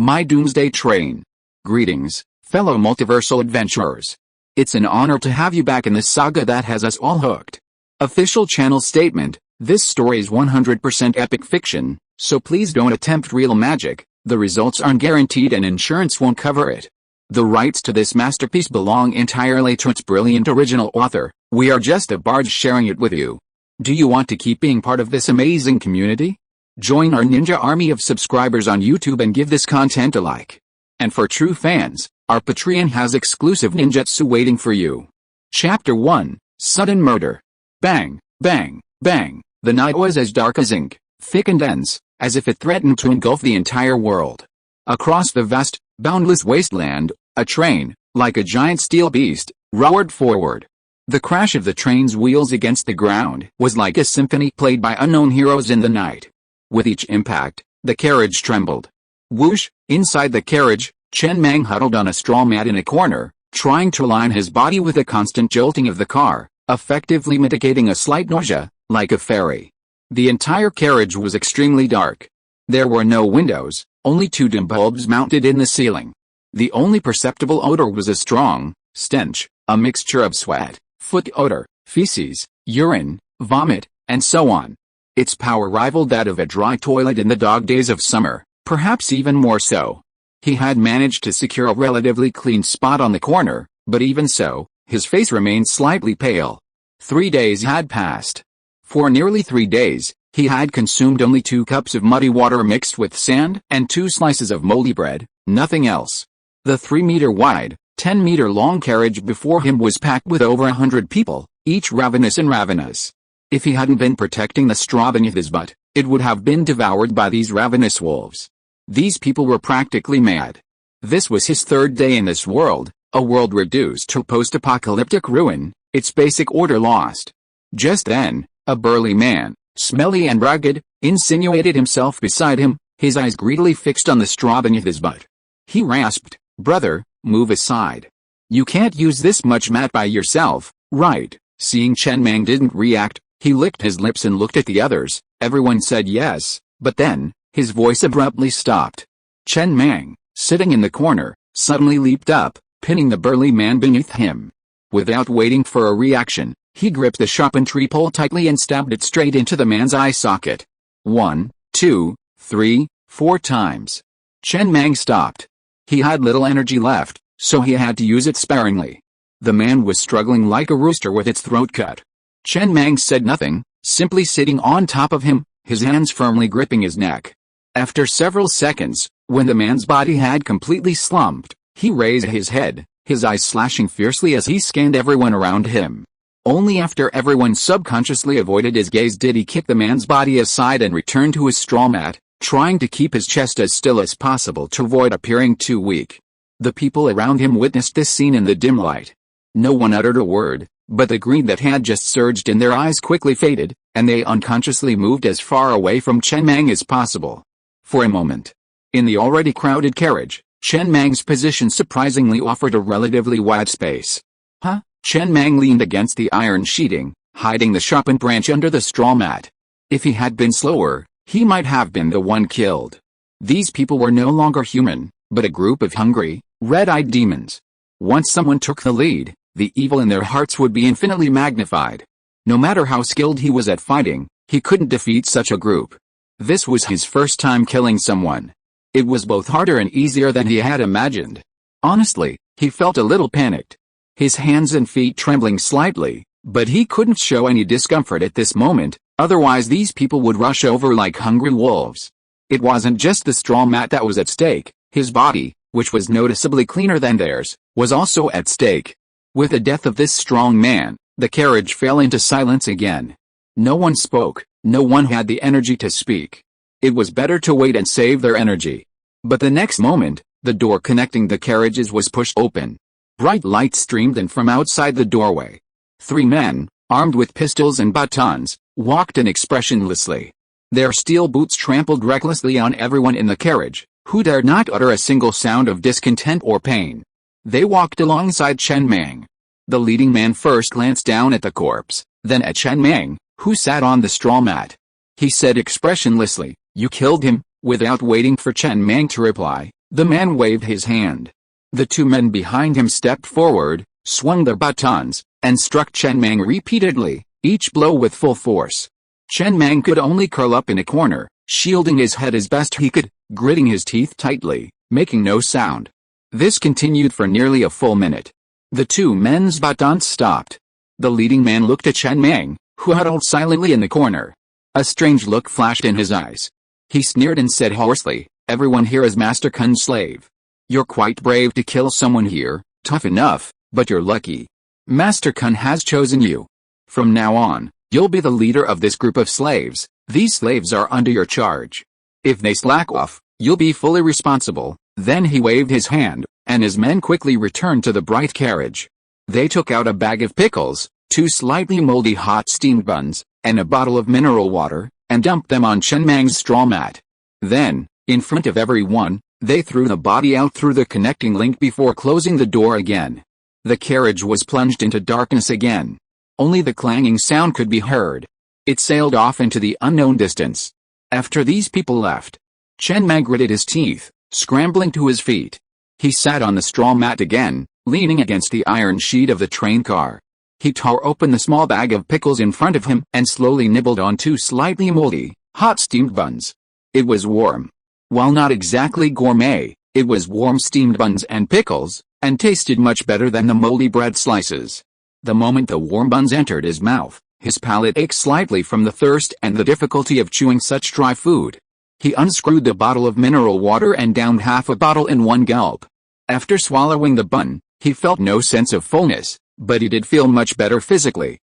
my Doomsday Train. Greetings, fellow multiversal adventurers. It's an honor to have you back in this saga that has us all hooked. Official channel statement: this story is 100% epic fiction, so please don't attempt real magic. The results aren't guaranteed and insurance won't cover it. The rights to this masterpiece belong entirely to its brilliant original author. We are just a barge sharing it with you. Do you want to keep being part of this amazing community? Join our ninja army of subscribers on YouTube and give this content a like. And for true fans, our Patreon has exclusive ninjutsu waiting for you. Chapter 1, Sudden Murder. Bang, bang, bang. The night was as dark as ink, thick and dense, as if it threatened to engulf the entire world. Across the vast, boundless wasteland, a train, like a giant steel beast, roared forward. The crash of the train's wheels against the ground was like a symphony played by unknown heroes in the night. With each impact, the carriage trembled. Whoosh! Inside the carriage, Chen Mang huddled on a straw mat in a corner, trying to align his body with the constant jolting of the car, effectively mitigating a slight nausea, like a fairy. The entire carriage was extremely dark. There were no windows, only two dim bulbs mounted in the ceiling. The only perceptible odor was a strong stench, a mixture of sweat, foot odor, feces, urine, vomit, and so on. Its power rivaled that of a dry toilet in the dog days of summer, perhaps even more so. He had managed to secure a relatively clean spot on the corner, but even so, his face remained slightly pale. 3 days had passed. For nearly 3 days, he had consumed only 2 cups of muddy water mixed with sand and 2 slices of moldy bread, nothing else. The 3-meter-wide, 10-meter-long carriage before him was packed with over 100 people, each ravenous and ravenous. If he hadn't been protecting the straw beneath his butt, it would have been devoured by these ravenous wolves. These people were practically mad. This was his 3rd day in this world, a world reduced to post-apocalyptic ruin, its basic order lost. Just then, a burly man, smelly and ragged, insinuated himself beside him, his eyes greedily fixed on the straw beneath his butt. He rasped, "Brother, move aside. You can't use this much mat by yourself, right?" Seeing Chen Mang didn't react, he licked his lips and looked at the others. Everyone said yes, but then, his voice abruptly stopped. Chen Mang, sitting in the corner, suddenly leaped up, pinning the burly man beneath him. Without waiting for a reaction, he gripped the sharpened tree pole tightly and stabbed it straight into the man's eye socket. 1, 2, 3, 4 times. Chen Mang stopped. He had little energy left, so he had to use it sparingly. The man was struggling like a rooster with its throat cut. Chen Mang said nothing, simply sitting on top of him, his hands firmly gripping his neck. After several seconds, when the man's body had completely slumped, he raised his head, his eyes slashing fiercely as he scanned everyone around him. Only after everyone subconsciously avoided his gaze did he kick the man's body aside and return to his straw mat, trying to keep his chest as still as possible to avoid appearing too weak. The people around him witnessed this scene in the dim light. No one uttered a word, but the greed that had just surged in their eyes quickly faded, and they unconsciously moved as far away from Chen Mang as possible. For a moment. In the already crowded carriage, Chen Mang's position surprisingly offered a relatively wide space. Huh? Chen Mang leaned against the iron sheeting, hiding the sharpened branch under the straw mat. If he had been slower, he might have been the one killed. These people were no longer human, but a group of hungry, red-eyed demons. Once someone took the lead, the evil in their hearts would be infinitely magnified. No matter how skilled he was at fighting, he couldn't defeat such a group. This was his first time killing someone. It was both harder and easier than he had imagined. Honestly, he felt a little panicked. His hands and feet trembling slightly, but he couldn't show any discomfort at this moment, otherwise these people would rush over like hungry wolves. It wasn't just the straw mat that was at stake, his body, which was noticeably cleaner than theirs, was also at stake. With the death of this strong man, the carriage fell into silence again. No one spoke, no one had the energy to speak. It was better to wait and save their energy. But the next moment, the door connecting the carriages was pushed open. Bright light streamed in from outside the doorway. 3 men, armed with pistols and batons, walked in expressionlessly. Their steel boots trampled recklessly on everyone in the carriage, who dared not utter a single sound of discontent or pain. They walked alongside Chen Mang. The leading man first glanced down at the corpse, then at Chen Mang, who sat on the straw mat. He said expressionlessly, "You killed him," without waiting for Chen Mang to reply. The man waved his hand. The two men behind him stepped forward, swung their batons, and struck Chen Mang repeatedly, each blow with full force. Chen Mang could only curl up in a corner, shielding his head as best he could, gritting his teeth tightly, making no sound. This continued for nearly a full minute. The two men's batons stopped. The leading man looked at Chen Mang, who huddled silently in the corner. A strange look flashed in his eyes. He sneered and said hoarsely, "Everyone here is Master Kun's slave. You're quite brave to kill someone here, tough enough, but you're lucky. Master Kun has chosen you. From now on, you'll be the leader of this group of slaves. These slaves are under your charge. If they slack off, you'll be fully responsible." Then he waved his hand, and his men quickly returned to the bright carriage. They took out a bag of pickles, 2 slightly moldy hot steamed buns, and a bottle of mineral water, and dumped them on Chen Mang's straw mat. Then, in front of everyone, they threw the body out through the connecting link before closing the door again. The carriage was plunged into darkness again. Only the clanging sound could be heard. It sailed off into the unknown distance. After these people left, Chen Mang gritted his teeth, scrambling to his feet. He sat on the straw mat again, leaning against the iron sheet of the train car. He tore open the small bag of pickles in front of him and slowly nibbled on 2 slightly moldy, hot steamed buns. It was warm. While not exactly gourmet, it was warm steamed buns and pickles, and tasted much better than the moldy bread slices. The moment the warm buns entered his mouth, his palate ached slightly from the thirst and the difficulty of chewing such dry food. He unscrewed the bottle of mineral water and downed half a bottle in one gulp. After swallowing the bun, he felt no sense of fullness, but he did feel much better physically.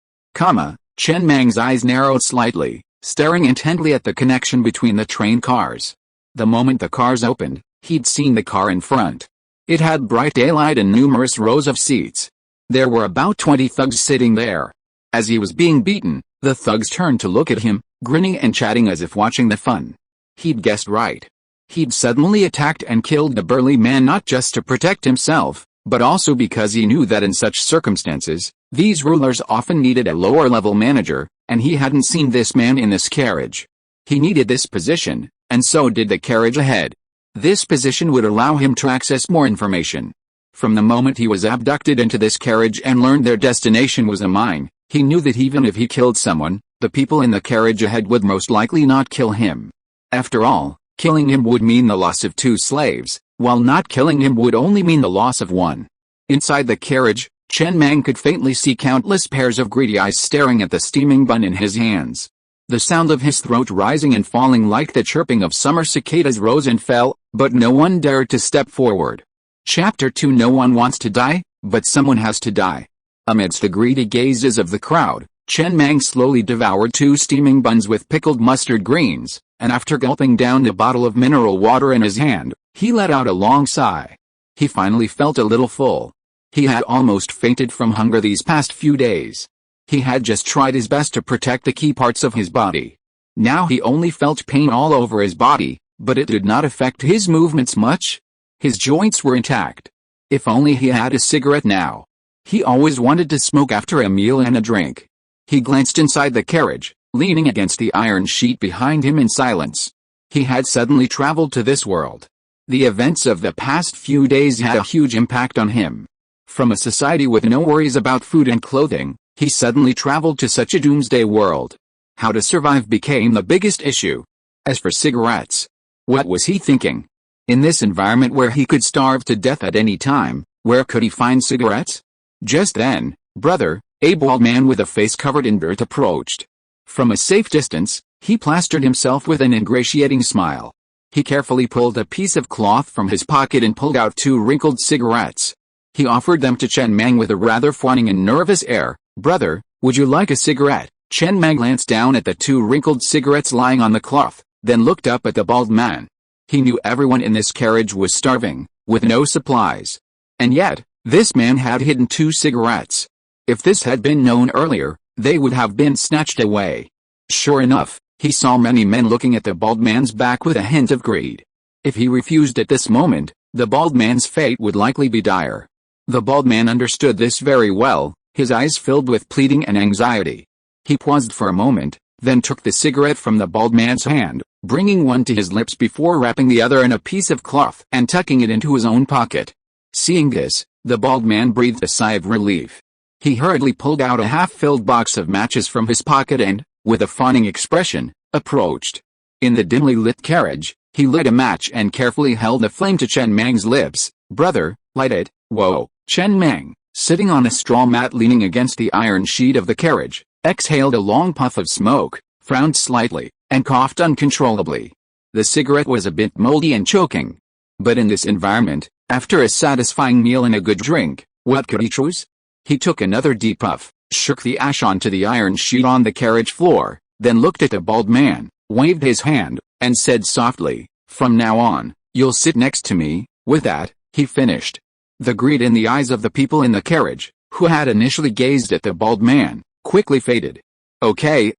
Chen Mang's eyes narrowed slightly, staring intently at the connection between the train cars. The moment the cars opened, he'd seen the car in front. It had bright daylight and numerous rows of seats. There were about 20 thugs sitting there. As he was being beaten, the thugs turned to look at him, grinning and chatting as if watching the fun. He'd guessed right. He'd suddenly attacked and killed the burly man not just to protect himself, but also because he knew that in such circumstances, these rulers often needed a lower-level manager, and he hadn't seen this man in this carriage. He needed this position, and so did the carriage ahead. This position would allow him to access more information. From the moment he was abducted into this carriage and learned their destination was a mine, he knew that even if he killed someone, the people in the carriage ahead would most likely not kill him. After all, killing him would mean the loss of 2 slaves, while not killing him would only mean the loss of 1. Inside the carriage, Chen Mang could faintly see countless pairs of greedy eyes staring at the steaming bun in his hands. The sound of his throat rising and falling like the chirping of summer cicadas rose and fell, but no one dared to step forward. Chapter 2. No one wants to die, but someone has to die. Amidst the greedy gazes of the crowd, Chen Mang slowly devoured 2 steaming buns with pickled mustard greens, and after gulping down the bottle of mineral water in his hand, he let out a long sigh. He finally felt a little full. He had almost fainted from hunger these past few days. He had just tried his best to protect the key parts of his body. Now he only felt pain all over his body, but it did not affect his movements much. His joints were intact. If only he had a cigarette now. He always wanted to smoke after a meal and a drink. He glanced inside the carriage, leaning against the iron sheet behind him in silence. He had suddenly traveled to this world. The events of the past few days had a huge impact on him. From a society with no worries about food and clothing, he suddenly traveled to such a doomsday world. How to survive became the biggest issue. As for cigarettes, what was he thinking? In this environment where he could starve to death at any time, where could he find cigarettes? Just then, brother, a bald man with a face covered in dirt approached. From a safe distance, he plastered himself with an ingratiating smile. He carefully pulled a piece of cloth from his pocket and pulled out 2 wrinkled cigarettes. He offered them to Chen Mang with a rather fawning and nervous air. "Brother, would you like a cigarette?" Chen Mang glanced down at the 2 wrinkled cigarettes lying on the cloth, then looked up at the bald man. He knew everyone in this carriage was starving, with no supplies. And yet, this man had hidden 2 cigarettes. If this had been known earlier, they would have been snatched away. Sure enough, he saw many men looking at the bald man's back with a hint of greed. If he refused at this moment, the bald man's fate would likely be dire. The bald man understood this very well, his eyes filled with pleading and anxiety. He paused for a moment, then took the cigarette from the bald man's hand, bringing one to his lips before wrapping the other in a piece of cloth and tucking it into his own pocket. Seeing this, the bald man breathed a sigh of relief. He hurriedly pulled out a half-filled box of matches from his pocket and, with a fawning expression, approached. In the dimly lit carriage, he lit a match and carefully held the flame to Chen Mang's lips. "Brother, light it." "Whoa." Chen Mang, sitting on a straw mat leaning against the iron sheet of the carriage, exhaled a long puff of smoke, frowned slightly, and coughed uncontrollably. The cigarette was a bit moldy and choking. But in this environment, after a satisfying meal and a good drink, what could he choose? He took another deep puff, shook the ash onto the iron sheet on the carriage floor, then looked at the bald man, waved his hand, and said softly, "From now on, you'll sit next to me." With that, he finished. The greed in the eyes of the people in the carriage, who had initially gazed at the bald man, quickly faded. Okay,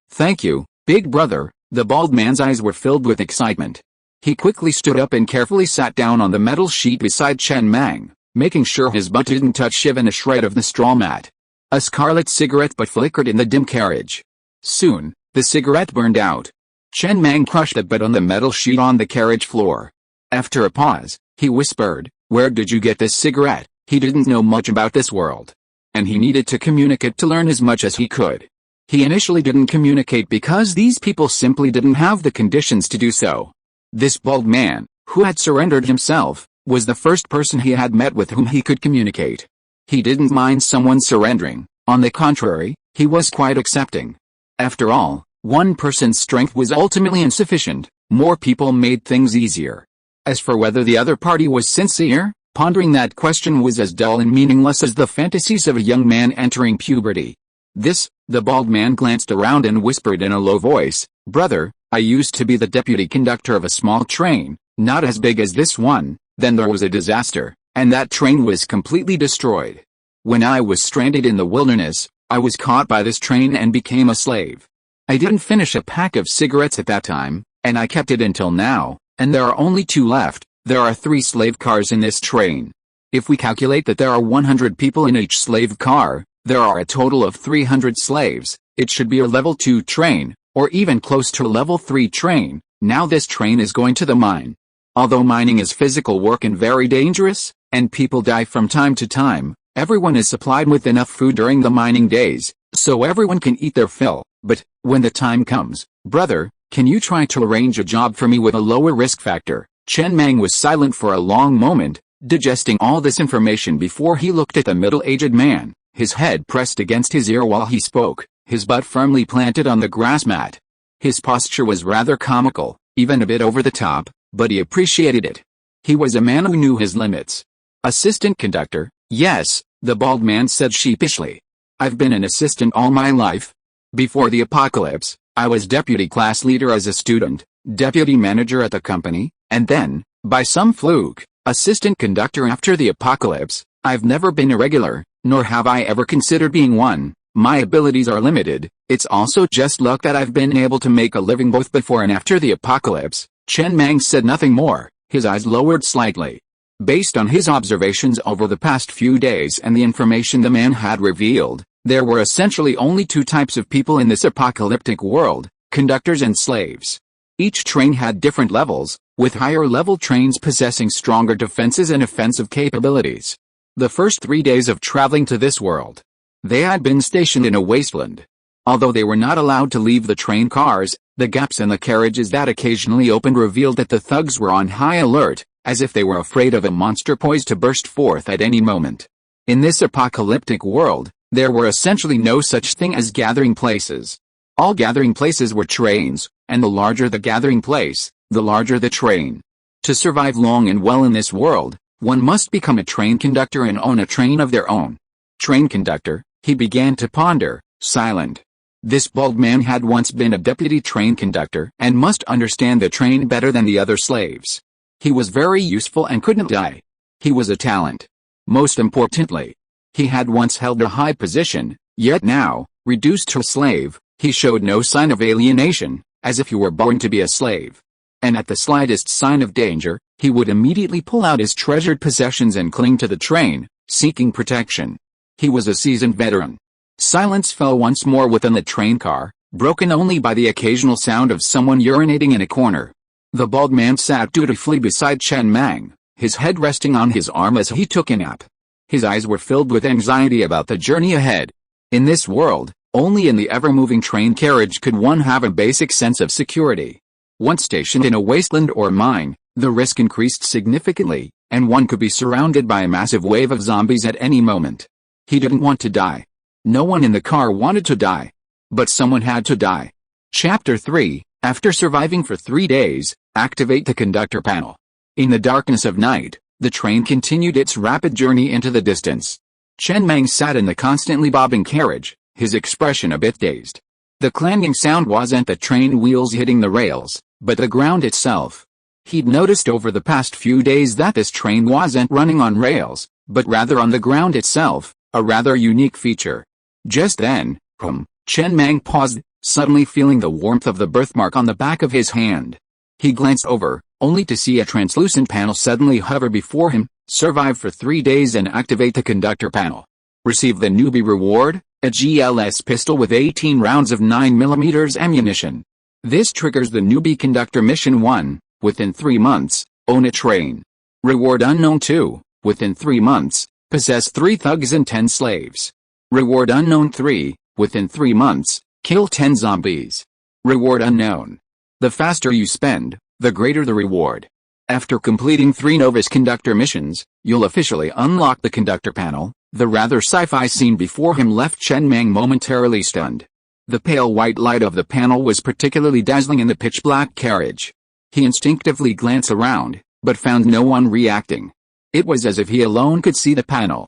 thank you, big brother." The bald man's eyes were filled with excitement. He quickly stood up and carefully sat down on the metal sheet beside Chen Mang, making sure his butt didn't touch even a shred of the straw mat. A scarlet cigarette butt flickered in the dim carriage. Soon, the cigarette burned out. Chen Mang crushed the butt on the metal sheet on the carriage floor. After a pause, he whispered, "Where did you get this cigarette?" He didn't know much about this world, and he needed to communicate to learn as much as he could. He initially didn't communicate because these people simply didn't have the conditions to do so. This bald man, who had surrendered himself, was the first person he had met with whom he could communicate. He didn't mind someone surrendering. On the contrary, he was quite accepting. After all, one person's strength was ultimately insufficient. More people made things easier. As for whether the other party was sincere, pondering that question was as dull and meaningless as the fantasies of a young man entering puberty. The bald man glanced around and whispered in a low voice, "Brother, I used to be the deputy conductor of a small train, not as big as this one. Then there was a disaster, and that train was completely destroyed. When I was stranded in the wilderness, I was caught by this train and became a slave. I didn't finish a pack of cigarettes at that time, and I kept it until now, and there are only 2 left. There are 3 slave cars in this train. If we calculate that there are 100 people in each slave car, there are a total of 300 slaves. It should be a level 2 train, or even close to a level 3 train. Now this train is going to the mine. Although mining is physical work and very dangerous, and people die from time to time, everyone is supplied with enough food during the mining days, so everyone can eat their fill. But, when the time comes, brother, can you try to arrange a job for me with a lower risk factor?" Chen Mang was silent for a long moment, digesting all this information before he looked at the middle-aged man, his head pressed against his ear while he spoke, his butt firmly planted on the grass mat. His posture was rather comical, even a bit over the top, but he appreciated it. He was a man who knew his limits. "Assistant conductor?" "Yes," the bald man said sheepishly. "I've been an assistant all my life. Before the apocalypse, I was deputy class leader as a student, deputy manager at the company, and then, by some fluke, assistant conductor after the apocalypse. I've never been a regular, nor have I ever considered being one. My abilities are limited. It's also just luck that I've been able to make a living both before and after the apocalypse." Chen Mang said nothing more, his eyes lowered slightly. Based on his observations over the past few days and the information the man had revealed, there were essentially only 2 types of people in this apocalyptic world, conductors and slaves. Each train had different levels, with higher-level trains possessing stronger defenses and offensive capabilities. The first 3 days of traveling to this world, they had been stationed in a wasteland. Although they were not allowed to leave the train cars, the gaps in the carriages that occasionally opened revealed that the thugs were on high alert, as if they were afraid of a monster poised to burst forth at any moment. In this apocalyptic world, there were essentially no such thing as gathering places. All gathering places were trains, and the larger the gathering place, the larger the train. To survive long and well in this world, one must become a train conductor and own a train of their own. Train conductor, he began to ponder, silent. This bald man had once been a deputy train conductor and must understand the train better than the other slaves. He was very useful and couldn't die. He was a talent. Most importantly, he had once held a high position, yet now, reduced to a slave, he showed no sign of alienation, as if he were born to be a slave. And at the slightest sign of danger, he would immediately pull out his treasured possessions and cling to the train, seeking protection. He was a seasoned veteran. Silence fell once more within the train car, broken only by the occasional sound of someone urinating in a corner. The bald man sat dutifully beside Chen Mang, his head resting on his arm as he took a nap. His eyes were filled with anxiety about the journey ahead. In this world, only in the ever-moving train carriage could one have a basic sense of security. Once stationed in a wasteland or mine, the risk increased significantly, and one could be surrounded by a massive wave of zombies at any moment. He didn't want to die. No one in the car wanted to die. But someone had to die. Chapter 3, After surviving for 3 days, activate the conductor panel. In the darkness of night, the train continued its rapid journey into the distance. Chen Mang sat in the constantly bobbing carriage, his expression a bit dazed. The clanging sound wasn't the train wheels hitting the rails, but the ground itself. He'd noticed over the past few days that this train wasn't running on rails, but rather on the ground itself, a rather unique feature. Just then, Chen Mang paused, suddenly feeling the warmth of the birthmark on the back of his hand. He glanced over, only to see a translucent panel suddenly hover before him. Survive for 3 days and activate the conductor panel. Receive the newbie reward, a GLS pistol with 18 rounds of 9mm ammunition. This triggers the newbie conductor mission 1, within 3 months, own a train. Reward unknown 2, within 3 months, possess 3 thugs and 10 slaves. Reward unknown 3, within 3 months, kill 10 zombies. Reward unknown. The faster you spend, the greater the reward. After completing 3 novice conductor missions, you'll officially unlock the conductor panel. The rather sci-fi scene before him left Chen Mang momentarily stunned. The pale white light of the panel was particularly dazzling in the pitch-black carriage. He instinctively glanced around, but found no one reacting. It was as if he alone could see the panel.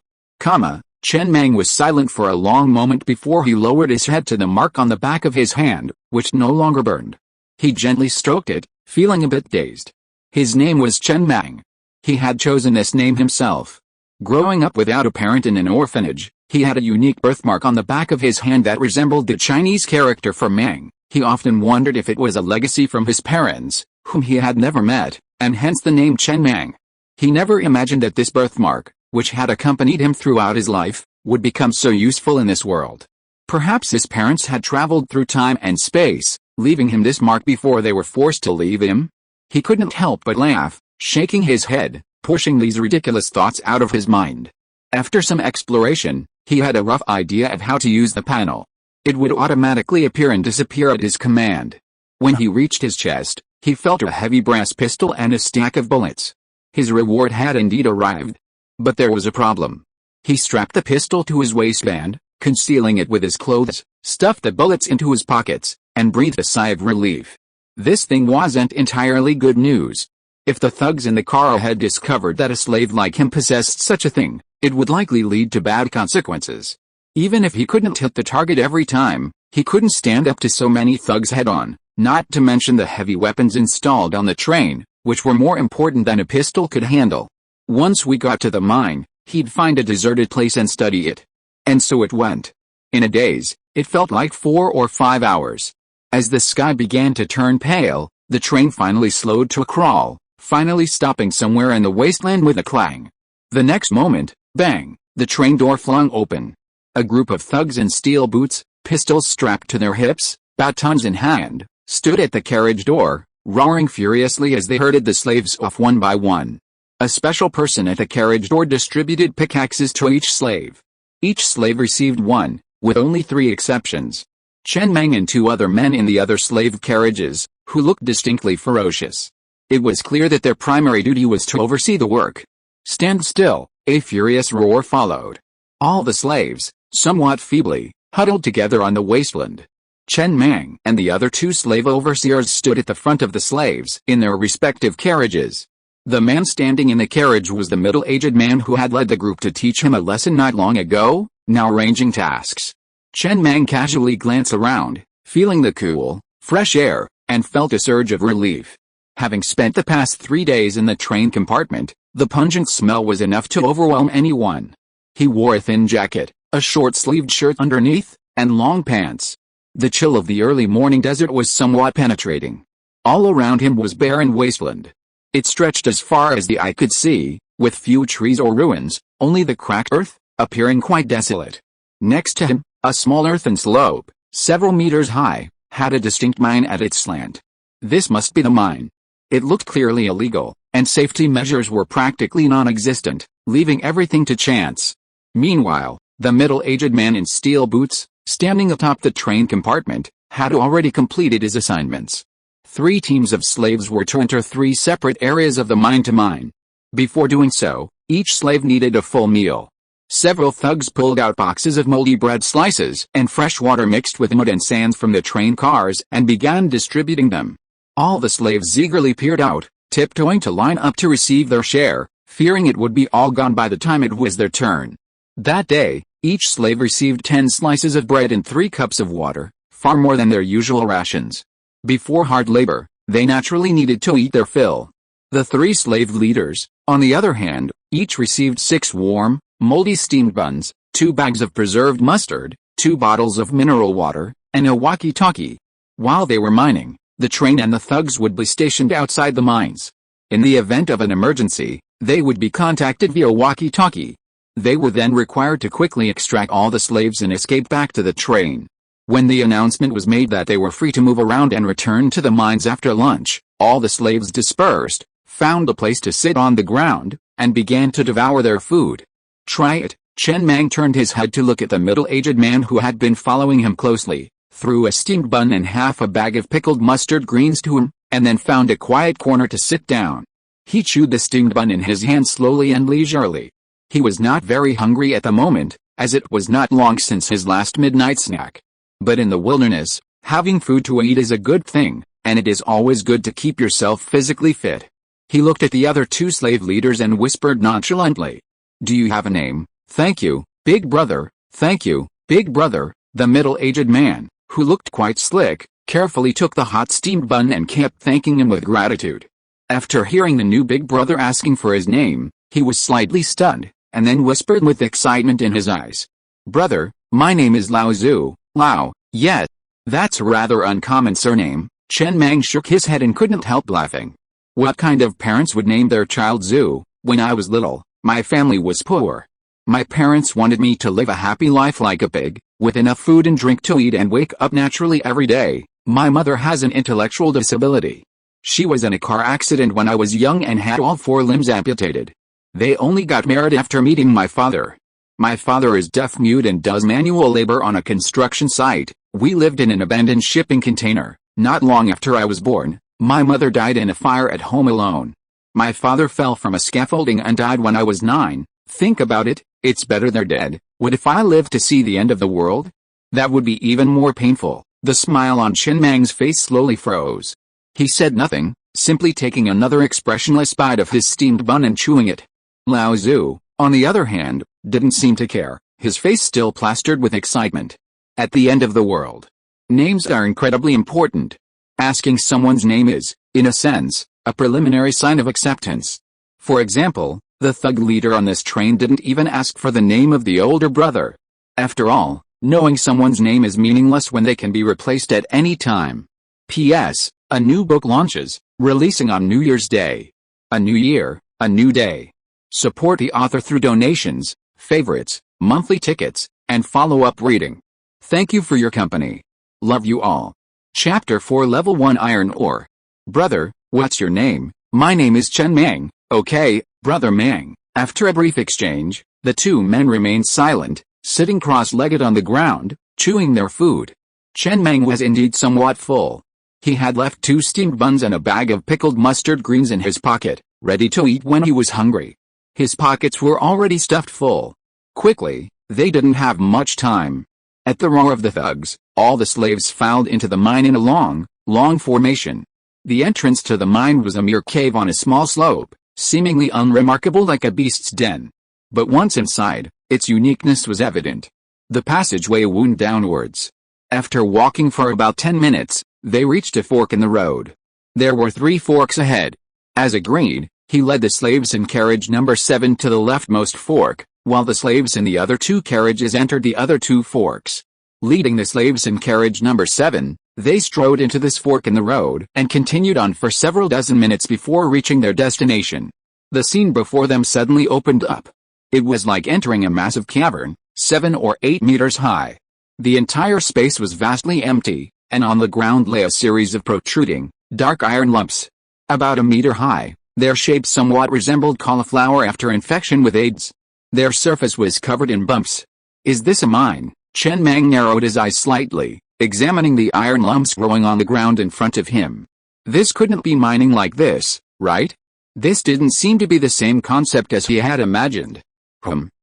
Chen Mang was silent for a long moment before he lowered his head to the mark on the back of his hand, which no longer burned. He gently stroked it, feeling a bit dazed. His name was Chen Mang. He had chosen this name himself. Growing up without a parent in an orphanage, he had a unique birthmark on the back of his hand that resembled the Chinese character for Mang. He often wondered if it was a legacy from his parents, whom he had never met, and hence the name Chen Mang. He never imagined that this birthmark, which had accompanied him throughout his life, would become so useful in this world. Perhaps his parents had traveled through time and space, leaving him this mark before they were forced to leave him. He couldn't help but laugh, shaking his head, pushing these ridiculous thoughts out of his mind. After some exploration, he had a rough idea of how to use the panel. It would automatically appear and disappear at his command. When he reached his chest, he felt a heavy brass pistol and a stack of bullets. His reward had indeed arrived. But there was a problem. He strapped the pistol to his waistband, concealing it with his clothes, stuffed the bullets into his pockets, and breathed a sigh of relief. This thing wasn't entirely good news. If the thugs in the car had discovered that a slave like him possessed such a thing, it would likely lead to bad consequences. Even if he couldn't hit the target every time, he couldn't stand up to so many thugs head-on, not to mention the heavy weapons installed on the train, which were more important than a pistol could handle. Once we got to the mine, he'd find a deserted place and study it. And so it went. In a daze, it felt like 4 or 5 hours. As the sky began to turn pale, the train finally slowed to a crawl, finally stopping somewhere in the wasteland with a clang. The next moment, bang, the train door flung open. A group of thugs in steel boots, pistols strapped to their hips, batons in hand, stood at the carriage door, roaring furiously as they herded the slaves off one by one. A special person at the carriage door distributed pickaxes to each slave. Each slave received one, with only 3 exceptions. Chen Mang and 2 other men in the other slave carriages, who looked distinctly ferocious. It was clear that their primary duty was to oversee the work. Stand still, a furious roar followed. All the slaves, somewhat feebly, huddled together on the wasteland. Chen Mang and the other 2 slave overseers stood at the front of the slaves in their respective carriages. The man standing in the carriage was the middle-aged man who had led the group to teach him a lesson not long ago, now arranging tasks. Chen Mang casually glanced around, feeling the cool, fresh air, and felt a surge of relief. Having spent the past 3 days in the train compartment, the pungent smell was enough to overwhelm anyone. He wore a thin jacket, a short-sleeved shirt underneath, and long pants. The chill of the early morning desert was somewhat penetrating. All around him was barren wasteland. It stretched as far as the eye could see, with few trees or ruins, only the cracked earth, appearing quite desolate. Next to him, a small earthen slope, several meters high, had a distinct mine at its slant. This must be the mine. It looked clearly illegal, and safety measures were practically non-existent, leaving everything to chance. Meanwhile, the middle-aged man in steel boots, standing atop the train compartment, had already completed his assignments. 3 teams of slaves were to enter 3 separate areas of the mine to mine. Before doing so, each slave needed a full meal. Several thugs pulled out boxes of moldy bread slices and fresh water mixed with mud and sand from the train cars and began distributing them. All the slaves eagerly peered out, tiptoeing to line up to receive their share, fearing it would be all gone by the time it was their turn. That day, each slave received 10 slices of bread and 3 cups of water, far more than their usual rations. Before hard labor, they naturally needed to eat their fill. The 3 slave leaders, on the other hand, each received 6 warm, moldy steamed buns, 2 bags of preserved mustard, 2 bottles of mineral water, and a walkie-talkie. While they were mining, the train and the thugs would be stationed outside the mines. In the event of an emergency, they would be contacted via walkie-talkie. They were then required to quickly extract all the slaves and escape back to the train. When the announcement was made that they were free to move around and return to the mines after lunch, all the slaves dispersed, found a place to sit on the ground, and began to devour their food. "Try it." Chen Mang turned his head to look at the middle-aged man who had been following him closely, threw a steamed bun and half a bag of pickled mustard greens to him, and then found a quiet corner to sit down. He chewed the steamed bun in his hand slowly and leisurely. He was not very hungry at the moment, as it was not long since his last midnight snack. But in the wilderness, having food to eat is a good thing, and it is always good to keep yourself physically fit. He looked at the other 2 slave leaders and whispered nonchalantly, "Do you have a name?" "Thank you, big brother, thank you, big brother." The middle-aged man, who looked quite slick, carefully took the hot steamed bun and kept thanking him with gratitude. After hearing the new big brother asking for his name, he was slightly stunned, and then whispered with excitement in his eyes, "Brother, my name is Lao Zhu." "Lao, yes. That's a rather uncommon surname." Chen Mang shook his head and couldn't help laughing. "What kind of parents would name their child Zhu? When I was little, my family was poor. My parents wanted me to live a happy life like a pig, with enough food and drink to eat and wake up naturally every day. My mother has an intellectual disability. She was in a car accident when I was young and had all 4 limbs amputated. They only got married after meeting my father. My father is deaf-mute and does manual labor on a construction site. We lived in an abandoned shipping container. Not long after I was born, my mother died in a fire at home alone. My father fell from a scaffolding and died when I was 9. Think about it, it's better they're dead. What if I lived to see the end of the world? That would be even more painful." The smile on Chen Mang's face slowly froze. He said nothing, simply taking another expressionless bite of his steamed bun and chewing it. Lao Zhu, on the other hand, didn't seem to care, his face still plastered with excitement. At the end of the world, names are incredibly important. Asking someone's name is, in a sense, a preliminary sign of acceptance. For example, the thug leader on this train didn't even ask for the name of the older brother. After all, knowing someone's name is meaningless when they can be replaced at any time. P.S. A new book launches, releasing on New Year's Day. A new year, a new day. Support the author through donations, favorites, monthly tickets, and follow-up reading. Thank you for your company. Love you all. Chapter 4 Level 1 Iron Ore. "Brother, what's your name?" "My name is Chen Mang." "Okay, Brother Mang." After a brief exchange, the 2 men remained silent, sitting cross-legged on the ground, chewing their food. Chen Mang was indeed somewhat full. He had left 2 steamed buns and a bag of pickled mustard greens in his pocket, ready to eat when he was hungry. His pockets were already stuffed full. Quickly, they didn't have much time. At the roar of the thugs, all the slaves filed into the mine in a long formation. The entrance to the mine was a mere cave on a small slope, seemingly unremarkable like a beast's den. But once inside, its uniqueness was evident. The passageway wound downwards. After walking for about 10 minutes, they reached a fork in the road. There were 3 forks ahead. As agreed, he led the slaves in carriage number 7 to the leftmost fork, while the slaves in the other 2 carriages entered the other 2 forks. Leading the slaves in carriage number 7, they strode into this fork in the road and continued on for several dozen minutes before reaching their destination. The scene before them suddenly opened up. It was like entering a massive cavern, 7 or 8 meters high. The entire space was vastly empty, and on the ground lay a series of protruding, dark iron lumps. About a meter high, their shape somewhat resembled cauliflower after infection with AIDS. Their surface was covered in bumps. Is this a mine? Chen Mang narrowed his eyes slightly, examining the iron lumps growing on the ground in front of him. This couldn't be mining like this, right? This didn't seem to be the same concept as he had imagined.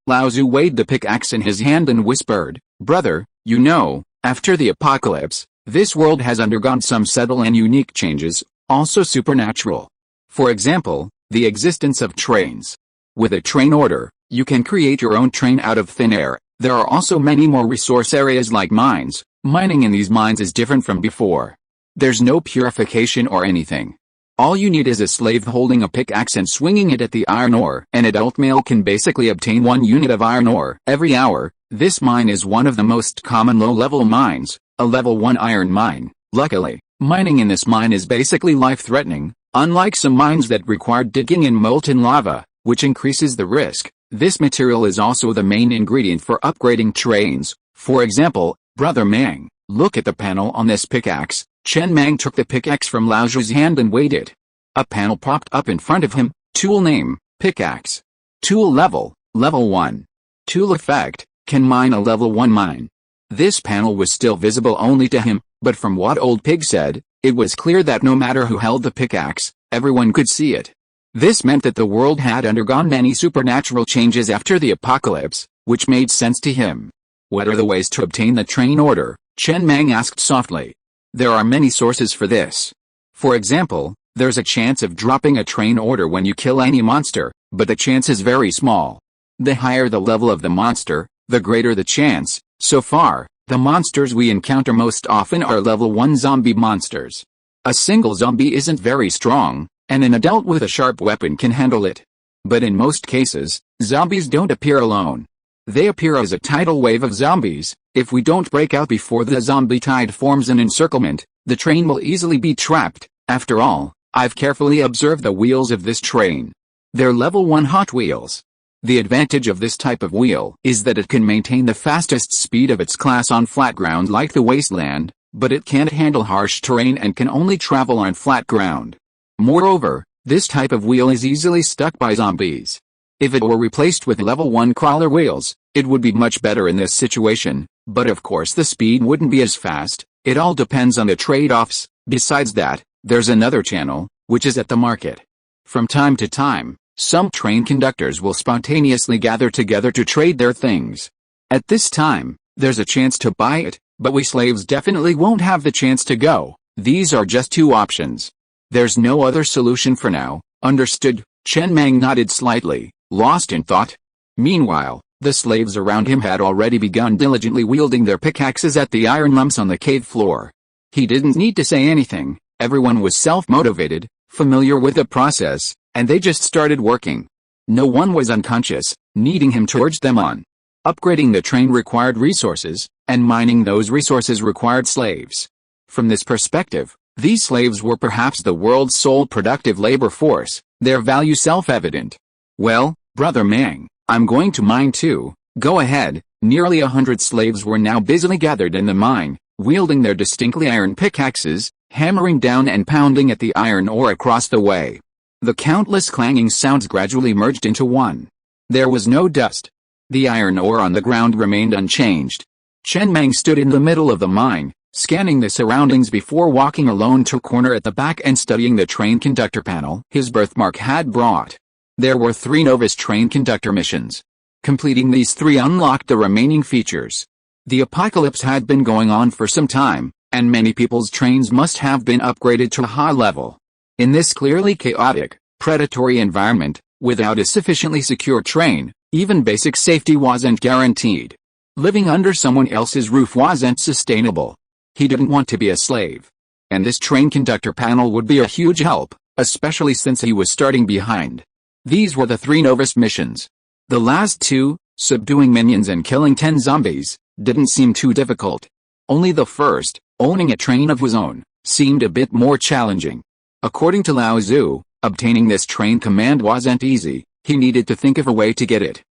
Lao Zu weighed the pickaxe in his hand and whispered, "Brother, you know, after the apocalypse, this world has undergone some subtle and unique changes, also supernatural. For example, the existence of trains. With a train order, you can create your own train out of thin air. There are also many more resource areas like mines. Mining in these mines is different from before. There's no purification or anything. All you need is a slave holding a pickaxe and swinging it at the iron ore. An adult male can basically obtain 1 unit of iron ore every hour. This mine is one of the most common low-level mines, a level 1 iron mine. Luckily, mining in this mine is basically life-threatening, unlike some mines that require digging in molten lava, which increases the risk. This material is also the main ingredient for upgrading trains. For example, Brother Mang, look at the panel on this pickaxe." Chen Mang took the pickaxe from Lao Zu's hand and weighed it. A panel popped up in front of him. Tool name, pickaxe. Tool level, level 1. Tool effect, can mine a level 1 mine. This panel was still visible only to him, but from what Old Pig said, it was clear that no matter who held the pickaxe, everyone could see it. This meant that the world had undergone many supernatural changes after the apocalypse, which made sense to him. "What are the ways to obtain the train order?" Chen Mang asked softly. "There are many sources for this. For example, there's a chance of dropping a train order when you kill any monster, but the chance is very small. The higher the level of the monster, the greater the chance. So far, the monsters we encounter most often are level 1 zombie monsters. A single zombie isn't very strong, and an adult with a sharp weapon can handle it. But in most cases, zombies don't appear alone. They appear as a tidal wave of zombies. If we don't break out before the zombie tide forms an encirclement, the train will easily be trapped. After all, I've carefully observed the wheels of this train. They're level 1 Hot Wheels. The advantage of this type of wheel is that it can maintain the fastest speed of its class on flat ground like the wasteland, but it can't handle harsh terrain and can only travel on flat ground. Moreover, this type of wheel is easily stuck by zombies. If it were replaced with level 1 crawler wheels, it would be much better in this situation, but of course the speed wouldn't be as fast. It all depends on the trade-offs. Besides that, there's another channel, which is at the market. From time to time, some train conductors will spontaneously gather together to trade their things. At this time, there's a chance to buy it, but we slaves definitely won't have the chance to go. These are just 2 options. There's no other solution for now. Understood? Chen Mang nodded slightly, lost in thought. Meanwhile, the slaves around him had already begun diligently wielding their pickaxes at the iron lumps on the cave floor. He didn't need to say anything. Everyone was self-motivated, familiar with the process, and they just started working. No one was unconscious, needing him to urge them on. Upgrading the train required resources, and mining those resources required slaves. From this perspective, these slaves were perhaps the world's sole productive labor force, their value self-evident. "Well, Brother Mang, I'm going to mine too. Go ahead." Nearly 100 slaves were now busily gathered in the mine, wielding their distinctly iron pickaxes, hammering down and pounding at the iron ore across the way. The countless clanging sounds gradually merged into one. There was no dust. The iron ore on the ground remained unchanged. Chen Mang stood in the middle of the mine, scanning the surroundings before walking alone to a corner at the back and studying the train conductor panel his birthmark had brought. There were 3 novice train conductor missions. Completing these 3 unlocked the remaining features. The apocalypse had been going on for some time, and many people's trains must have been upgraded to a high level. In this clearly chaotic, predatory environment, without a sufficiently secure train, even basic safety wasn't guaranteed. Living under someone else's roof wasn't sustainable. He didn't want to be a slave. And this train conductor panel would be a huge help, especially since he was starting behind. These were the 3 novice missions. The last 2, subduing minions and killing 10 zombies, didn't seem too difficult. Only the first, owning a train of his own, seemed a bit more challenging. According to Lao Zu, obtaining this train command wasn't easy. He needed to think of a way to get it.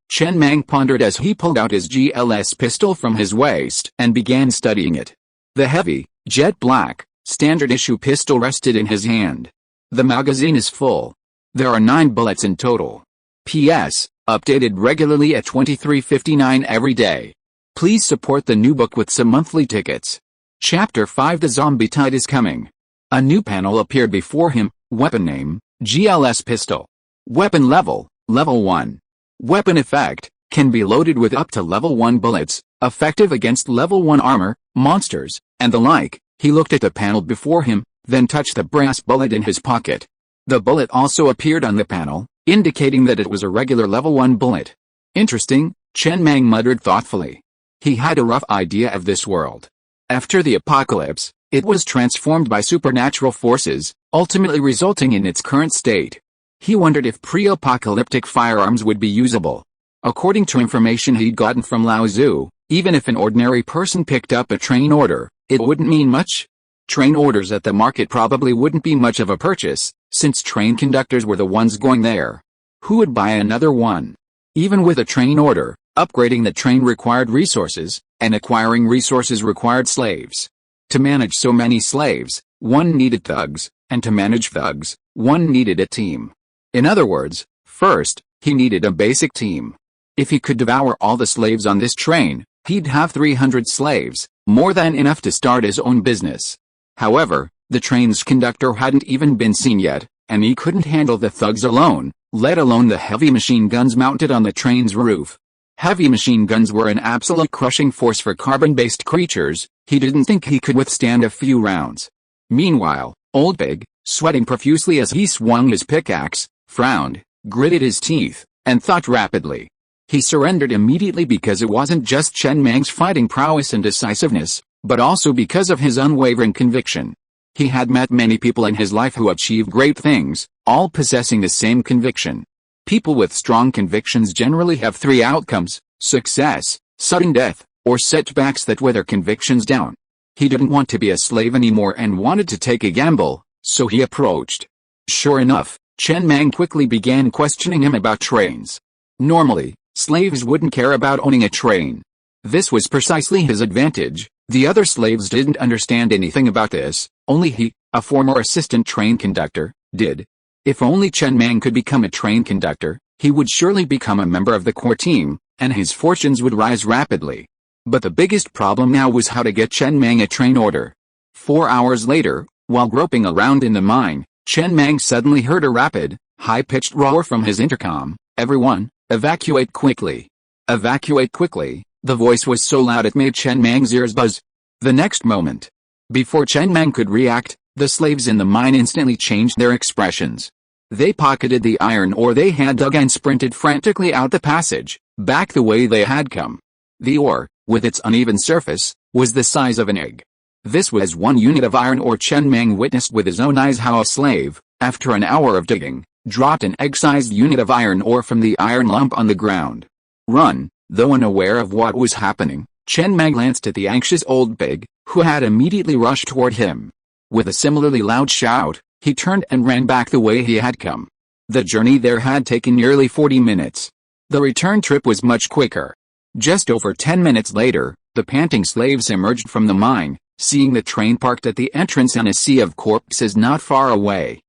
Chen Mang pondered as he pulled out his GLS pistol from his waist and began studying it. The heavy, jet black, standard-issue pistol rested in his hand. The magazine is full. There are 9 bullets in total. P.S. Updated regularly at 23.59 every day. Please support the new book with some monthly tickets. Chapter 5 The Zombie Tide is Coming. A new panel appeared before him. Weapon name, GLS pistol. Weapon level, level 1. Weapon effect, can be loaded with up to level 1 bullets, effective against level 1 armor, monsters, and the like. He looked at the panel before him, then touched the brass bullet in his pocket. The bullet also appeared on the panel, indicating that it was a regular level 1 bullet. Interesting, Chen Mang muttered thoughtfully. He had a rough idea of this world. After the apocalypse, it was transformed by supernatural forces, ultimately resulting in its current state. He wondered if pre-apocalyptic firearms would be usable. According to information he'd gotten from Lao Tzu, even if an ordinary person picked up a train order, it wouldn't mean much. Train orders at the market probably wouldn't be much of a purchase, since train conductors were the ones going there. Who would buy another one? Even with a train order, upgrading the train required resources, and acquiring resources required slaves. To manage so many slaves, one needed thugs, and to manage thugs, one needed a team. In other words, first, he needed a basic team. If he could devour all the slaves on this train, he'd have 300 slaves, more than enough to start his own business. However, the train's conductor hadn't even been seen yet, and he couldn't handle the thugs alone, let alone the heavy machine guns mounted on the train's roof. Heavy machine guns were an absolute crushing force for carbon-based creatures. He didn't think he could withstand a few rounds. Meanwhile, Old Big, sweating profusely as he swung his pickaxe, frowned, gritted his teeth, and thought rapidly. He surrendered immediately because it wasn't just Chen Mang's fighting prowess and decisiveness, but also because of his unwavering conviction. He had met many people in his life who achieved great things, all possessing the same conviction. People with strong convictions generally have 3 outcomes: success, sudden death, or setbacks that wear their convictions down. He didn't want to be a slave anymore and wanted to take a gamble, so he approached. Sure enough, Chen Mang quickly began questioning him about trains. Normally, slaves wouldn't care about owning a train. This was precisely his advantage. The other slaves didn't understand anything about this, only he, a former assistant train conductor, did. If only Chen Mang could become a train conductor, he would surely become a member of the core team, and his fortunes would rise rapidly. But the biggest problem now was how to get Chen Mang a train order. 4 hours later, while groping around in the mine, Chen Mang suddenly heard a rapid, high-pitched roar from his intercom. "Everyone, evacuate quickly. Evacuate quickly." The voice was so loud it made Chen Mang's ears buzz. The next moment, before Chen Mang could react, the slaves in the mine instantly changed their expressions. They pocketed the iron ore they had dug and sprinted frantically out the passage, back the way they had come. The ore, with its uneven surface, was the size of an egg. This was 1 unit of iron ore. Chen Mang witnessed with his own eyes how a slave, after an hour of digging, dropped an egg-sized unit of iron ore from the iron lump on the ground. Run. Though unaware of what was happening, Chen Mang glanced at the anxious Old Big, who had immediately rushed toward him. With a similarly loud shout, he turned and ran back the way he had come. The journey there had taken nearly 40 minutes. The return trip was much quicker. Just over 10 minutes later, the panting slaves emerged from the mine, seeing the train parked at the entrance and a sea of corpses not far away.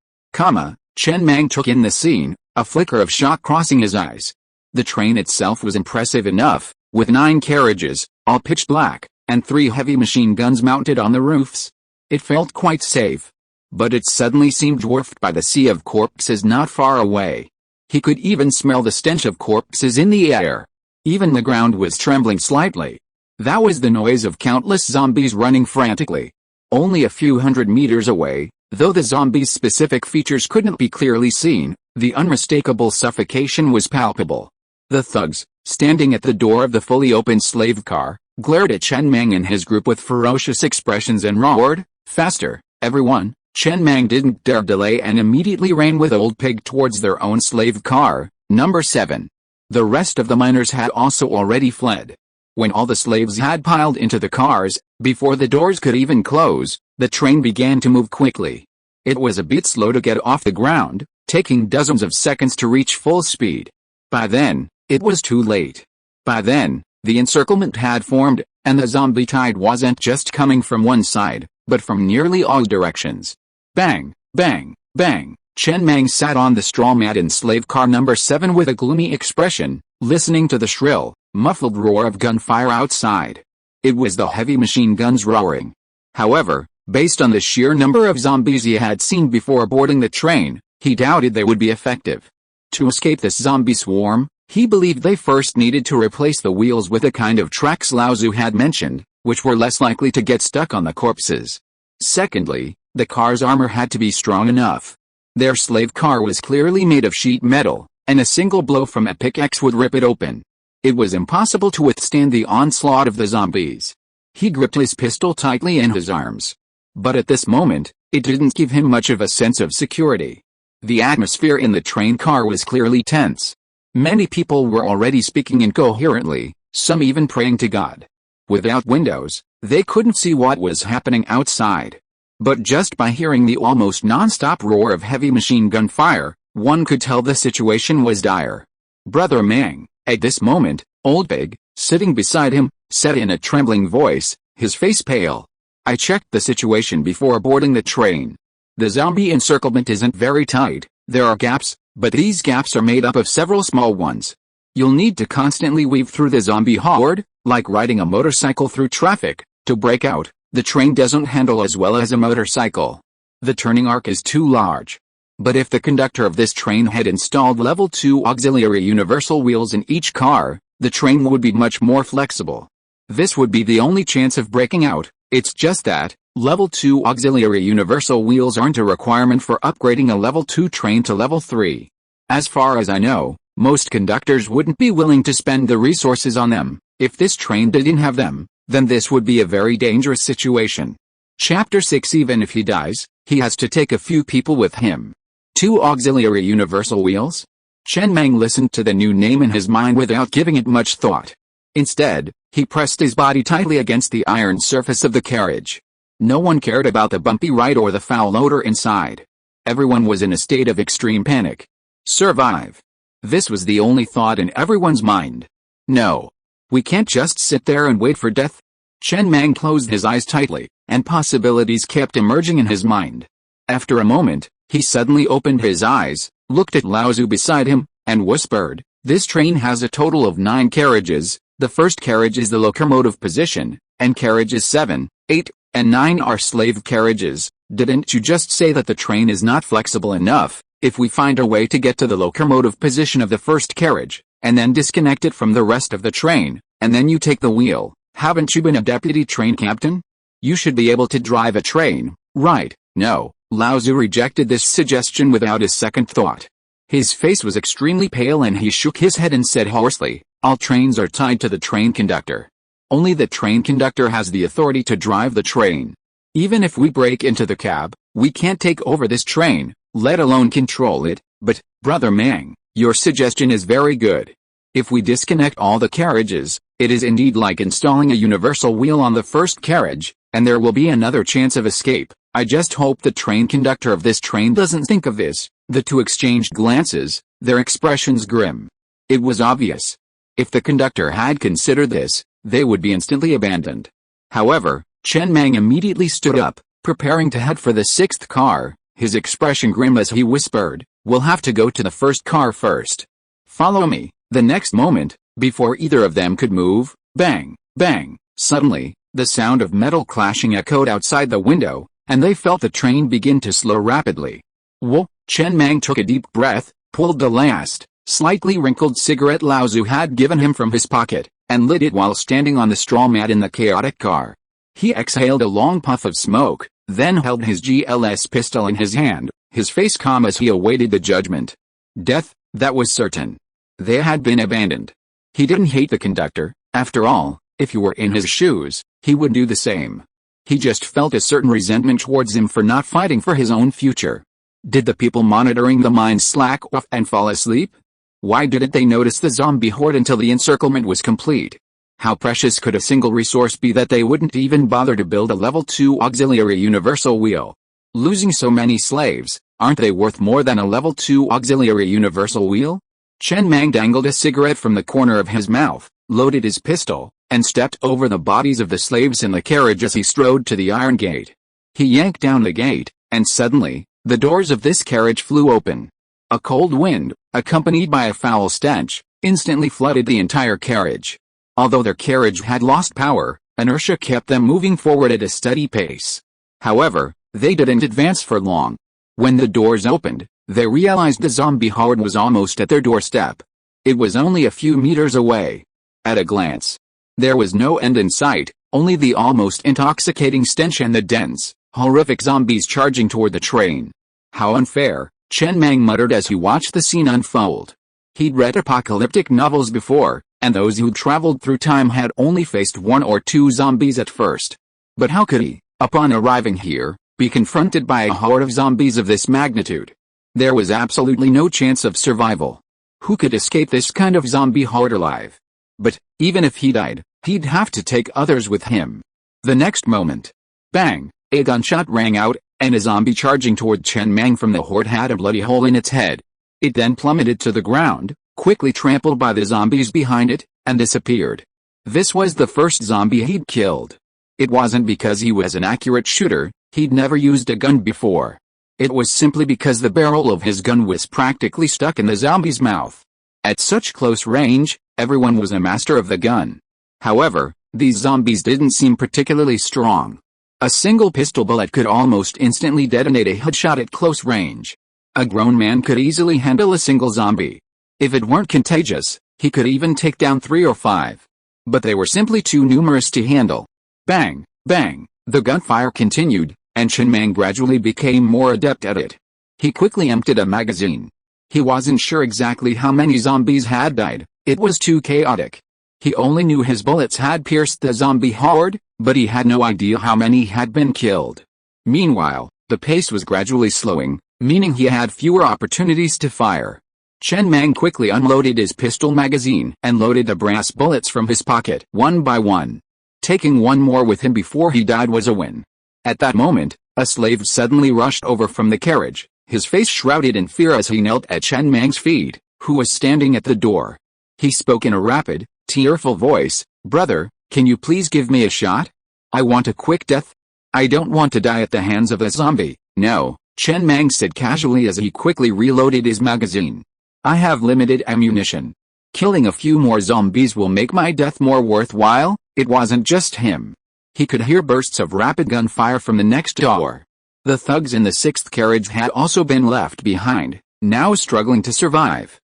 Chen Mang took in the scene, a flicker of shock crossing his eyes. The train itself was impressive enough, with 9 carriages, all pitch black, and 3 heavy machine guns mounted on the roofs. It felt quite safe. But it suddenly seemed dwarfed by the sea of corpses not far away. He could even smell the stench of corpses in the air. Even the ground was trembling slightly. That was the noise of countless zombies running frantically. Only a few hundred meters away, though the zombies' specific features couldn't be clearly seen, the unmistakable suffocation was palpable. The thugs, standing at the door of the fully open slave car, glared at Chen Mang and his group with ferocious expressions and roared, "Faster, everyone!" Chen Mang didn't dare delay and immediately ran with Old Pig towards their own slave car, number 7. The rest of the miners had also already fled. When all the slaves had piled into the cars, before the doors could even close, the train began to move quickly. It was a bit slow to get off the ground, taking dozens of seconds to reach full speed. By then, It was too late. By then, the encirclement had formed, and the zombie tide wasn't just coming from one side, but from nearly all directions. Bang, bang, bang. Chen Mang sat on the straw mat in slave car number 7 with a gloomy expression, listening to the shrill, muffled roar of gunfire outside. It was the heavy machine guns roaring. However, based on the sheer number of zombies he had seen before boarding the train, he doubted they would be effective. To escape this zombie swarm, he believed they first needed to replace the wheels with a kind of tracks Lao Tzu had mentioned, which were less likely to get stuck on the corpses. Secondly, the car's armor had to be strong enough. Their slave car was clearly made of sheet metal, and a single blow from a pickaxe would rip it open. It was impossible to withstand the onslaught of the zombies. He gripped his pistol tightly in his arms. But at this moment, it didn't give him much of a sense of security. The atmosphere in the train car was clearly tense. Many people were already speaking incoherently, some even praying to God. Without windows, they couldn't see what was happening outside. But just by hearing the almost non-stop roar of heavy machine gun fire, one could tell the situation was dire. Brother Mang, at this moment, Old Big, sitting beside him, said in a trembling voice, his face pale. I checked the situation before boarding the train. The zombie encirclement isn't very tight, there are gaps, but these gaps are made up of several small ones. You'll need to constantly weave through the zombie horde, like riding a motorcycle through traffic, to break out. The train doesn't handle as well as a motorcycle. The turning arc is too large. But if the conductor of this train had installed level 2 auxiliary universal wheels in each car, the train would be much more flexible. This would be the only chance of breaking out. It's just that, level 2 auxiliary universal wheels aren't a requirement for upgrading a level 2 train to level 3. As far as I know, most conductors wouldn't be willing to spend the resources on them. If this train didn't have them, then this would be a very dangerous situation. Chapter 6. Even if he dies, he has to take a few people with him. 2 auxiliary universal wheels? Chen Mang listened to the new name in his mind without giving it much thought. Instead, he pressed his body tightly against the iron surface of the carriage. No one cared about the bumpy ride or the foul odor inside. Everyone was in a state of extreme panic. Survive. This was the only thought in everyone's mind. No. We can't just sit there and wait for death. Chen Mang closed his eyes tightly, and possibilities kept emerging in his mind. After a moment, he suddenly opened his eyes, looked at Lao Tzu beside him, and whispered, this train has a total of 9 carriages. The first carriage is the locomotive position, and carriages 7, 8, and 9 are slave carriages. Didn't you just say that the train is not flexible enough? If we find a way to get to the locomotive position of the first carriage, and then disconnect it from the rest of the train, and then you take the wheel, haven't you been a deputy train captain? You should be able to drive a train, right? No, Lao Tzu rejected this suggestion without a second thought. His face was extremely pale and he shook his head and said hoarsely, all trains are tied to the train conductor. Only the train conductor has the authority to drive the train. Even if we break into the cab, we can't take over this train, let alone control it. But, Brother Mang, your suggestion is very good. If we disconnect all the carriages, it is indeed like installing a universal wheel on the first carriage, and there will be another chance of escape. I just hope the train conductor of this train doesn't think of this. The two exchanged glances, their expressions grim. It was obvious. If the conductor had considered this, they would be instantly abandoned. However, Chen Mang immediately stood up, preparing to head for the 6th car, his expression grim as he whispered, we'll have to go to the first car first. Follow me. The next moment, before either of them could move, bang, bang, suddenly, the sound of metal clashing echoed outside the window, and they felt the train begin to slow rapidly. Whoa! Chen Mang took a deep breath, pulled the last, slightly wrinkled cigarette Lao Tzu had given him from his pocket, and lit it while standing on the straw mat in the chaotic car. He exhaled a long puff of smoke, then held his GLS pistol in his hand, his face calm as he awaited the judgment. Death, that was certain. They had been abandoned. He didn't hate the conductor. After all, if he were in his shoes, he would do the same. He just felt a certain resentment towards him for not fighting for his own future. Did the people monitoring the mines slack off and fall asleep? Why didn't they notice the zombie horde until the encirclement was complete? How precious could a single resource be that they wouldn't even bother to build a level 2 auxiliary universal wheel? Losing so many slaves, aren't they worth more than a level 2 auxiliary universal wheel? Chen Mang dangled a cigarette from the corner of his mouth, loaded his pistol, and stepped over the bodies of the slaves in the carriage as he strode to the iron gate. He yanked down the gate, and suddenly, the doors of this carriage flew open. A cold wind, accompanied by a foul stench, instantly flooded the entire carriage. Although their carriage had lost power, inertia kept them moving forward at a steady pace. However, they didn't advance for long. When the doors opened, they realized the zombie horde was almost at their doorstep. It was only a few meters away. At a glance, there was no end in sight, only the almost intoxicating stench and the dense, horrific zombies charging toward the train. How unfair, Chen Mang muttered as he watched the scene unfold. He'd read apocalyptic novels before, and those who'd traveled through time had only faced one or two zombies at first. But how could he, upon arriving here, be confronted by a horde of zombies of this magnitude? There was absolutely no chance of survival. Who could escape this kind of zombie horde alive? But, even if he died, he'd have to take others with him. The next moment, bang, a gunshot rang out, and a zombie charging toward Chen Mang from the horde had a bloody hole in its head. It then plummeted to the ground, quickly trampled by the zombies behind it, and disappeared. This was the first zombie he'd killed. It wasn't because he was an accurate shooter, he'd never used a gun before. It was simply because the barrel of his gun was practically stuck in the zombie's mouth. At such close range, everyone was a master of the gun. However, these zombies didn't seem particularly strong. A single pistol bullet could almost instantly detonate a headshot at close range. A grown man could easily handle a single zombie. If it weren't contagious, he could even take down 3 or 5. But they were simply too numerous to handle. Bang, bang, the gunfire continued, and Chen Mang gradually became more adept at it. He quickly emptied a magazine. He wasn't sure exactly how many zombies had died, it was too chaotic. He only knew his bullets had pierced the zombie horde, but he had no idea how many had been killed. Meanwhile, the pace was gradually slowing, meaning he had fewer opportunities to fire. Chen Mang quickly unloaded his pistol magazine and loaded the brass bullets from his pocket one by one. Taking one more with him before he died was a win. At that moment, a slave suddenly rushed over from the carriage, his face shrouded in fear as he knelt at Chen Mang's feet, who was standing at the door. He spoke in a rapid, tearful voice, "Brother, can you please give me a shot? I want a quick death. I don't want to die at the hands of a zombie." "No," Chen Mang said casually as he quickly reloaded his magazine. "I have limited ammunition. Killing a few more zombies will make my death more worthwhile." It wasn't just him. He could hear bursts of rapid gunfire from the next door. The thugs in the 6th carriage had also been left behind, now struggling to survive.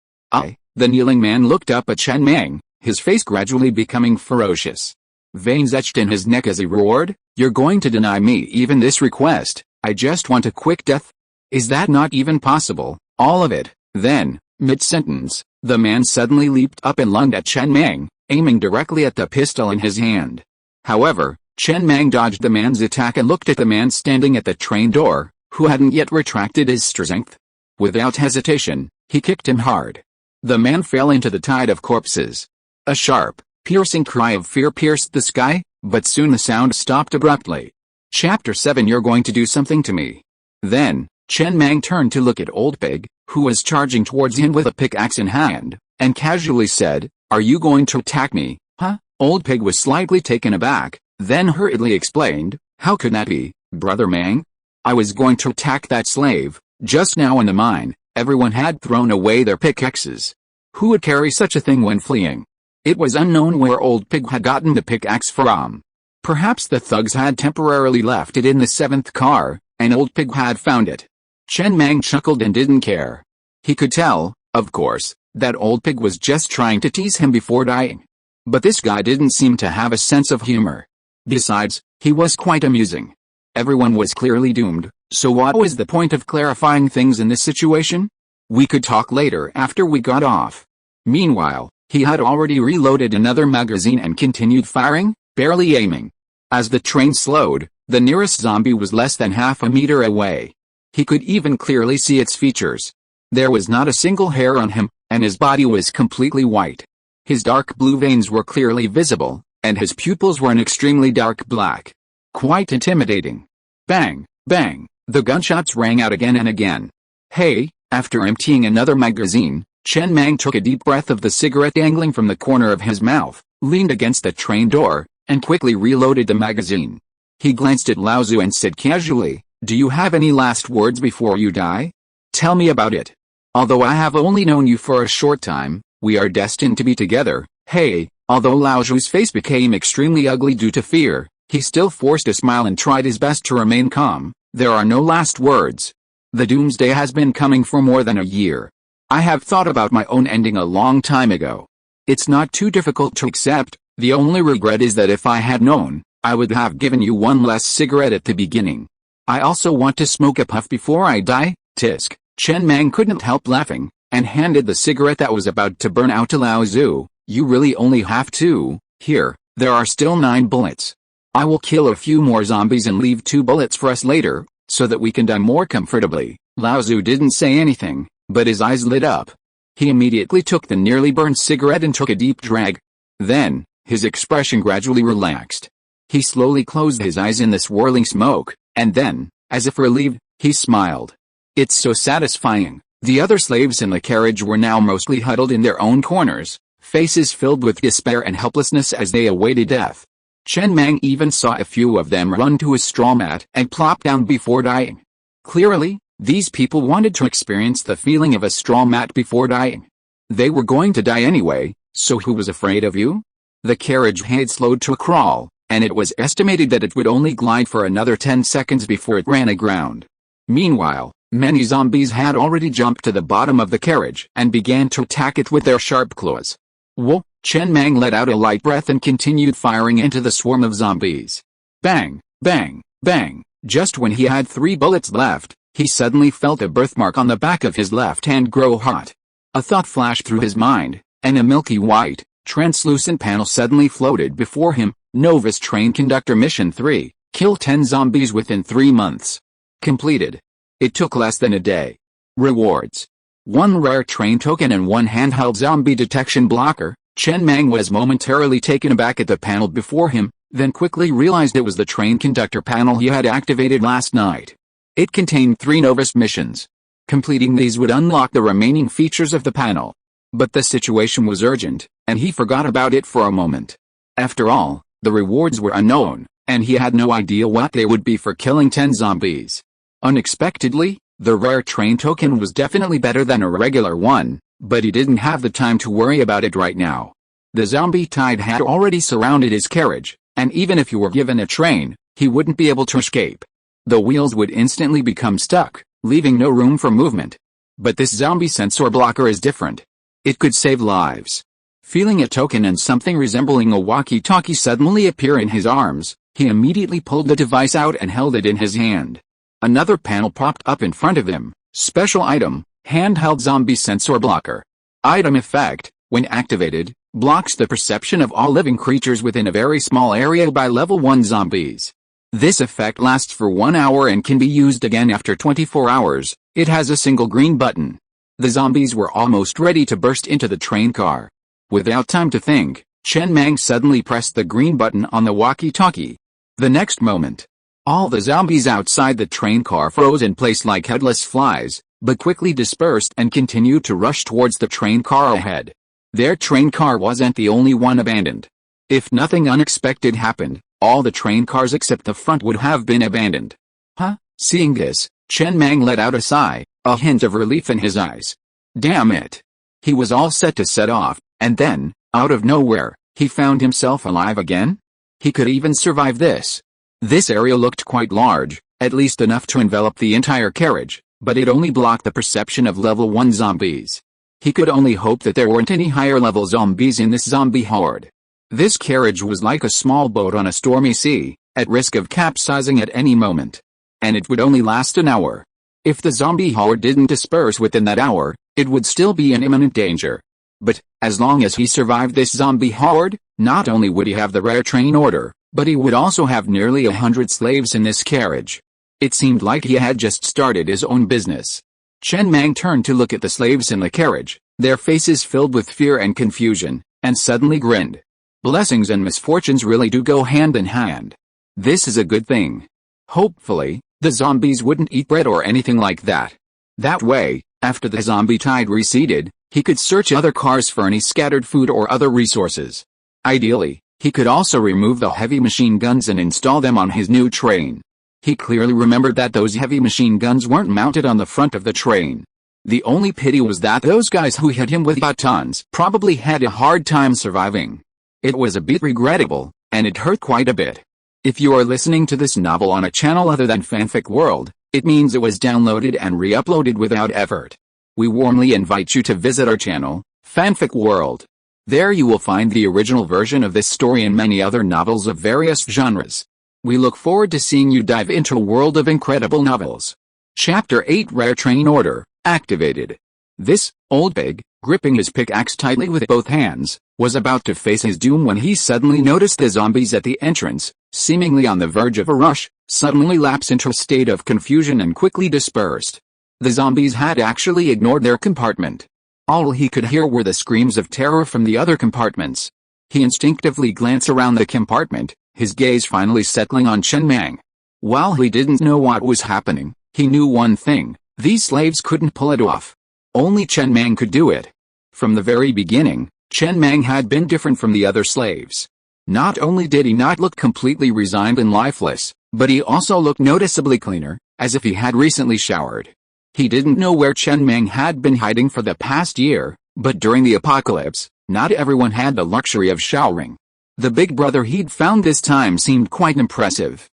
The kneeling man looked up at Chen Mang, his face gradually becoming ferocious. Veins etched in his neck as he roared, "You're going to deny me even this request? I just want a quick death. Is that not even possible, all of it?" Then, mid-sentence, the man suddenly leaped up and lunged at Chen Mang, aiming directly at the pistol in his hand. However, Chen Mang dodged the man's attack and looked at the man standing at the train door, who hadn't yet retracted his strength. Without hesitation, he kicked him hard. The man fell into the tide of corpses. A sharp, piercing cry of fear pierced the sky, but soon the sound stopped abruptly. Chapter 7 You're going to do something to me. Then, Chen Mang turned to look at Old Pig, who was charging towards him with a pickaxe in hand, and casually said, "Are you going to attack me, huh?" Old Pig was slightly taken aback, then hurriedly explained, "How could that be, Brother Mang? I was going to attack that slave. Just now in the mine, everyone had thrown away their pickaxes. Who would carry such a thing when fleeing?" It was unknown where Old Pig had gotten the pickaxe from. Perhaps the thugs had temporarily left it in the 7th car, and Old Pig had found it. Chen Mang chuckled and didn't care. He could tell, of course, that Old Pig was just trying to tease him before dying. But this guy didn't seem to have a sense of humor. Besides, he was quite amusing. Everyone was clearly doomed, so what was the point of clarifying things in this situation? We could talk later after we got off. Meanwhile, he had already reloaded another magazine and continued firing, barely aiming. As the train slowed, the nearest zombie was less than half a meter away. He could even clearly see its features. There was not a single hair on him, and his body was completely white. His dark blue veins were clearly visible, and his pupils were an extremely dark black. Quite intimidating. Bang, bang, the gunshots rang out again and again. Hey, after emptying another magazine, Chen Mang took a deep breath of the cigarette dangling from the corner of his mouth, leaned against the train door, and quickly reloaded the magazine. He glanced at Lao Zu and said casually, "Do you have any last words before you die? Tell me about it. Although I have only known you for a short time, we are destined to be together." Hey, although Lao Zu's face became extremely ugly due to fear, he still forced a smile and tried his best to remain calm. "There are no last words. The doomsday has been coming for more than a year. I have thought about my own ending a long time ago. It's not too difficult to accept. The only regret is that if I had known, I would have given you one less cigarette at the beginning. I also want to smoke a puff before I die." Tisk. Chen Mang couldn't help laughing, and handed the cigarette that was about to burn out to Lao Zu. "You really only have two. Here, there are still 9 bullets. I will kill a few more zombies and leave 2 bullets for us later, so that we can die more comfortably." Lao Zu didn't say anything, but his eyes lit up. He immediately took the nearly burned cigarette and took a deep drag. Then, his expression gradually relaxed. He slowly closed his eyes in the swirling smoke, and then, as if relieved, he smiled. "It's so satisfying." The other slaves in the carriage were now mostly huddled in their own corners, faces filled with despair and helplessness as they awaited death. Chen Mang even saw a few of them run to a straw mat and plop down before dying. Clearly, these people wanted to experience the feeling of a straw mat before dying. They were going to die anyway, so who was afraid of you? The carriage had slowed to a crawl, and it was estimated that it would only glide for another 10 seconds before it ran aground. Meanwhile, many zombies had already jumped to the bottom of the carriage and began to attack it with their sharp claws. Whoa! Chen Mang let out a light breath and continued firing into the swarm of zombies. Bang! Bang! Bang! Just when he had 3 bullets left, he suddenly felt a birthmark on the back of his left hand grow hot. A thought flashed through his mind, and a milky white, translucent panel suddenly floated before him. Novice Train Conductor Mission 3, kill 10 zombies within 3 months. Completed. It took less than a day. Rewards: 1 rare train token and 1 handheld zombie detection blocker. Chen Mang was momentarily taken aback at the panel before him, then quickly realized it was the train conductor panel he had activated last night. It contained 3 novice missions. Completing these would unlock the remaining features of the panel. But the situation was urgent, and he forgot about it for a moment. After all, the rewards were unknown, and he had no idea what they would be for killing 10 zombies. Unexpectedly, the rare train token was definitely better than a regular one, but he didn't have the time to worry about it right now. The zombie tide had already surrounded his carriage, and even if he were given a train, he wouldn't be able to escape. The wheels would instantly become stuck, leaving no room for movement. But this zombie sensor blocker is different. It could save lives. Feeling a token and something resembling a walkie-talkie suddenly appear in his arms, he immediately pulled the device out and held it in his hand. Another panel popped up in front of him. Special item, handheld zombie sensor blocker. Item effect, when activated, blocks the perception of all living creatures within a very small area by level 1 zombies. This effect lasts for 1 hour and can be used again after 24 hours. It has a single green button. The zombies were almost ready to burst into the train car. Without time to think, Chen Mang suddenly pressed the green button on the walkie-talkie. The next moment, all the zombies outside the train car froze in place like headless flies, but quickly dispersed and continued to rush towards the train car ahead. Their train car wasn't the only one abandoned. If nothing unexpected happened, all the train cars except the front would have been abandoned. Huh? Seeing this, Chen Mang let out a sigh, a hint of relief in his eyes. Damn it. He was all set to set off, and then, out of nowhere, he found himself alive again? He could even survive this. This area looked quite large, at least enough to envelop the entire carriage, but it only blocked the perception of level 1 zombies. He could only hope that there weren't any higher level zombies in this zombie horde. This carriage was like a small boat on a stormy sea, at risk of capsizing at any moment. And it would only last an hour. If the zombie horde didn't disperse within that hour, it would still be in imminent danger. But, as long as he survived this zombie horde, not only would he have the rare train order, but he would also have nearly 100 slaves in this carriage. It seemed like he had just started his own business. Chen Mang turned to look at the slaves in the carriage, their faces filled with fear and confusion, and suddenly grinned. Blessings and misfortunes really do go hand in hand. This is a good thing. Hopefully, the zombies wouldn't eat bread or anything like that. That way, after the zombie tide receded, He could search other cars for any scattered food or other resources. Ideally, he could also remove the heavy machine guns and install them on his new train. He clearly remembered that those heavy machine guns weren't mounted on the front of the train. The only pity was that those guys who hit him with batons probably had a hard time surviving. It was a bit regrettable, and it hurt quite a bit. If you are listening to this novel on a channel other than Fanfic World, it means it was downloaded and re-uploaded without effort. We warmly invite you to visit our channel, Fanfic World. There you will find the original version of this story and many other novels of various genres. We look forward to seeing you dive into a world of incredible novels. Chapter 8 Rare Train Order, activated. This, old pig, gripping his pickaxe tightly with both hands, was about to face his doom when he suddenly noticed the zombies at the entrance, seemingly on the verge of a rush, suddenly lapse into a state of confusion and quickly dispersed. The zombies had actually ignored their compartment. All he could hear were the screams of terror from the other compartments. He instinctively glanced around the compartment, his gaze finally settling on Chen Mang. While he didn't know what was happening, he knew one thing: these slaves couldn't pull it off. Only Chen Mang could do it. From the very beginning, Chen Mang had been different from the other slaves. Not only did he not look completely resigned and lifeless, but he also looked noticeably cleaner, as if he had recently showered. He didn't know where Chen Mang had been hiding for the past year, but during the apocalypse, not everyone had the luxury of showering. The big brother he'd found this time seemed quite impressive.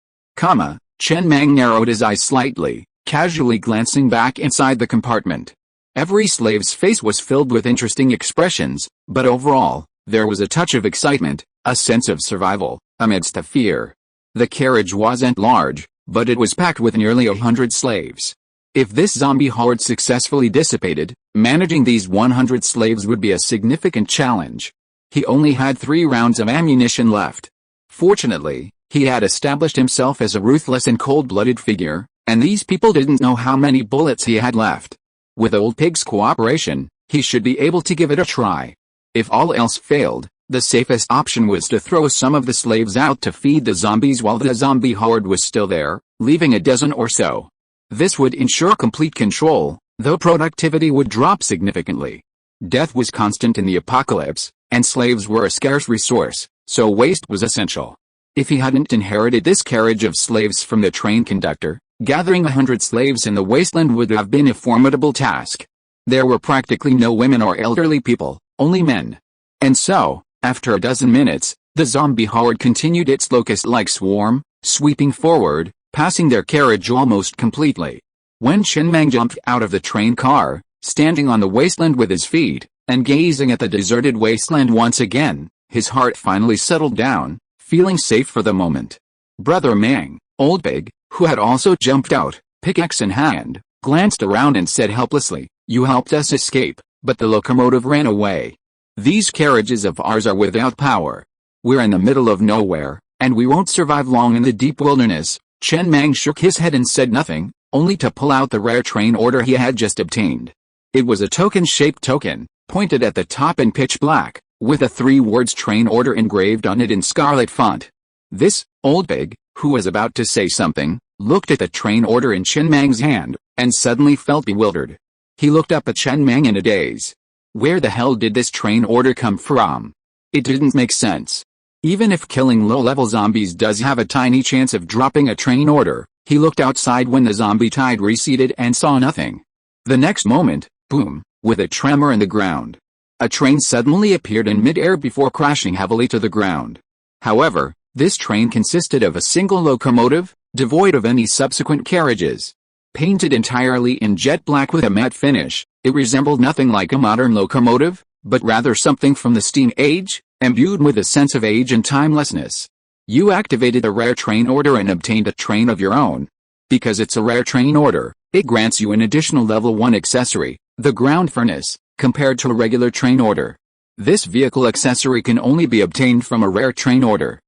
Chen Mang narrowed his eyes slightly, casually glancing back inside the compartment. Every slave's face was filled with interesting expressions, but overall, there was a touch of excitement, a sense of survival, amidst the fear. The carriage wasn't large, but it was packed with nearly 100 slaves. If this zombie horde successfully dissipated, managing these 100 slaves would be a significant challenge. He only had 3 rounds of ammunition left. Fortunately, he had established himself as a ruthless and cold-blooded figure, and these people didn't know how many bullets he had left. With Old Pig's cooperation, he should be able to give it a try. If all else failed, the safest option was to throw some of the slaves out to feed the zombies while the zombie horde was still there, leaving a dozen or so. This would ensure complete control, though productivity would drop significantly. Death was constant in the apocalypse, and slaves were a scarce resource, so waste was essential. If he hadn't inherited this carriage of slaves from the train conductor, gathering 100 slaves in the wasteland would have been a formidable task. There were practically no women or elderly people, only men. And so, after a dozen minutes, the zombie horde continued its locust-like swarm, sweeping forward, passing their carriage almost completely. When Chen Mang jumped out of the train car, standing on the wasteland with his feet, and gazing at the deserted wasteland once again, his heart finally settled down, feeling safe for the moment. Brother Mang, Old Pig, who had also jumped out, pickaxe in hand, glanced around and said helplessly, "You helped us escape, but the locomotive ran away. These carriages of ours are without power. We're in the middle of nowhere, and we won't survive long in the deep wilderness." Chen Mang shook his head and said nothing, only to pull out the rare train order he had just obtained. It was a token-shaped token, pointed at the top in pitch black, with the 3 words train order engraved on it in scarlet font. This, Old Pig, who was about to say something, looked at the train order in Chen Mang's hand, and suddenly felt bewildered. He looked up at Chen Mang in a daze. Where the hell did this train order come from? It didn't make sense. Even if killing low-level zombies does have a tiny chance of dropping a train order, he looked outside when the zombie tide receded and saw nothing. The next moment, boom, with a tremor in the ground. A train suddenly appeared in mid-air before crashing heavily to the ground. However, this train consisted of a single locomotive, devoid of any subsequent carriages. Painted entirely in jet black with a matte finish, it resembled nothing like a modern locomotive, but rather something from the steam age, imbued with a sense of age and timelessness. You activated a rare train order and obtained a train of your own. Because it's a rare train order, it grants you an additional level 1 accessory, the ground furnace, compared to a regular train order. This vehicle accessory can only be obtained from a rare train order.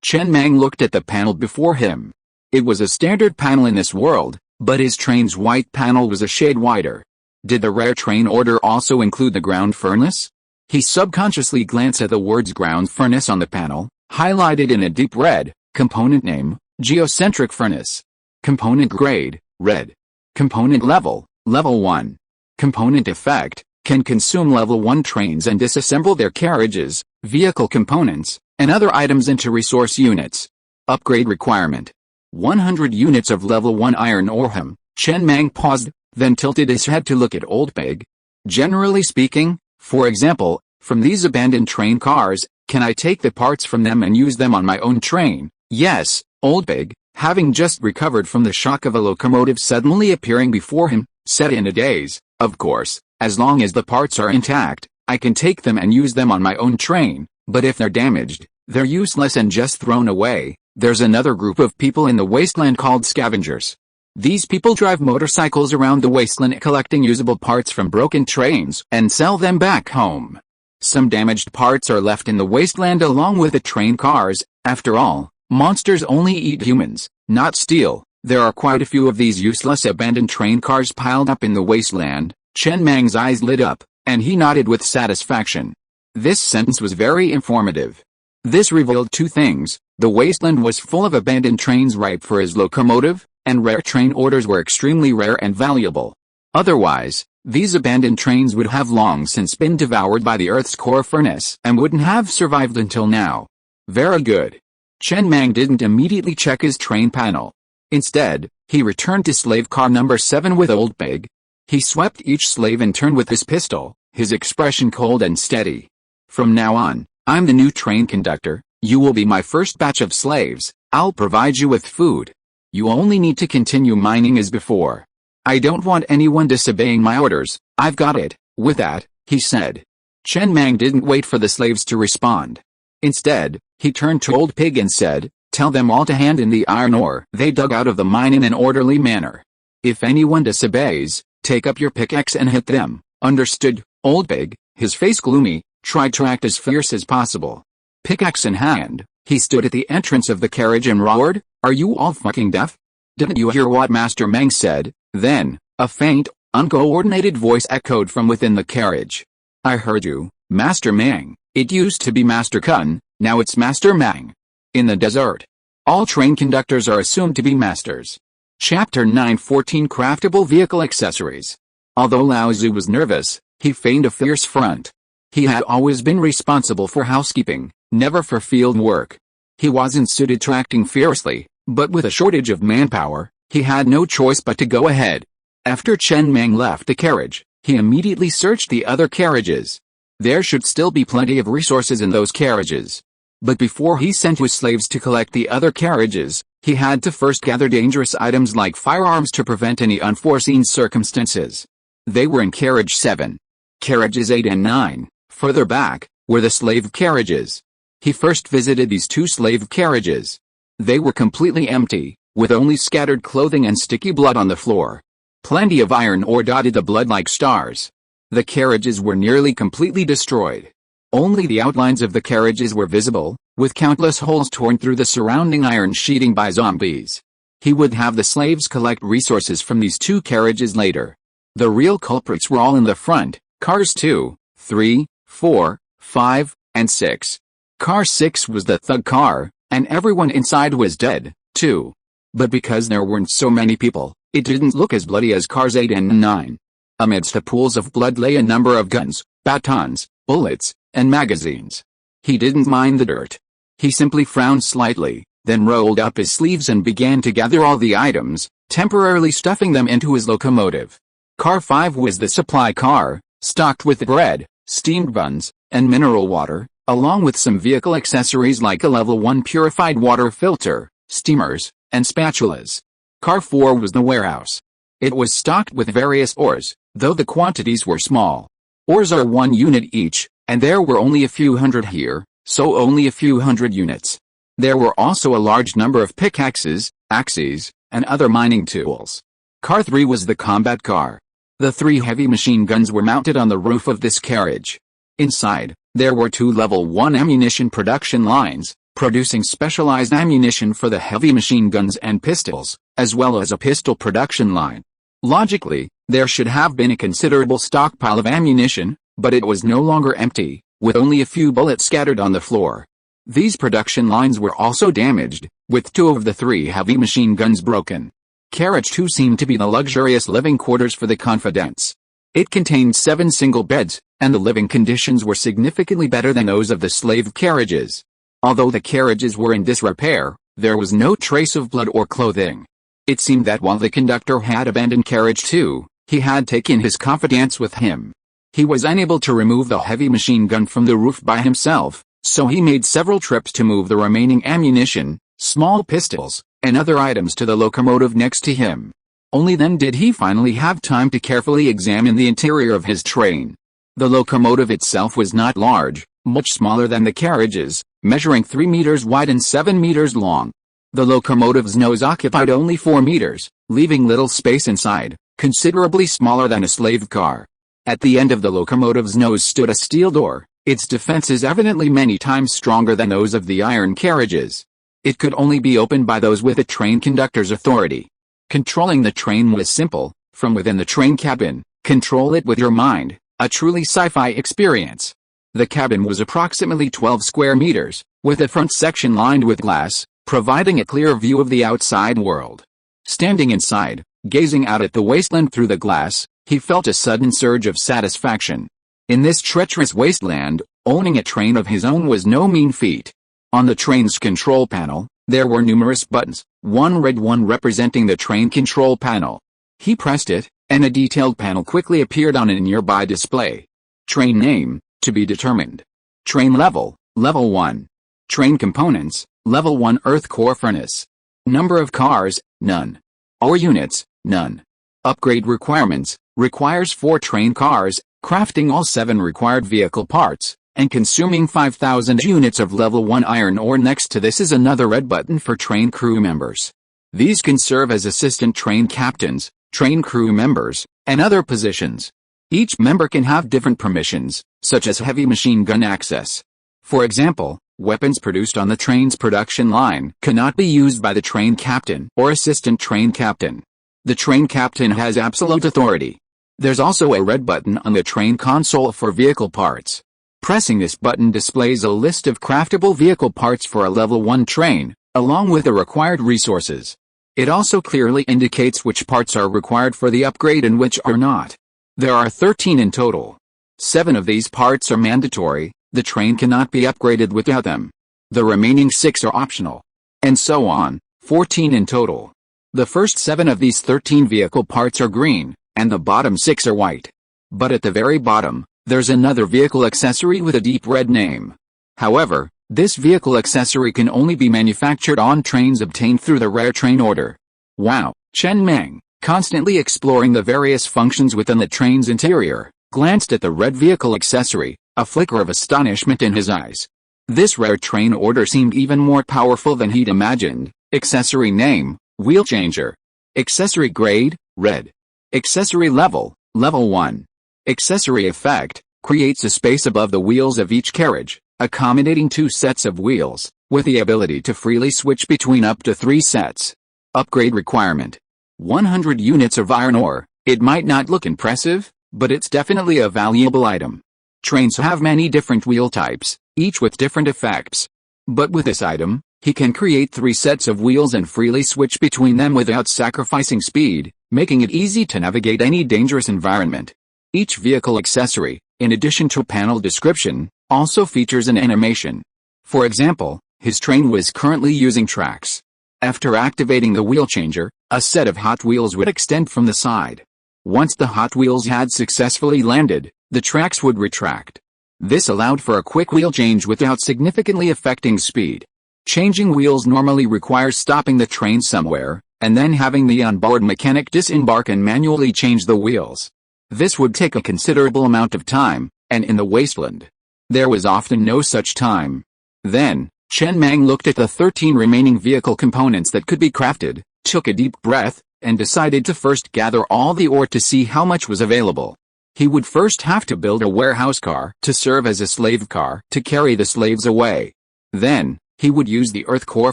Chen Mang looked at the panel before him. It was a standard panel in this world, but his train's white panel was a shade wider. Did the rare train order also include the ground furnace? He subconsciously glanced at the words ground furnace on the panel, highlighted in a deep red. Component name, geocentric furnace. Component grade, red. Component level, level 1. Component effect, can consume level 1 trains and disassemble their carriages, vehicle components, and other items into resource units. Upgrade requirement. 100 units of level 1 iron ore. Chen Mang paused, then tilted his head to look at Old Pig. Generally speaking, for example, from these abandoned train cars, can I take the parts from them and use them on my own train? Yes, Old Pig, having just recovered from the shock of a locomotive suddenly appearing before him, said in a daze, of course, as long as the parts are intact, I can take them and use them on my own train, but if they're damaged, they're useless and just thrown away. There's another group of people in the wasteland called scavengers. These people drive motorcycles around the wasteland collecting usable parts from broken trains and sell them back home. Some damaged parts are left in the wasteland along with the train cars. After all, monsters only eat humans, not steel. There are quite a few of these useless abandoned train cars piled up in the wasteland. Chen Mang's eyes lit up, and he nodded with satisfaction. This sentence was very informative. This revealed two things: the wasteland was full of abandoned trains ripe for his locomotive, and rare train orders were extremely rare and valuable. Otherwise, these abandoned trains would have long since been devoured by the Earth's core furnace and wouldn't have survived until now. Very good. Chen Mang didn't immediately check his train panel. Instead, he returned to slave car number 7 with Old Pig. He swept each slave in turn with his pistol, his expression cold and steady. From now on, I'm the new train conductor. You will be my first batch of slaves. I'll provide you with food. You only need to continue mining as before. I don't want anyone disobeying my orders. I've got it. With that, he said. Chen Mang didn't wait for the slaves to respond. Instead, he turned to Old Pig and said, "Tell them all to hand in the iron ore they dug out of the mine in an orderly manner. If anyone disobeys, take up your pickaxe and hit them." Understood. Old Pig, his face gloomy, tried to act as fierce as possible. Pickaxe in hand, he stood at the entrance of the carriage and roared, "Are you all fucking deaf? Didn't you hear what Master Mang said?" Then, a faint, uncoordinated voice echoed from within the carriage. "I heard you, Master Mang. It used to be Master Kun, now it's Master Mang. In the desert, all train conductors are assumed to be masters." Chapter 9:14 Craftable Vehicle Accessories. Although Lao Tzu was nervous, he feigned a fierce front. He had always been responsible for housekeeping, never for field work. He wasn't suited to acting fiercely, but with a shortage of manpower, he had no choice but to go ahead. After Chen Mang left the carriage, he immediately searched the other carriages. There should still be plenty of resources in those carriages. But before he sent his slaves to collect the other carriages, he had to first gather dangerous items like firearms to prevent any unforeseen circumstances. They were in carriage 7. Carriages 8 and 9, further back, were the slave carriages. He first visited these two slave carriages. They were completely empty, with only scattered clothing and sticky blood on the floor. Plenty of iron ore dotted the blood like stars. The carriages were nearly completely destroyed. Only the outlines of the carriages were visible, with countless holes torn through the surrounding iron sheeting by zombies. He would have the slaves collect resources from these two carriages later. The real culprits were all in the front, cars 2, 3, 4, 5, and 6. Car 6 was the thug car, and everyone inside was dead, too. But because there weren't so many people, it didn't look as bloody as cars 8 and 9. Amidst the pools of blood lay a number of guns, batons, bullets, and magazines. He didn't mind the dirt. He simply frowned slightly, then rolled up his sleeves and began to gather all the items, temporarily stuffing them into his locomotive. Car 5 was the supply car, stocked with bread, steamed buns, and mineral water, along with some vehicle accessories like a level 1 purified water filter, steamers, and spatulas. Car 4 was the warehouse. It was stocked with various ores, though the quantities were small. Ores are 1 unit each, and there were only a few hundred here, so only a few hundred units. There were also a large number of pickaxes, axes, and other mining tools. Car 3 was the combat car. The 3 heavy machine guns were mounted on the roof of this carriage. Inside, there were 2 level 1 ammunition production lines, producing specialized ammunition for the heavy machine guns and pistols, as well as a pistol production line. Logically, there should have been a considerable stockpile of ammunition, but it was no longer empty, with only a few bullets scattered on the floor. These production lines were also damaged, with 2 of the 3 heavy machine guns broken. Carriage 2 seemed to be the luxurious living quarters for the confidants. It contained 7 single beds, and the living conditions were significantly better than those of the slave carriages. Although the carriages were in disrepair, there was no trace of blood or clothing. It seemed that while the conductor had abandoned carriage 2, he had taken his confidants with him. He was unable to remove the heavy machine gun from the roof by himself, so he made several trips to move the remaining ammunition, small pistols, and other items to the locomotive next to him. Only then did he finally have time to carefully examine the interior of his train. The locomotive itself was not large, much smaller than the carriages, measuring 3 meters wide and 7 meters long. The locomotive's nose occupied only 4 meters, leaving little space inside, considerably smaller than a slave car. At the end of the locomotive's nose stood a steel door, its defenses evidently many times stronger than those of the iron carriages. It could only be opened by those with a train conductor's authority. Controlling the train was simple, from within the train cabin, control it with your mind, a truly sci-fi experience. The cabin was approximately 12 square meters, with a front section lined with glass, providing a clear view of the outside world. Standing inside, gazing out at the wasteland through the glass, he felt a sudden surge of satisfaction. In this treacherous wasteland, owning a train of his own was no mean feat. On the train's control panel, there were numerous buttons, one red one representing the train control panel. He pressed it, and a detailed panel quickly appeared on a nearby display. Train name, to be determined. Train level, level 1. Train components, level 1 earth core furnace. Number of cars, none. Or units, none. Upgrade requirements, requires 4 train cars, crafting all 7 required vehicle parts, and consuming 5,000 units of level 1 iron ore. Next to this is another red button for train crew members. These can serve as assistant train captains, train crew members, and other positions. Each member can have different permissions, such as heavy machine gun access. For example, weapons produced on the train's production line cannot be used by the train captain or assistant train captain. The train captain has absolute authority. There's also a red button on the train console for vehicle parts. Pressing this button displays a list of craftable vehicle parts for a level 1 train, along with the required resources. It also clearly indicates which parts are required for the upgrade and which are not. There are 13 in total. 7 of these parts are mandatory, the train cannot be upgraded without them. The remaining 6 are optional. And so on, 14 in total. The first 7 of these 13 vehicle parts are green, and the bottom 6 are white. But at the very bottom, there's another vehicle accessory with a deep red name. However, this vehicle accessory can only be manufactured on trains obtained through the rare train order. Wow, Chen Mang, constantly exploring the various functions within the train's interior, glanced at the red vehicle accessory, a flicker of astonishment in his eyes. This rare train order seemed even more powerful than he'd imagined. Accessory name, wheel changer. Accessory grade, red. Accessory level, level 1. Accessory effect, creates a space above the wheels of each carriage, accommodating 2 sets of wheels, with the ability to freely switch between up to 3 sets. Upgrade requirement. 100 units of iron ore. It might not look impressive, but it's definitely a valuable item. Trains have many different wheel types, each with different effects. But with this item, he can create 3 sets of wheels and freely switch between them without sacrificing speed, making it easy to navigate any dangerous environment. Each vehicle accessory, in addition to a panel description, also features an animation. For example, his train was currently using tracks. After activating the wheel changer, a set of Hot Wheels would extend from the side. Once the Hot Wheels had successfully landed, the tracks would retract. This allowed for a quick wheel change without significantly affecting speed. Changing wheels normally requires stopping the train somewhere, and then having the onboard mechanic disembark and manually change the wheels. This would take a considerable amount of time, and in the wasteland, there was often no such time. Then, Chen Mang looked at the 13 remaining vehicle components that could be crafted, took a deep breath, and decided to first gather all the ore to see how much was available. He would first have to build a warehouse car to serve as a slave car to carry the slaves away. Then, he would use the earth core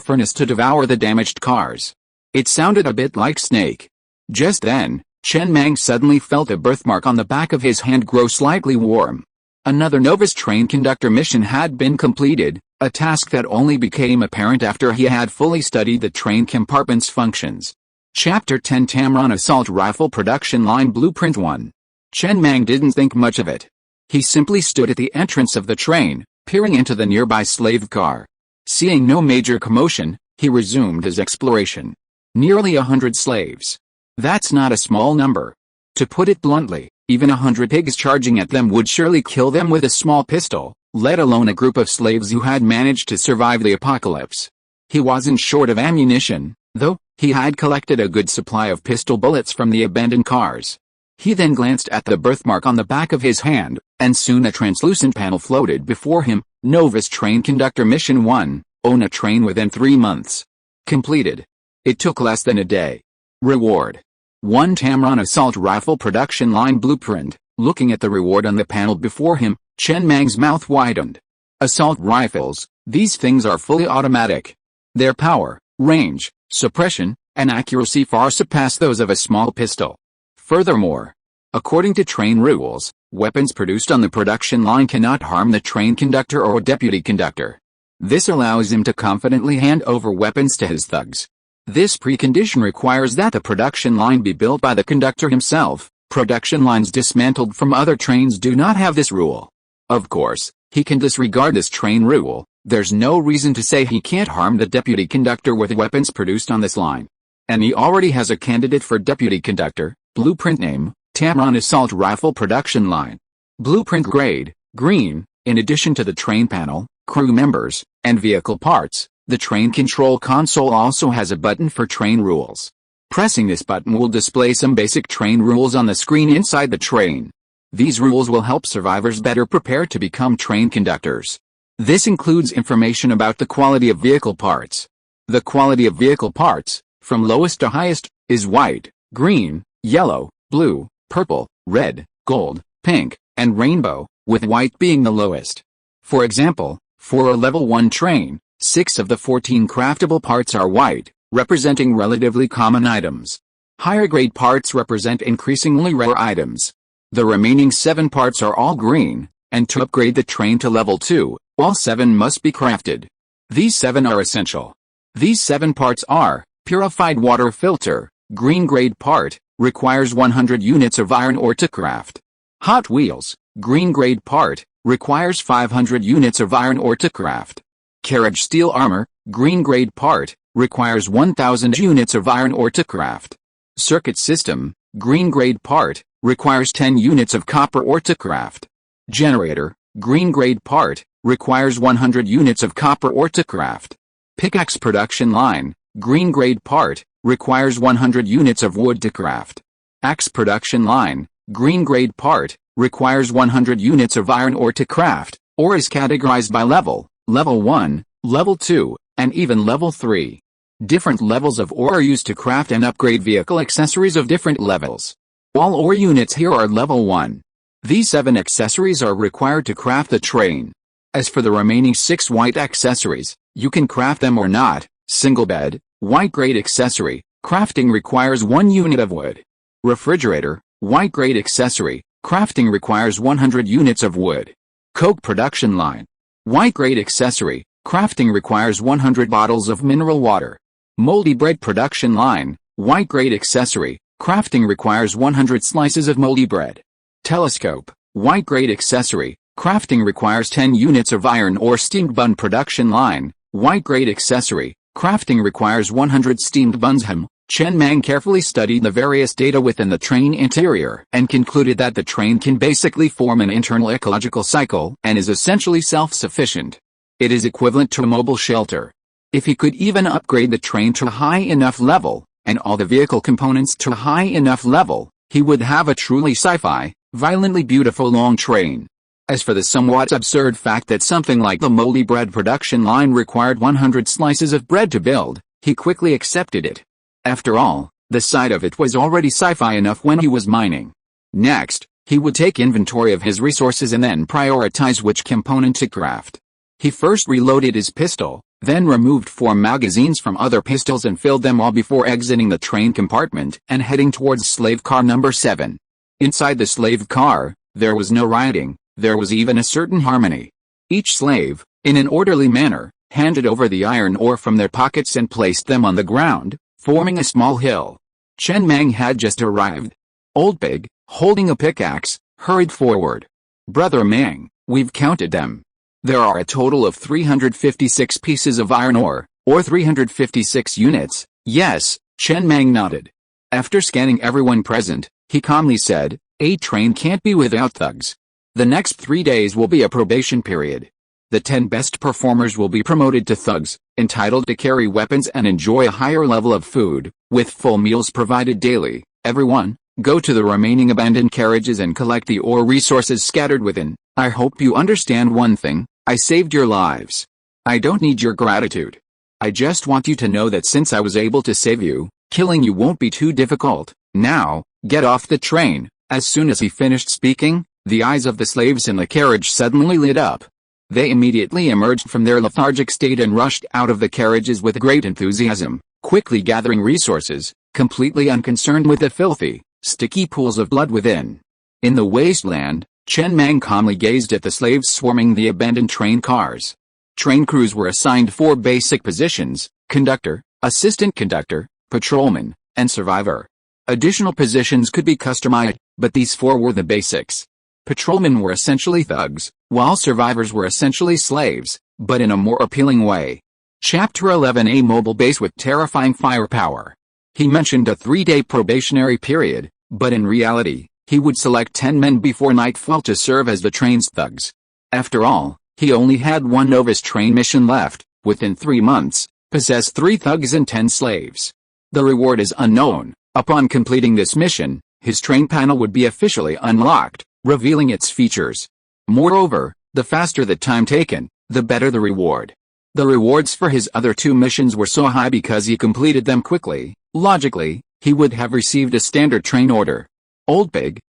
furnace to devour the damaged cars. It sounded a bit like Snake. Just then, Chen Mang suddenly felt a birthmark on the back of his hand grow slightly warm. Another novice train conductor mission had been completed, a task that only became apparent after he had fully studied the train compartment's functions. Chapter 10 Tamron Assault Rifle Production Line Blueprint 1. Chen Mang didn't think much of it. He simply stood at the entrance of the train, peering into the nearby slave car. Seeing no major commotion, he resumed his exploration. Nearly 100 slaves. That's not a small number. To put it bluntly, even 100 pigs charging at them would surely kill them with a small pistol, let alone a group of slaves who had managed to survive the apocalypse. He wasn't short of ammunition, though. He had collected a good supply of pistol bullets from the abandoned cars. He then glanced at the birthmark on the back of his hand, and soon a translucent panel floated before him. Novice Train Conductor Mission 1, own a train within 3 months. Completed. It took less than a day. Reward. 1 Tamron Assault Rifle Production Line Blueprint. Looking at the reward on the panel before him, Chen Mang's mouth widened. Assault rifles, these things are fully automatic. Their power, range, suppression, and accuracy far surpass those of a small pistol. Furthermore, according to train rules, weapons produced on the production line cannot harm the train conductor or deputy conductor. This allows him to confidently hand over weapons to his thugs. This precondition requires that the production line be built by the conductor himself. Production lines dismantled from other trains do not have this rule. Of course, he can disregard this train rule. There's no reason to say he can't harm the deputy conductor with weapons produced on this line. And he already has a candidate for deputy conductor. Blueprint name, Tamron Assault Rifle Production Line. Blueprint grade, green. In addition to the train panel, crew members, and vehicle parts, the train control console also has a button for train rules. Pressing this button will display some basic train rules on the screen inside the train. These rules will help survivors better prepare to become train conductors. This includes information about the quality of vehicle parts. The quality of vehicle parts, from lowest to highest, is white, green, yellow, blue, purple, red, gold, pink, and rainbow, with white being the lowest. For example, for a level 1 train, 6 of the 14 craftable parts are white, representing relatively common items. Higher grade parts represent increasingly rare items. The remaining 7 parts are all green, and to upgrade the train to level 2, all 7 must be crafted. These 7 are essential. These 7 parts are: purified water filter, green grade part, requires 100 units of iron ore to craft. Hot wheels, green grade part, requires 500 units of iron ore to craft. Carriage steel armor, green grade part, requires 1000 units of iron ore to craft. Circuit system, green grade part, requires 10 units of copper ore to craft. Generator, green grade part, requires 100 units of copper ore to craft. Pickaxe production line, green grade part, requires 100 units of wood to craft. Axe production line, green grade part, requires 100 units of iron ore to craft. Ore is categorized by level, level 1, level 2, and even level 3. Different levels of ore are used to craft and upgrade vehicle accessories of different levels. All ore units here are level 1. These 7 accessories are required to craft the train. As for the remaining 6 white accessories, you can craft them or not. Single bed, white grade accessory, crafting requires 1 unit of wood. Refrigerator, white grade accessory, crafting requires 100 units of wood. Coke production line, white grade accessory, crafting requires 100 bottles of mineral water. Moldy bread production line, white grade accessory, crafting requires 100 slices of moldy bread. Telescope, white grade accessory, crafting requires 10 units of iron ore. Steamed bun production line, white grade accessory, crafting requires 100 steamed buns. Chen Mang carefully studied the various data within the train interior and concluded that the train can basically form an internal ecological cycle and is essentially self-sufficient. It is equivalent to a mobile shelter. If he could even upgrade the train to a high enough level, and all the vehicle components to a high enough level, he would have a truly sci-fi, violently beautiful long train. As for the somewhat absurd fact that something like the moldy bread production line required 100 slices of bread to build, he quickly accepted it. After all, the sight of it was already sci-fi enough when he was mining. Next, he would take inventory of his resources and then prioritize which component to craft. He first reloaded his pistol, then removed 4 magazines from other pistols and filled them all before exiting the train compartment and heading towards slave car number 7. Inside the slave car, there was no rioting, there was even a certain harmony. Each slave, in an orderly manner, handed over the iron ore from their pockets and placed them on the ground, forming a small hill. Chen Mang had just arrived. Old Pig, holding a pickaxe, hurried forward. "Brother Mang, we've counted them. There are a total of 356 pieces of iron ore, or 356 units." "Yes," Chen Mang nodded. After scanning everyone present, he calmly said, "A train can't be without thugs. The next 3 days will be a probation period. The 10 best performers will be promoted to thugs, entitled to carry weapons and enjoy a higher level of food, with full meals provided daily. Everyone, go to the remaining abandoned carriages and collect the ore resources scattered within. I hope you understand one thing, I saved your lives. I don't need your gratitude. I just want you to know that since I was able to save you, killing you won't be too difficult. Now, get off the train." As soon as he finished speaking, the eyes of the slaves in the carriage suddenly lit up. They immediately emerged from their lethargic state and rushed out of the carriages with great enthusiasm, quickly gathering resources, completely unconcerned with the filthy, sticky pools of blood within. In the wasteland, Chen Mang calmly gazed at the slaves swarming the abandoned train cars. Train crews were assigned 4 basic positions: conductor, assistant conductor, patrolman, and survivor. Additional positions could be customized, but these 4 were the basics. Patrolmen were essentially thugs, while survivors were essentially slaves, but in a more appealing way. Chapter 11: A mobile base with terrifying firepower. He mentioned a 3-day probationary period, but in reality, he would select 10 men before nightfall to serve as the train's thugs. After all, he only had 1 novice train mission left. Within 3 months, possess 3 thugs and 10 slaves. The reward is unknown. Upon completing this mission, his train panel would be officially unlocked, revealing its features. Moreover, the faster the time taken, the better the reward. The rewards for his other 2 missions were so high because he completed them quickly. Logically, he would have received a standard train order. Old Pig,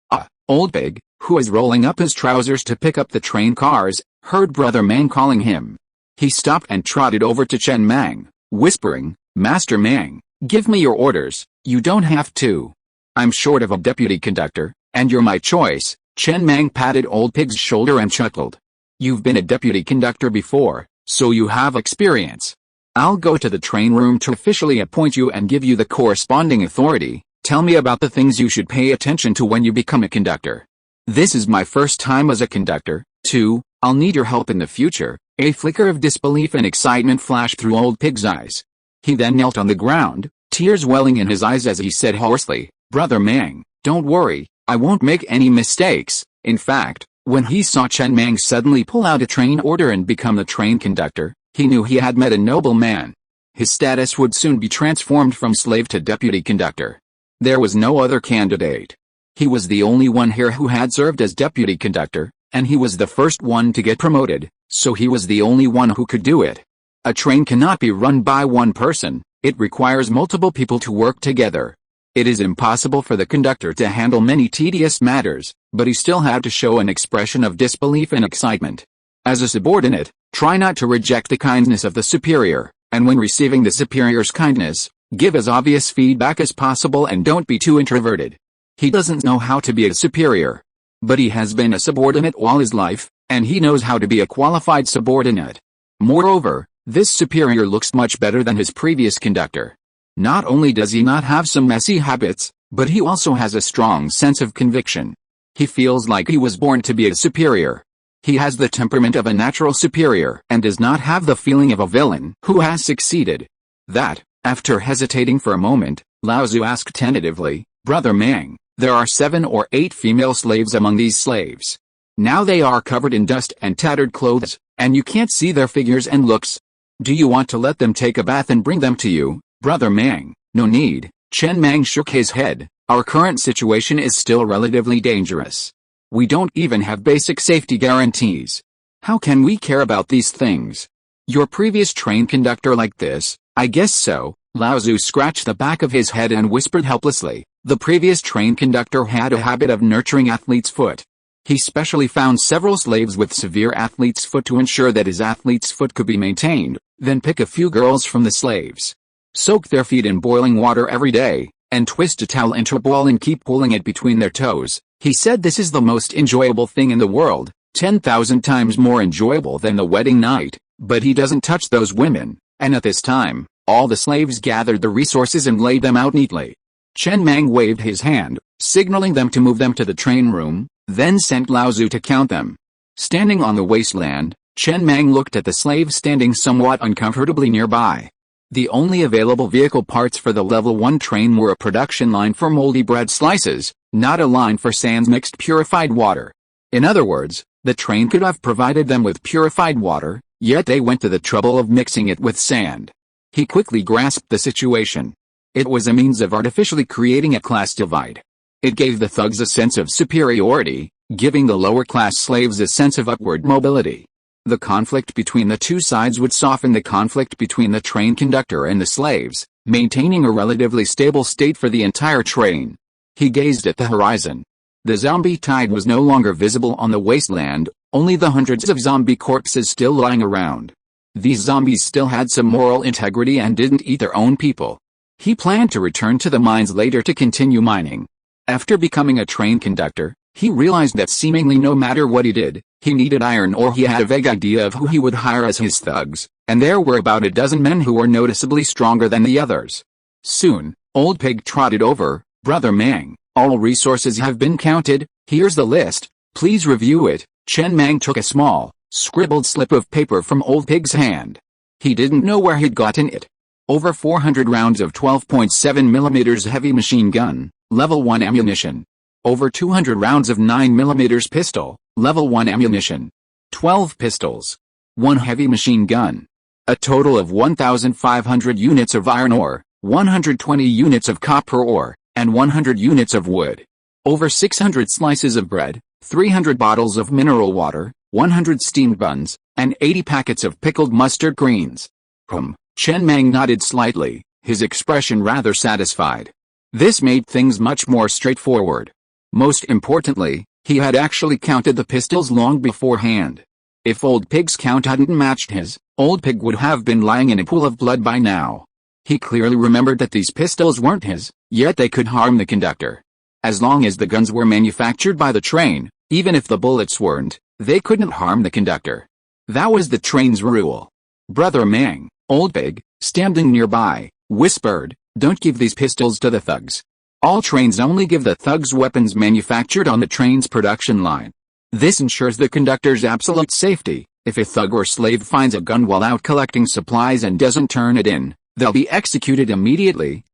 who was rolling up his trousers to pick up the train cars, heard Brother Mang calling him. He stopped and trotted over to Chen Mang, whispering, "Master Mang, give me your orders." "You don't have to. I'm short of a deputy conductor, and you're my choice." Chen Mang patted Old Pig's shoulder and chuckled. "You've been a deputy conductor before, so you have experience. I'll go to the train room to officially appoint you and give you the corresponding authority. Tell me about the things you should pay attention to when you become a conductor." "This is my first time as a conductor, too. I'll need your help in the future." A flicker of disbelief and excitement flashed through Old Pig's eyes. He then knelt on the ground, tears welling in his eyes as he said hoarsely, "Brother Mang, don't worry, I won't make any mistakes." In fact, when he saw Chen Mang suddenly pull out a train order and become the train conductor, he knew he had met a noble man. His status would soon be transformed from slave to deputy conductor. There was no other candidate. He was the only one here who had served as deputy conductor, and he was the first one to get promoted, so he was the only one who could do it. A train cannot be run by one person, it requires multiple people to work together. It is impossible for the conductor to handle many tedious matters, but he still had to show an expression of disbelief and excitement. As a subordinate, try not to reject the kindness of the superior, and when receiving the superior's kindness, give as obvious feedback as possible and don't be too introverted. He doesn't know how to be a superior, but he has been a subordinate all his life, and he knows how to be a qualified subordinate. Moreover, this superior looks much better than his previous conductor. Not only does he not have some messy habits, but he also has a strong sense of conviction. He feels like he was born to be a superior. He has the temperament of a natural superior and does not have the feeling of a villain who has succeeded. That, after hesitating for a moment, Lao Tzu asked tentatively, "Brother Mang, there are 7 or 8 female slaves among these slaves. Now they are covered in dust and tattered clothes, and you can't see their figures and looks. Do you want to let them take a bath and bring them to you?" "Brother Mang, no need." Chen Mang shook his head. "Our current situation is still relatively dangerous. We don't even have basic safety guarantees. How can we care about these things? Your previous train conductor like this?" "I guess so." Lao Tzu scratched the back of his head and whispered helplessly. The previous train conductor had a habit of nurturing athlete's foot. He specially found several slaves with severe athlete's foot to ensure that his athlete's foot could be maintained, then pick a few girls from the slaves. Soak their feet in boiling water every day, and twist a towel into a ball and keep pulling it between their toes. He said this is the most enjoyable thing in the world, 10,000 times more enjoyable than the wedding night, but he doesn't touch those women, and at this time, all the slaves gathered the resources and laid them out neatly. Chen Mang waved his hand, signaling them to move them to the train room, then sent Lao Zu to count them. Standing on the wasteland, Chen Mang looked at the slaves standing somewhat uncomfortably nearby. The only available vehicle parts for the level 1 train were a production line for moldy bread slices, not a line for sans mixed purified water. In other words, the train could have provided them with purified water, yet they went to the trouble of mixing it with sand. He quickly grasped the situation. It was a means of artificially creating a class divide. It gave the thugs a sense of superiority, giving the lower-class slaves a sense of upward mobility. The conflict between the two sides would soften the conflict between the train conductor and the slaves, maintaining a relatively stable state for the entire train. He gazed at the horizon. The zombie tide was no longer visible on the wasteland, only the hundreds of zombie corpses still lying around. These zombies still had some moral integrity and didn't eat their own people. He planned to return to the mines later to continue mining. After becoming a train conductor, he realized that seemingly no matter what he did, he needed iron ore. He had a vague idea of who he would hire as his thugs, and there were about a dozen men who were noticeably stronger than the others. Soon, Old Pig trotted over. "Brother Mang, all resources have been counted, here's the list, please review it." Chen Mang took a small, scribbled slip of paper from Old Pig's hand. He didn't know where he'd gotten it. Over 400 rounds of 12.7mm heavy machine gun, level 1 ammunition. Over 200 rounds of 9mm pistol, level 1 ammunition. 12 pistols. 1 heavy machine gun. A total of 1,500 units of iron ore, 120 units of copper ore, and 100 units of wood. Over 600 slices of bread, 300 bottles of mineral water, 100 steamed buns, and 80 packets of pickled mustard greens. Chen Mang nodded slightly, his expression rather satisfied. This made things much more straightforward. Most importantly, he had actually counted the pistols long beforehand. If Old Pig's count hadn't matched his, Old Pig would have been lying in a pool of blood by now. He clearly remembered that these pistols weren't his, yet they could harm the conductor. As long as the guns were manufactured by the train, even if the bullets weren't, they couldn't harm the conductor. That was the train's rule. Brother Mang, Old Pig, standing nearby, whispered, "Don't give these pistols to the thugs. All trains only give the thugs weapons manufactured on the train's production line. This ensures the conductor's absolute safety. If a thug or slave finds a gun while out collecting supplies and doesn't turn it in, they'll be executed immediately."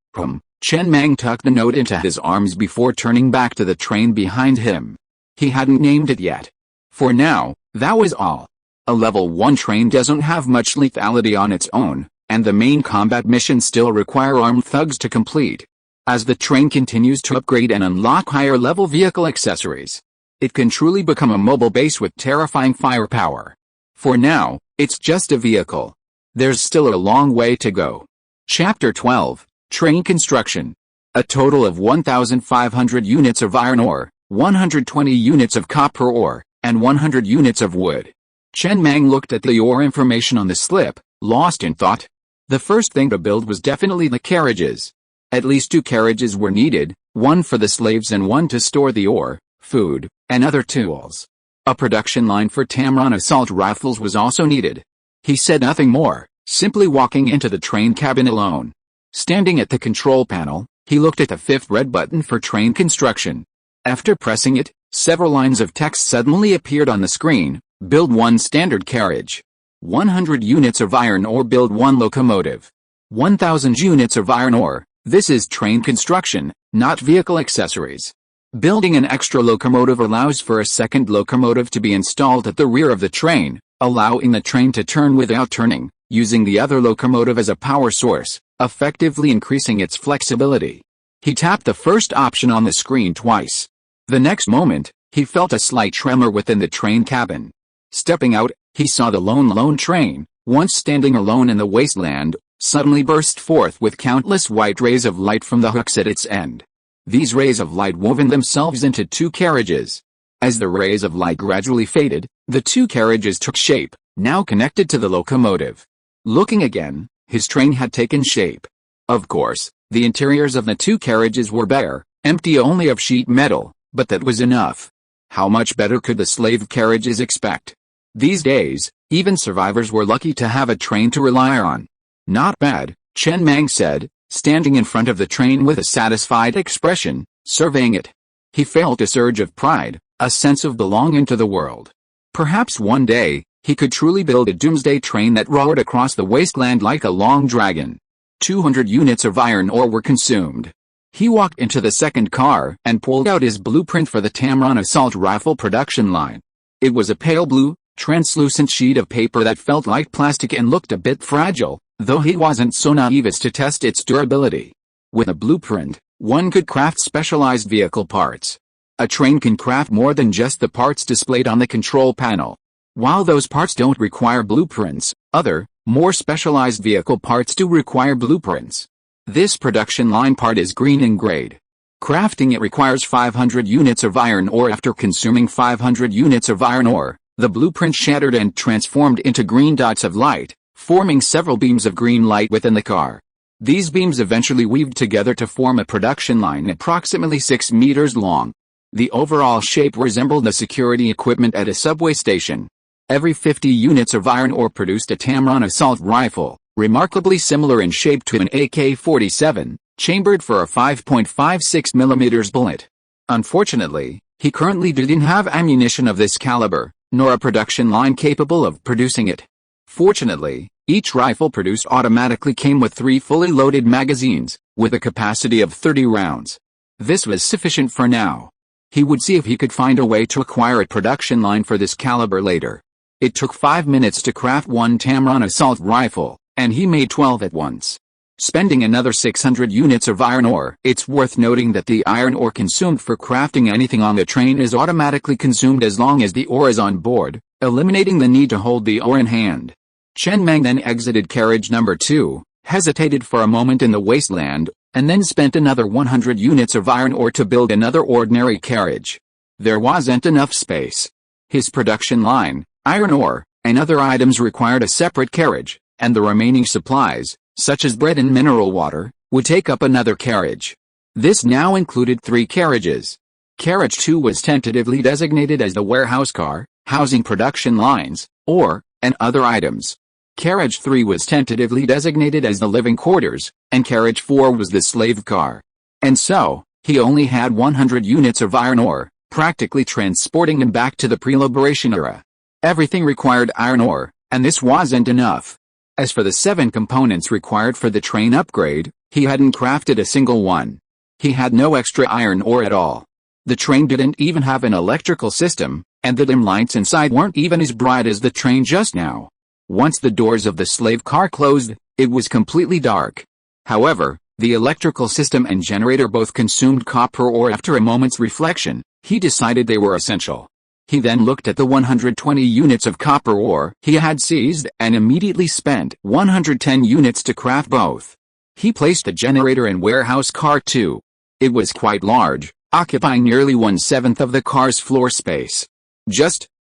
Chen Mang tucked the note into his arms before turning back to the train behind him. He hadn't named it yet. For now, that was all. A level 1 train doesn't have much lethality on its own, and the main combat missions still require armed thugs to complete. As the train continues to upgrade and unlock higher-level vehicle accessories, it can truly become a mobile base with terrifying firepower. For now, it's just a vehicle. There's still a long way to go. Chapter 12, Train Construction. A total of 1,500 units of iron ore, 120 units of copper ore, and 100 units of wood. Chen Mang looked at the ore information on the slip, lost in thought. The first thing to build was definitely the carriages. At least 2 carriages were needed, one for the slaves and one to store the ore, food, and other tools. A production line for Tamron assault rifles was also needed. He said nothing more, simply walking into the train cabin alone. Standing at the control panel, he looked at the 5th red button for train construction. After pressing it, several lines of text suddenly appeared on the screen. Build 1 standard carriage. 100 units of iron ore. Build 1 locomotive. 1,000 units of iron ore. This is train construction, not vehicle accessories. Building an extra locomotive allows for a second locomotive to be installed at the rear of the train, allowing the train to turn without turning, using the other locomotive as a power source, effectively increasing its flexibility. He tapped the first option on the screen twice. The next moment, he felt a slight tremor within the train cabin. Stepping out, he saw the lone train, once standing alone in the wasteland, suddenly burst forth with countless white rays of light from the hooks at its end. These rays of light woven themselves into 2 carriages. As the rays of light gradually faded, the 2 carriages took shape, now connected to the locomotive. Looking again, his train had taken shape. Of course, the interiors of the 2 carriages were bare, empty only of sheet metal, but that was enough. How much better could the slave carriages expect? These days, even survivors were lucky to have a train to rely on. "Not bad," Chen Mang said, standing in front of the train with a satisfied expression, surveying it. He felt a surge of pride, a sense of belonging to the world. Perhaps one day, he could truly build a doomsday train that roared across the wasteland like a long dragon. 200 units of iron ore were consumed. He walked into the second car and pulled out his blueprint for the Tamron assault rifle production line. It was a pale blue, translucent sheet of paper that felt like plastic and looked a bit fragile, though he wasn't so naive as to test its durability. With a blueprint, one could craft specialized vehicle parts. A train can craft more than just the parts displayed on the control panel. While those parts don't require blueprints, other, more specialized vehicle parts do require blueprints. This production line part is green in grade. Crafting it requires 500 units of iron ore. After consuming 500 units of iron ore, the blueprint shattered and transformed into green dots of light, forming several beams of green light within the car. These beams eventually weaved together to form a production line approximately 6 meters long. The overall shape resembled the security equipment at a subway station. Every 50 units of iron ore produced a Tamron assault rifle, remarkably similar in shape to an AK-47, chambered for a 5.56 mm bullet. Unfortunately, he currently didn't have ammunition of this caliber, nor a production line capable of producing it. Fortunately, each rifle produced automatically came with 3 fully loaded magazines, with a capacity of 30 rounds. This was sufficient for now. He would see if he could find a way to acquire a production line for this caliber later. It took 5 minutes to craft one Tamron assault rifle, and he made 12 at once. Spending another 600 units of iron ore. It's worth noting that the iron ore consumed for crafting anything on the train is automatically consumed as long as the ore is on board, eliminating the need to hold the ore in hand. Chen Mang then exited carriage number 2, hesitated for a moment in the wasteland, and then spent another 100 units of iron ore to build another ordinary carriage. There wasn't enough space. His production line, iron ore, and other items required a separate carriage, and the remaining supplies, such as bread and mineral water, would take up another carriage. This now included 3 carriages. Carriage 2 was tentatively designated as the warehouse car, housing production lines, ore, and other items. Carriage 3 was tentatively designated as the living quarters, and Carriage 4 was the slave car. And so, he only had 100 units of iron ore, practically transporting him back to the pre-liberation era. Everything required iron ore, and this wasn't enough. As for the 7 components required for the train upgrade, he hadn't crafted a single one. He had no extra iron ore at all. The train didn't even have an electrical system, and the dim lights inside weren't even as bright as the train just now. Once the doors of the slave car closed, it was completely dark. However, the electrical system and generator both consumed copper ore. After a moment's reflection, he decided they were essential. He then looked at the 120 units of copper ore he had seized and immediately spent 110 units to craft both. He placed the generator in warehouse car 2. It was quite large, occupying nearly 1/7 of the car's floor space.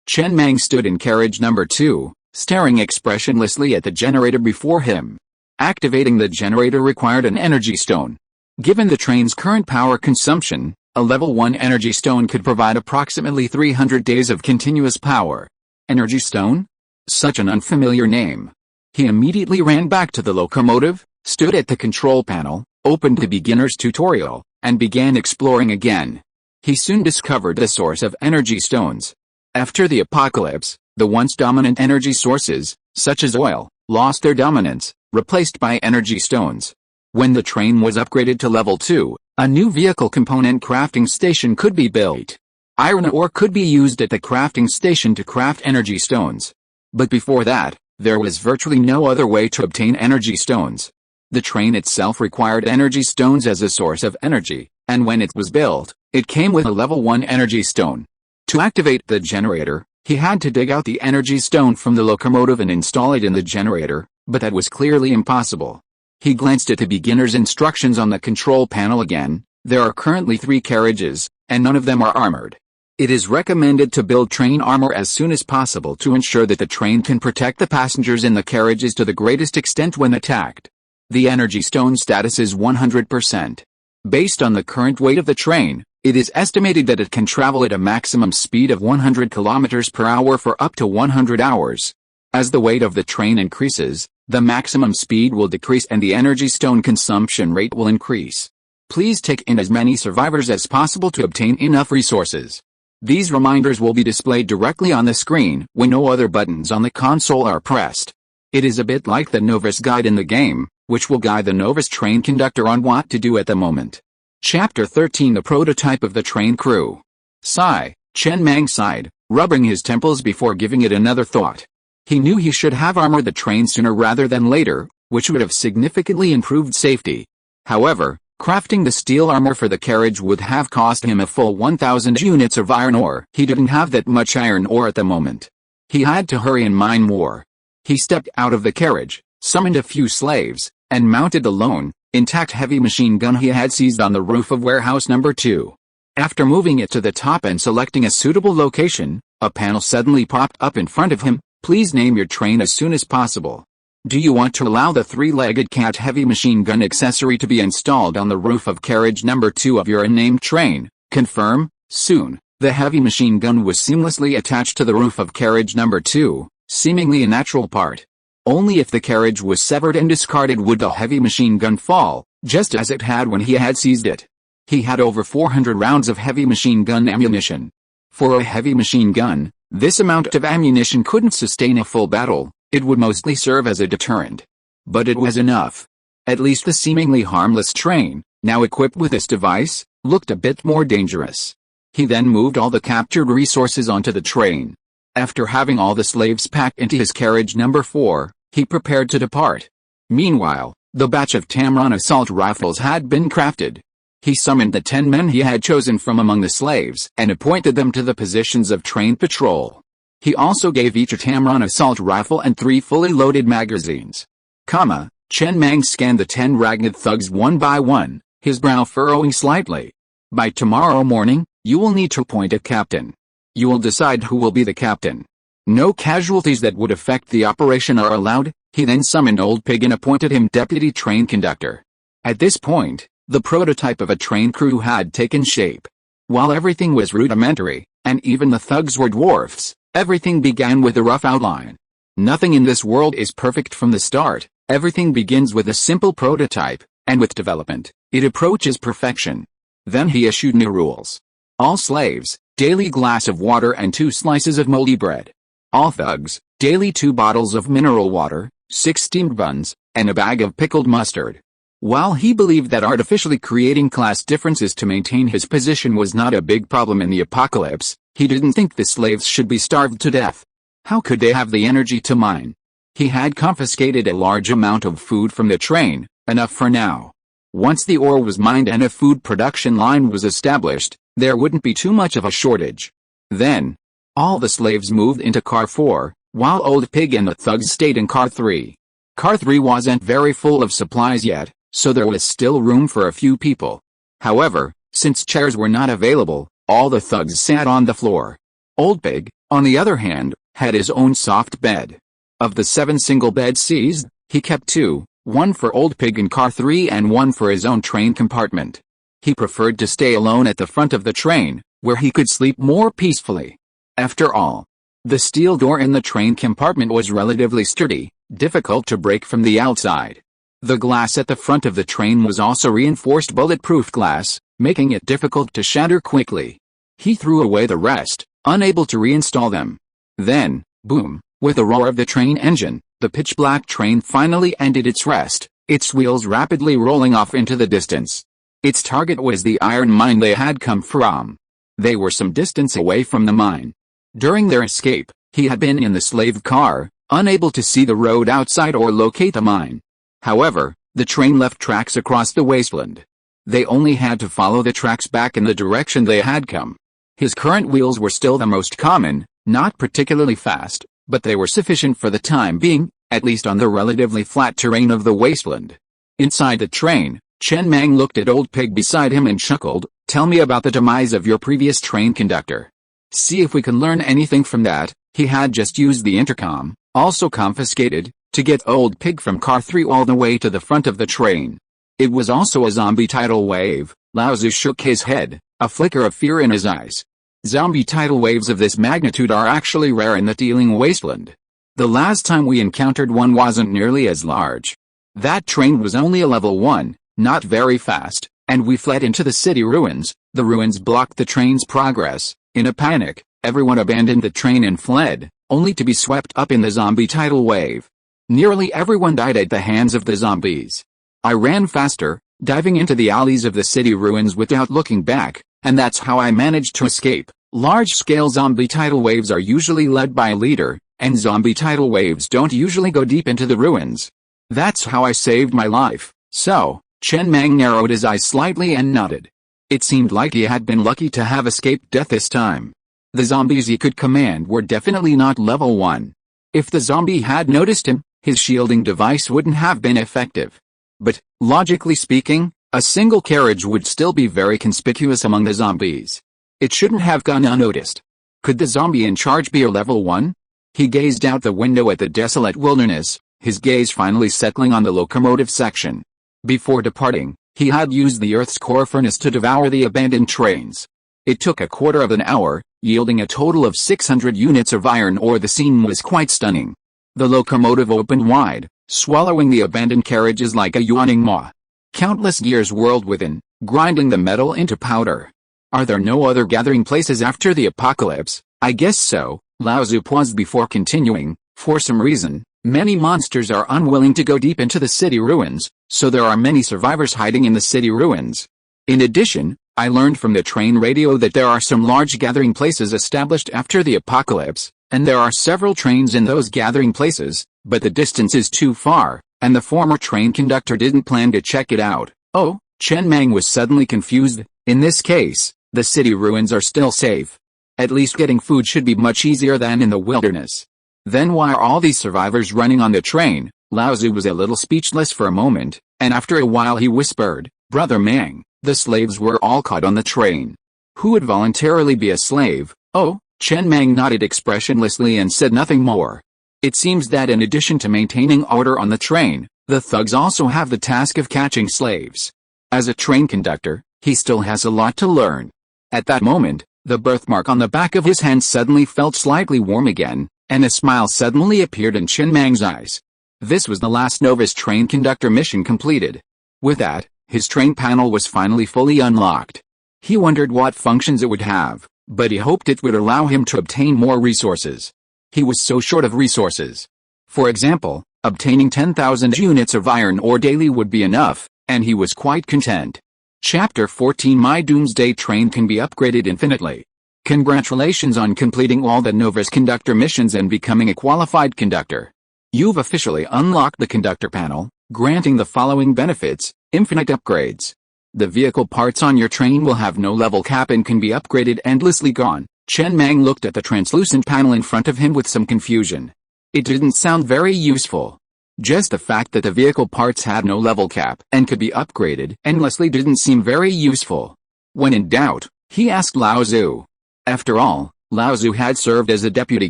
Chen Mang stood in carriage number 2, staring expressionlessly at the generator before him. Activating the generator required an energy stone. Given the train's current power consumption, a level 1 energy stone could provide approximately 300 days of continuous power. Energy stone? Such an unfamiliar name. He immediately ran back to the locomotive, stood at the control panel, opened the beginner's tutorial, and began exploring again. He soon discovered the source of energy stones. After the apocalypse, the once dominant energy sources, such as oil, lost their dominance, replaced by energy stones. When the train was upgraded to level 2, a new vehicle component crafting station could be built. Iron ore could be used at the crafting station to craft energy stones. But before that, there was virtually no other way to obtain energy stones. The train itself required energy stones as a source of energy, and when it was built, it came with a level 1 energy stone. To activate the generator, he had to dig out the energy stone from the locomotive and install it in the generator, but that was clearly impossible. He glanced at the beginner's instructions on the control panel again. There are currently 3 carriages, and none of them are armored. It is recommended to build train armor as soon as possible to ensure that the train can protect the passengers in the carriages to the greatest extent when attacked. The energy stone status is 100%. Based on the current weight of the train, it is estimated that it can travel at a maximum speed of 100 km per hour for up to 100 hours. As the weight of the train increases, The maximum speed will decrease and the energy stone consumption rate will increase. Please take in as many survivors as possible to obtain enough resources. These reminders will be displayed directly on the screen when no other buttons on the console are pressed. It is a bit like the novice guide in the game, which will guide the novice train conductor on what to do at the moment. Chapter 13: The Prototype of the Train Crew. Sigh, Chen Mang sighed, rubbing his temples before giving it another thought. He knew he should have armored the train sooner rather than later, which would have significantly improved safety. However, crafting the steel armor for the carriage would have cost him a full 1,000 units of iron ore. He didn't have that much iron ore at the moment. He had to hurry and mine more. He stepped out of the carriage, summoned a few slaves, and mounted the lone, intact heavy machine gun he had seized on the roof of warehouse number 2. After moving it to the top and selecting a suitable location, a panel suddenly popped up in front of him. Please name your train as soon as possible. Do you want to allow the 3-legged cat heavy machine gun accessory to be installed on the roof of carriage number 2 of your unnamed train? Confirm. Soon, the heavy machine gun was seamlessly attached to the roof of carriage number 2, seemingly a natural part. Only if the carriage was severed and discarded would the heavy machine gun fall, just as it had when he had seized it. He had over 400 rounds of heavy machine gun ammunition. For a heavy machine gun, this amount of ammunition couldn't sustain a full battle. It would mostly serve as a deterrent. But it was enough. At least the seemingly harmless train, now equipped with this device, looked a bit more dangerous. He then moved all the captured resources onto the train. After having all the slaves packed into his carriage number 4, he prepared to depart. Meanwhile, the batch of Tamron assault rifles had been crafted. He summoned the 10 men he had chosen from among the slaves and appointed them to the positions of train patrol. He also gave each a Tamron assault rifle and 3 fully loaded magazines. Chen Mang scanned the 10 ragged thugs one by one, his brow furrowing slightly. By tomorrow morning, you will need to appoint a captain. You will decide who will be the captain. No casualties that would affect the operation are allowed. He then summoned Old Pig and appointed him deputy train conductor. At this point, the prototype of a train crew had taken shape. While everything was rudimentary, and even the thugs were dwarfs, everything began with a rough outline. Nothing in this world is perfect from the start. Everything begins with a simple prototype, and with development, it approaches perfection. Then he issued new rules. All slaves, daily glass of water and 2 slices of moldy bread. All thugs, daily 2 bottles of mineral water, 6 steamed buns, and a bag of pickled mustard. While he believed that artificially creating class differences to maintain his position was not a big problem in the apocalypse, he didn't think the slaves should be starved to death. How could they have the energy to mine? He had confiscated a large amount of food from the train, enough for now. Once the ore was mined and a food production line was established, there wouldn't be too much of a shortage. Then, all the slaves moved into Car 4, while Old Pig and the thugs stayed in Car 3. Car 3 wasn't very full of supplies yet, so there was still room for a few people. However, since chairs were not available, all the thugs sat on the floor. Old Pig, on the other hand, had his own soft bed. Of the 7 single beds seized, he kept 2, one for Old Pig in Car 3 and one for his own train compartment. He preferred to stay alone at the front of the train, where he could sleep more peacefully. After all, the steel door in the train compartment was relatively sturdy, difficult to break from the outside. The glass at the front of the train was also reinforced bulletproof glass, making it difficult to shatter quickly. He threw away the rest, unable to reinstall them. Then, boom, with the roar of the train engine, the pitch-black train finally ended its rest, its wheels rapidly rolling off into the distance. Its target was the iron mine they had come from. They were some distance away from the mine. During their escape, he had been in the slave car, unable to see the road outside or locate the mine. However, the train left tracks across the wasteland. They only had to follow the tracks back in the direction they had come. His current wheels were still the most common, not particularly fast, but they were sufficient for the time being, at least on the relatively flat terrain of the wasteland. Inside the train, Chen Mang looked at Old Pig beside him and chuckled. Tell me about the demise of your previous train conductor. See if we can learn anything from that. He had just used the intercom, also confiscated, to get Old Pig from Car 3 all the way to the front of the train. It was also a zombie tidal wave. Lao Tzu shook his head, a flicker of fear in his eyes. Zombie tidal waves of this magnitude are actually rare in the Dealing Wasteland. The last time we encountered one wasn't nearly as large. That train was only a level 1, not very fast, and we fled into the city ruins. The ruins blocked the train's progress. In a panic, everyone abandoned the train and fled, only to be swept up in the zombie tidal wave. Nearly everyone died at the hands of the zombies. I ran faster, diving into the alleys of the city ruins without looking back, and that's how I managed to escape. Large-scale zombie tidal waves are usually led by a leader, and zombie tidal waves don't usually go deep into the ruins. That's how I saved my life. So, Chen Mang narrowed his eyes slightly and nodded. It seemed like he had been lucky to have escaped death this time. The zombies he could command were definitely not level 1. If the zombie had noticed him, his shielding device wouldn't have been effective. But, logically speaking, a single carriage would still be very conspicuous among the zombies. It shouldn't have gone unnoticed. Could the zombie in charge be a level 1? He gazed out the window at the desolate wilderness, his gaze finally settling on the locomotive section. Before departing, he had used the Earth's core furnace to devour the abandoned trains. It took a quarter of an hour, yielding a total of 600 units of iron ore. The scene was quite stunning. The locomotive opened wide, swallowing the abandoned carriages like a yawning maw. Countless gears whirled within, grinding the metal into powder. Are there no other gathering places after the apocalypse? I guess so. Lao Tzu paused before continuing. For some reason, many monsters are unwilling to go deep into the city ruins, so there are many survivors hiding in the city ruins. In addition, I learned from the train radio that there are some large gathering places established after the apocalypse, and there are several trains in those gathering places, but the distance is too far, and the former train conductor didn't plan to check it out. Oh, Chen Mang was suddenly confused. In this case, the city ruins are still safe. At least getting food should be much easier than in the wilderness. Then why are all these survivors running on the train? Lao Tzu was a little speechless for a moment, and after a while he whispered, Brother Mang, the slaves were all caught on the train. Who would voluntarily be a slave? Oh, Chen Mang nodded expressionlessly and said nothing more. It seems that in addition to maintaining order on the train, the thugs also have the task of catching slaves. As a train conductor, he still has a lot to learn. At that moment, the birthmark on the back of his hand suddenly felt slightly warm again, and a smile suddenly appeared in Chen Mang's eyes. This was the last novice train conductor mission completed. With that, his train panel was finally fully unlocked. He wondered what functions it would have, but he hoped it would allow him to obtain more resources. He was so short of resources. For example, obtaining 10,000 units of iron ore daily would be enough, and he was quite content. Chapter 14 My Doomsday Train can be upgraded infinitely. Congratulations on completing all the novice conductor missions and becoming a qualified conductor. You've officially unlocked the conductor panel, granting the following benefits: infinite upgrades. The vehicle parts on your train will have no level cap and can be upgraded endlessly. Gone. Chen Mang looked at the translucent panel in front of him with some confusion. It didn't sound very useful. Just the fact that the vehicle parts had no level cap and could be upgraded endlessly didn't seem very useful. When in doubt, he asked Lao Tzu. After all, Lao Tzu had served as a deputy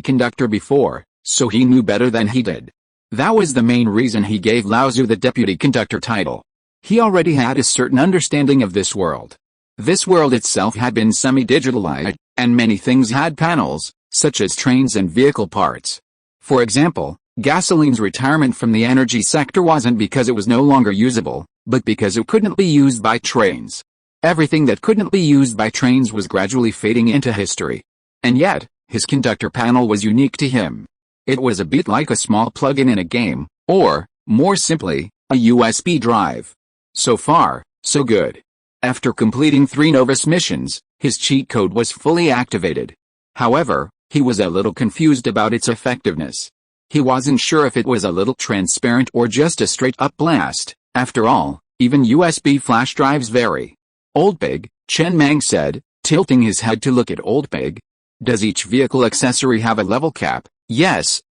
conductor before, so he knew better than he did. That was the main reason he gave Lao Tzu the deputy conductor title. He already had a certain understanding of this world. This world itself had been semi-digitalized, and many things had panels, such as trains and vehicle parts. For example, gasoline's retirement from the energy sector wasn't because it was no longer usable, but because it couldn't be used by trains. Everything that couldn't be used by trains was gradually fading into history. And yet, his conductor panel was unique to him. It was a bit like a small plug-in in a game, or, more simply, a USB drive. So far, so good. After completing 3 novice missions, his cheat code was fully activated. However, he was a little confused about its effectiveness. He wasn't sure if it was a little transparent or just a straight-up blast. After all, even USB flash drives vary. Old Pig, Chen Mang said, tilting his head to look at Old Pig. Does each vehicle accessory have a level cap? Yes,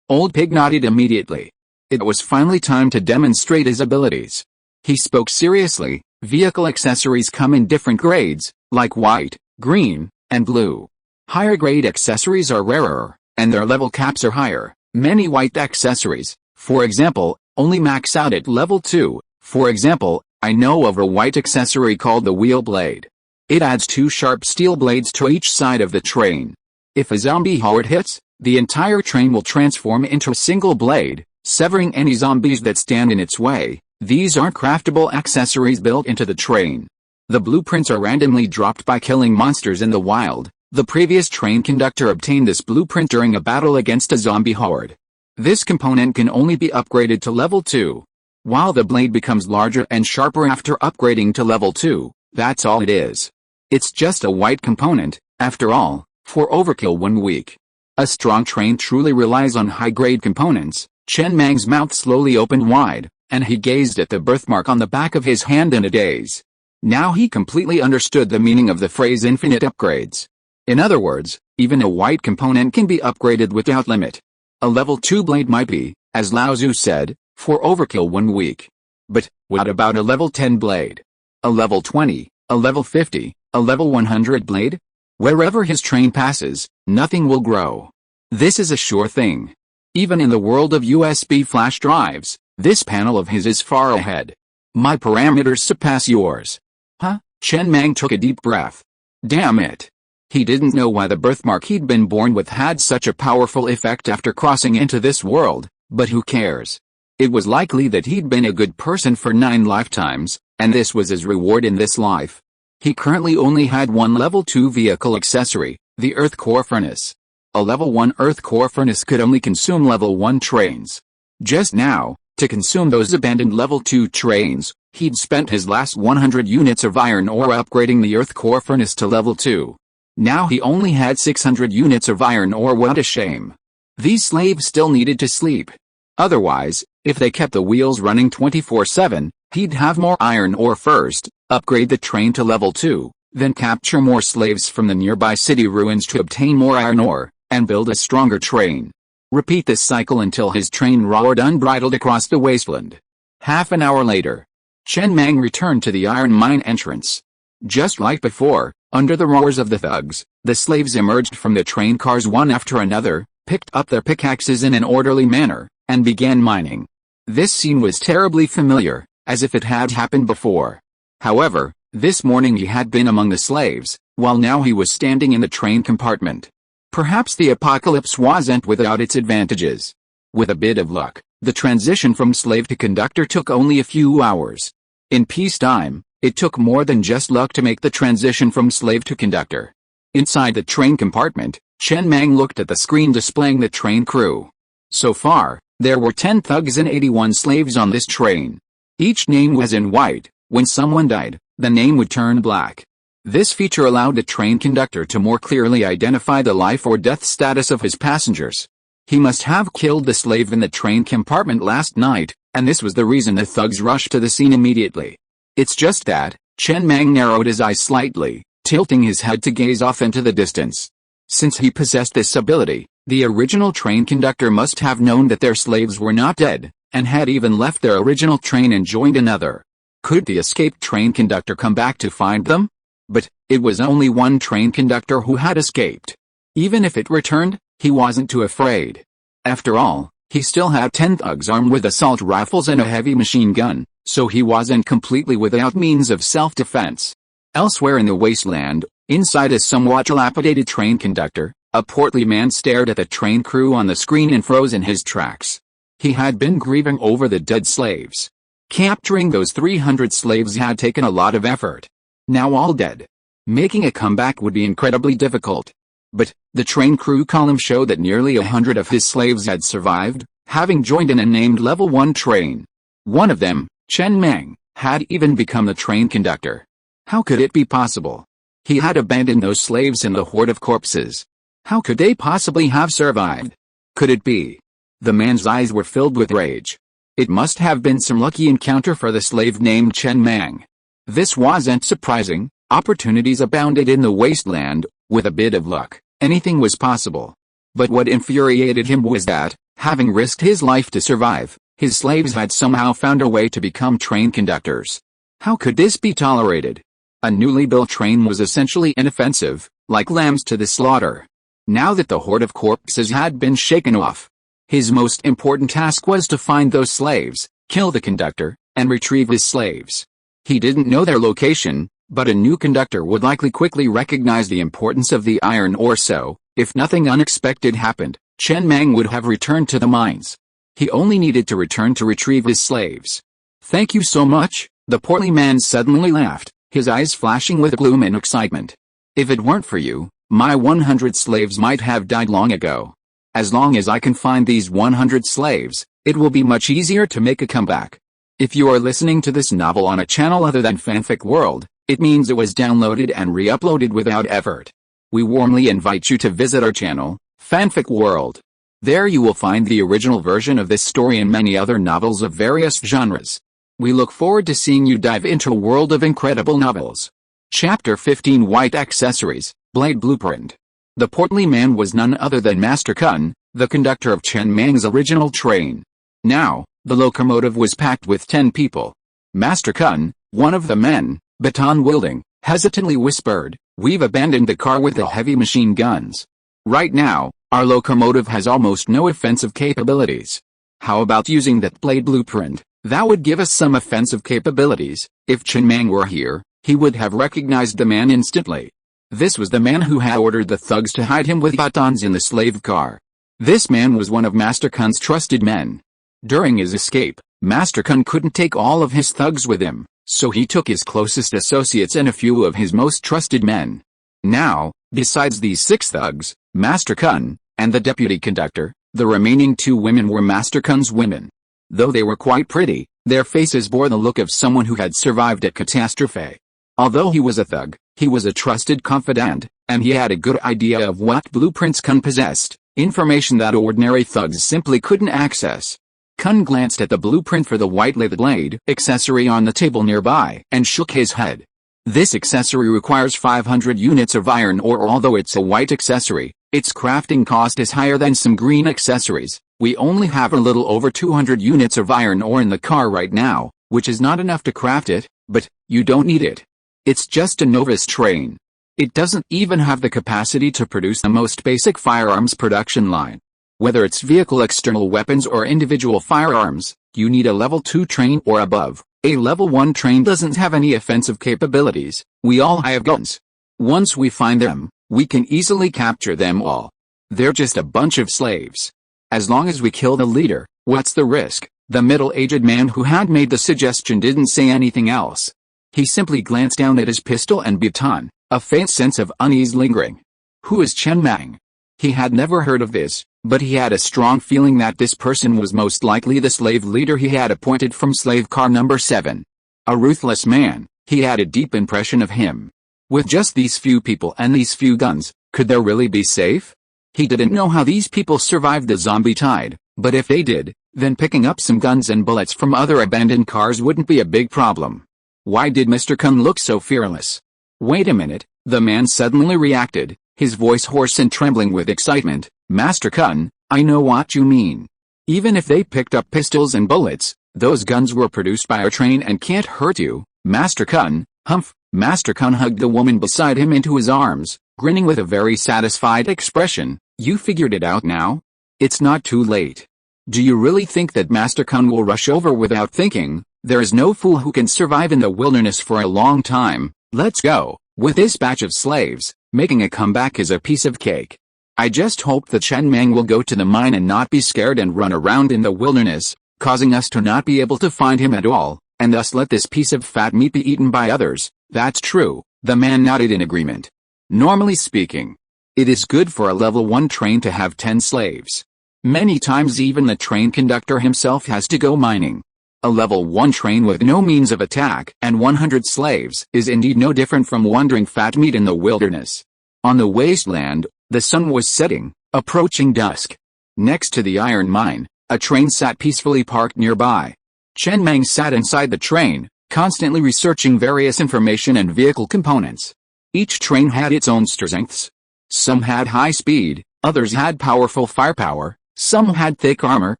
Old Pig nodded immediately. It was finally time to demonstrate his abilities. He spoke seriously. Vehicle accessories come in different grades, like white, green, and blue. Higher grade accessories are rarer, and their level caps are higher. Many white accessories, for example, only max out at level 2. For example, I know of a white accessory called the wheel blade. It adds 2 sharp steel blades to each side of the train. If a zombie horde hits, The entire train will transform into a single blade, severing any zombies that stand in its way. These aren't craftable accessories built into the train. The blueprints are randomly dropped by killing monsters in the wild. The previous train conductor obtained this blueprint during a battle against a zombie horde. This component can only be upgraded to level 2. While the blade becomes larger and sharper after upgrading to level 2, that's all it is. It's just a white component, after all, for overkill 1 week. A strong train truly relies on high-grade components. Chen Mang's mouth slowly opened wide, and he gazed at the birthmark on the back of his hand in a daze. Now he completely understood the meaning of the phrase infinite upgrades. In other words, even a white component can be upgraded without limit. A level 2 blade might be, as Lao Tzu said, for overkill 1 week. But, what about a level 10 blade? A level 20, a level 50, a level 100 blade? Wherever his train passes, nothing will grow. This is a sure thing. Even in the world of USB flash drives, this panel of his is far ahead. My parameters surpass yours. Huh? Chen Mang took a deep breath. Damn it. He didn't know why the birthmark he'd been born with had such a powerful effect after crossing into this world, but who cares? It was likely that he'd been a good person for 9 lifetimes, and this was his reward in this life. He currently only had one level 2 vehicle accessory, the Earth Core Furnace. A level 1 Earth Core Furnace could only consume level 1 trains. Just now, to consume those abandoned level 2 trains, he'd spent his last 100 units of iron ore upgrading the Earth Core Furnace to level 2. Now he only had 600 units of iron ore. What a shame. These slaves still needed to sleep. Otherwise, if they kept the wheels running 24/7, he'd have more iron ore first, upgrade the train to level 2, then capture more slaves from the nearby city ruins to obtain more iron ore, and build a stronger train. Repeat this cycle until his train roared unbridled across the wasteland. Half an hour later, Chen Mang returned to the iron mine entrance. Just like before, under the roars of the thugs, the slaves emerged from the train cars one after another, picked up their pickaxes in an orderly manner, and began mining. This scene was terribly familiar, as if it had happened before. However, this morning he had been among the slaves, while now he was standing in the train compartment. Perhaps the apocalypse wasn't without its advantages. With a bit of luck, the transition from slave to conductor took only a few hours. In peacetime, it took more than just luck to make the transition from slave to conductor. Inside the train compartment, Chen Mang looked at the screen displaying the train crew. So far, there were 10 thugs and 81 slaves on this train. Each name was in white. When someone died, the name would turn black. This feature allowed the train conductor to more clearly identify the life or death status of his passengers. He must have killed the slave in the train compartment last night, and this was the reason the thugs rushed to the scene immediately. It's just that, Chen Mang narrowed his eyes slightly, tilting his head to gaze off into the distance. Since he possessed this ability, the original train conductor must have known that their slaves were not dead, and had even left their original train and joined another. Could the escaped train conductor come back to find them? But, it was only one train conductor who had escaped. Even if it returned, he wasn't too afraid. After all, he still had 10 thugs armed with assault rifles and a heavy machine gun, so he wasn't completely without means of self-defense. Elsewhere in the wasteland, inside a somewhat dilapidated train conductor, a portly man stared at the train crew on the screen and froze in his tracks. He had been grieving over the dead slaves. Capturing those 300 slaves had taken a lot of effort. Now all dead. Making a comeback would be incredibly difficult. But, the train crew column showed that nearly 100 of his slaves had survived, having joined an unnamed level 1 train. One of them, Chen Mang, had even become the train conductor. How could it be possible? He had abandoned those slaves in the horde of corpses. How could they possibly have survived? Could it be? The man's eyes were filled with rage. It must have been some lucky encounter for the slave named Chen Mang. This wasn't surprising. Opportunities abounded in the wasteland. With a bit of luck, anything was possible. But what infuriated him was that, having risked his life to survive, his slaves had somehow found a way to become train conductors. How could this be tolerated? A newly built train was essentially inoffensive, like lambs to the slaughter. Now that the horde of corpses had been shaken off, his most important task was to find those slaves, kill the conductor, and retrieve his slaves. He didn't know their location, but a new conductor would likely quickly recognize the importance of the iron ore, so, if nothing unexpected happened, Chen Mang would have returned to the mines. He only needed to return to retrieve his slaves. "Thank you so much," the portly man suddenly laughed, his eyes flashing with gloom and excitement. "If it weren't for you, my 100 slaves might have died long ago. As long as I can find these 100 slaves, it will be much easier to make a comeback." If you are listening to this novel on a channel other than Fanfic World, it means it was downloaded and re-uploaded without effort. We warmly invite you to visit our channel, Fanfic World. There you will find the original version of this story and many other novels of various genres. We look forward to seeing you dive into a world of incredible novels. Chapter 15 White Accessories, Blade Blueprint. The portly man was none other than Master Kun, the conductor of Chen Mang's original train. Now, the locomotive was packed with 10 people. Master Kun, one of the men, baton wielding, hesitantly whispered, "We've abandoned the car with the heavy machine guns. Right now, our locomotive has almost no offensive capabilities. How about using that blade blueprint? That would give us some offensive capabilities." If Chen Mang were here, he would have recognized the man instantly. This was the man who had ordered the thugs to hide him with batons in the slave car. This man was one of Master Kun's trusted men. During his escape, Master Kun couldn't take all of his thugs with him, so he took his closest associates and a few of his most trusted men. Now, besides these 6 thugs, Master Kun, and the deputy conductor, the remaining 2 women were Master Kun's women. Though they were quite pretty, their faces bore the look of someone who had survived a catastrophe. Although he was a thug, he was a trusted confidant, and he had a good idea of what blueprints Kun possessed, information that ordinary thugs simply couldn't access. Kun glanced at the blueprint for the white-lathed blade accessory on the table nearby and shook his head. This accessory requires 500 units of iron ore. Although it's a white accessory, its crafting cost is higher than some green accessories. We only have a little over 200 units of iron ore in the car right now, which is not enough to craft it, but you don't need it. It's just a novice train. It doesn't even have the capacity to produce the most basic firearms production line. Whether it's vehicle external weapons or individual firearms, you need a level 2 train or above. A level 1 train doesn't have any offensive capabilities. We all have guns. Once we find them, we can easily capture them all. They're just a bunch of slaves. As long as we kill the leader, what's the risk? The middle-aged man who had made the suggestion didn't say anything else. He simply glanced down at his pistol and baton, a faint sense of unease lingering. Who is Chen Mang? He had never heard of this, but he had a strong feeling that this person was most likely the slave leader he had appointed from slave car number 7. A ruthless man, he had a deep impression of him. With just these few people and these few guns, could there really be safe? He didn't know how these people survived the zombie tide, but if they did, then picking up some guns and bullets from other abandoned cars wouldn't be a big problem. Why did Mr. Kun look so fearless? Wait a minute, the man suddenly reacted, his voice hoarse and trembling with excitement. "Master Kun, I know what you mean. Even if they picked up pistols and bullets, those guns were produced by our train and can't hurt you, Master Kun." Humph! Master Kun hugged the woman beside him into his arms, grinning with a very satisfied expression. "You figured it out now? It's not too late. Do you really think that Master Kun will rush over without thinking? There is no fool who can survive in the wilderness for a long time. Let's go. With this batch of slaves, making a comeback is a piece of cake. I just hope that Chen Mang will go to the mine and not be scared and run around in the wilderness, causing us to not be able to find him at all, and thus let this piece of fat meat be eaten by others." "That's true," the man nodded in agreement. "Normally speaking, it is good for a level 1 train to have 10 slaves. Many times even the train conductor himself has to go mining. A level 1 train with no means of attack and 100 slaves is indeed no different from wandering fat meat in the wilderness." On the wasteland, the sun was setting, approaching dusk. Next to the iron mine, a train sat peacefully parked nearby. Chen Mang sat inside the train, constantly researching various information and vehicle components. Each train had its own strengths. Some had high speed, others had powerful firepower, some had thick armor,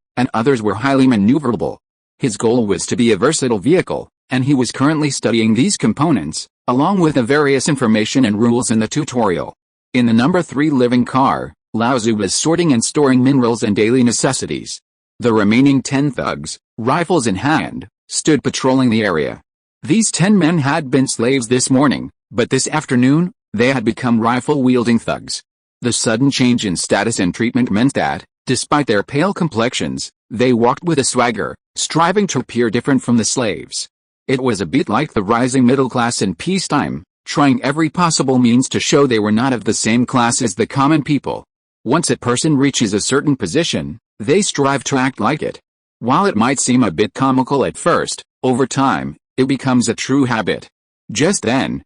and others were highly maneuverable. His goal was to be a versatile vehicle, and he was currently studying these components, along with the various information and rules in the tutorial. In the number 3 living car, Lao Tzu was sorting and storing minerals and daily necessities. The remaining 10 thugs, rifles in hand, stood patrolling the area. These 10 men had been slaves this morning, but this afternoon, they had become rifle-wielding thugs. The sudden change in status and treatment meant that, despite their pale complexions, they walked with a swagger, striving to appear different from the slaves. It was a bit like the rising middle class in peacetime, trying every possible means to show they were not of the same class as the common people. Once a person reaches a certain position, they strive to act like it. While it might seem a bit comical at first, over time, it becomes a true habit. Just then,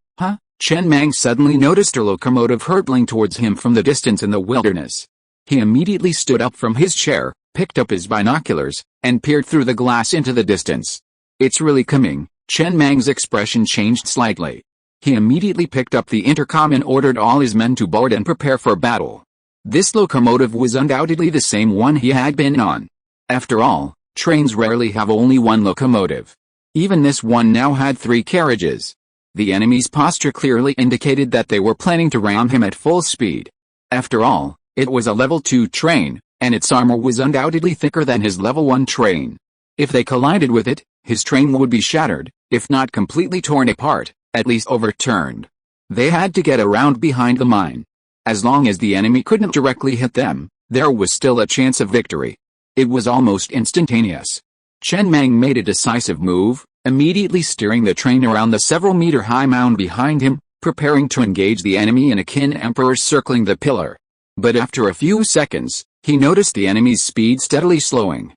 Chen Mang suddenly noticed a locomotive hurtling towards him from the distance in the wilderness. He immediately stood up from his chair, picked up his binoculars, and peered through the glass into the distance. "It's really coming." Chen Mang's expression changed slightly. He immediately picked up the intercom and ordered all his men to board and prepare for battle. This locomotive was undoubtedly the same one he had been on. After all, trains rarely have only one locomotive. Even this one now had 3 carriages. The enemy's posture clearly indicated that they were planning to ram him at full speed. After all, it was a level 2 train, and its armor was undoubtedly thicker than his level 1 train. If they collided with it, his train would be shattered, if not completely torn apart, at least overturned. They had to get around behind the mine. As long as the enemy couldn't directly hit them, there was still a chance of victory. It was almost instantaneous. Chen Mang made a decisive move, immediately steering the train around the several-meter-high mound behind him, preparing to engage the enemy in a kin emperor circling the pillar. But after a few seconds, he noticed the enemy's speed steadily slowing.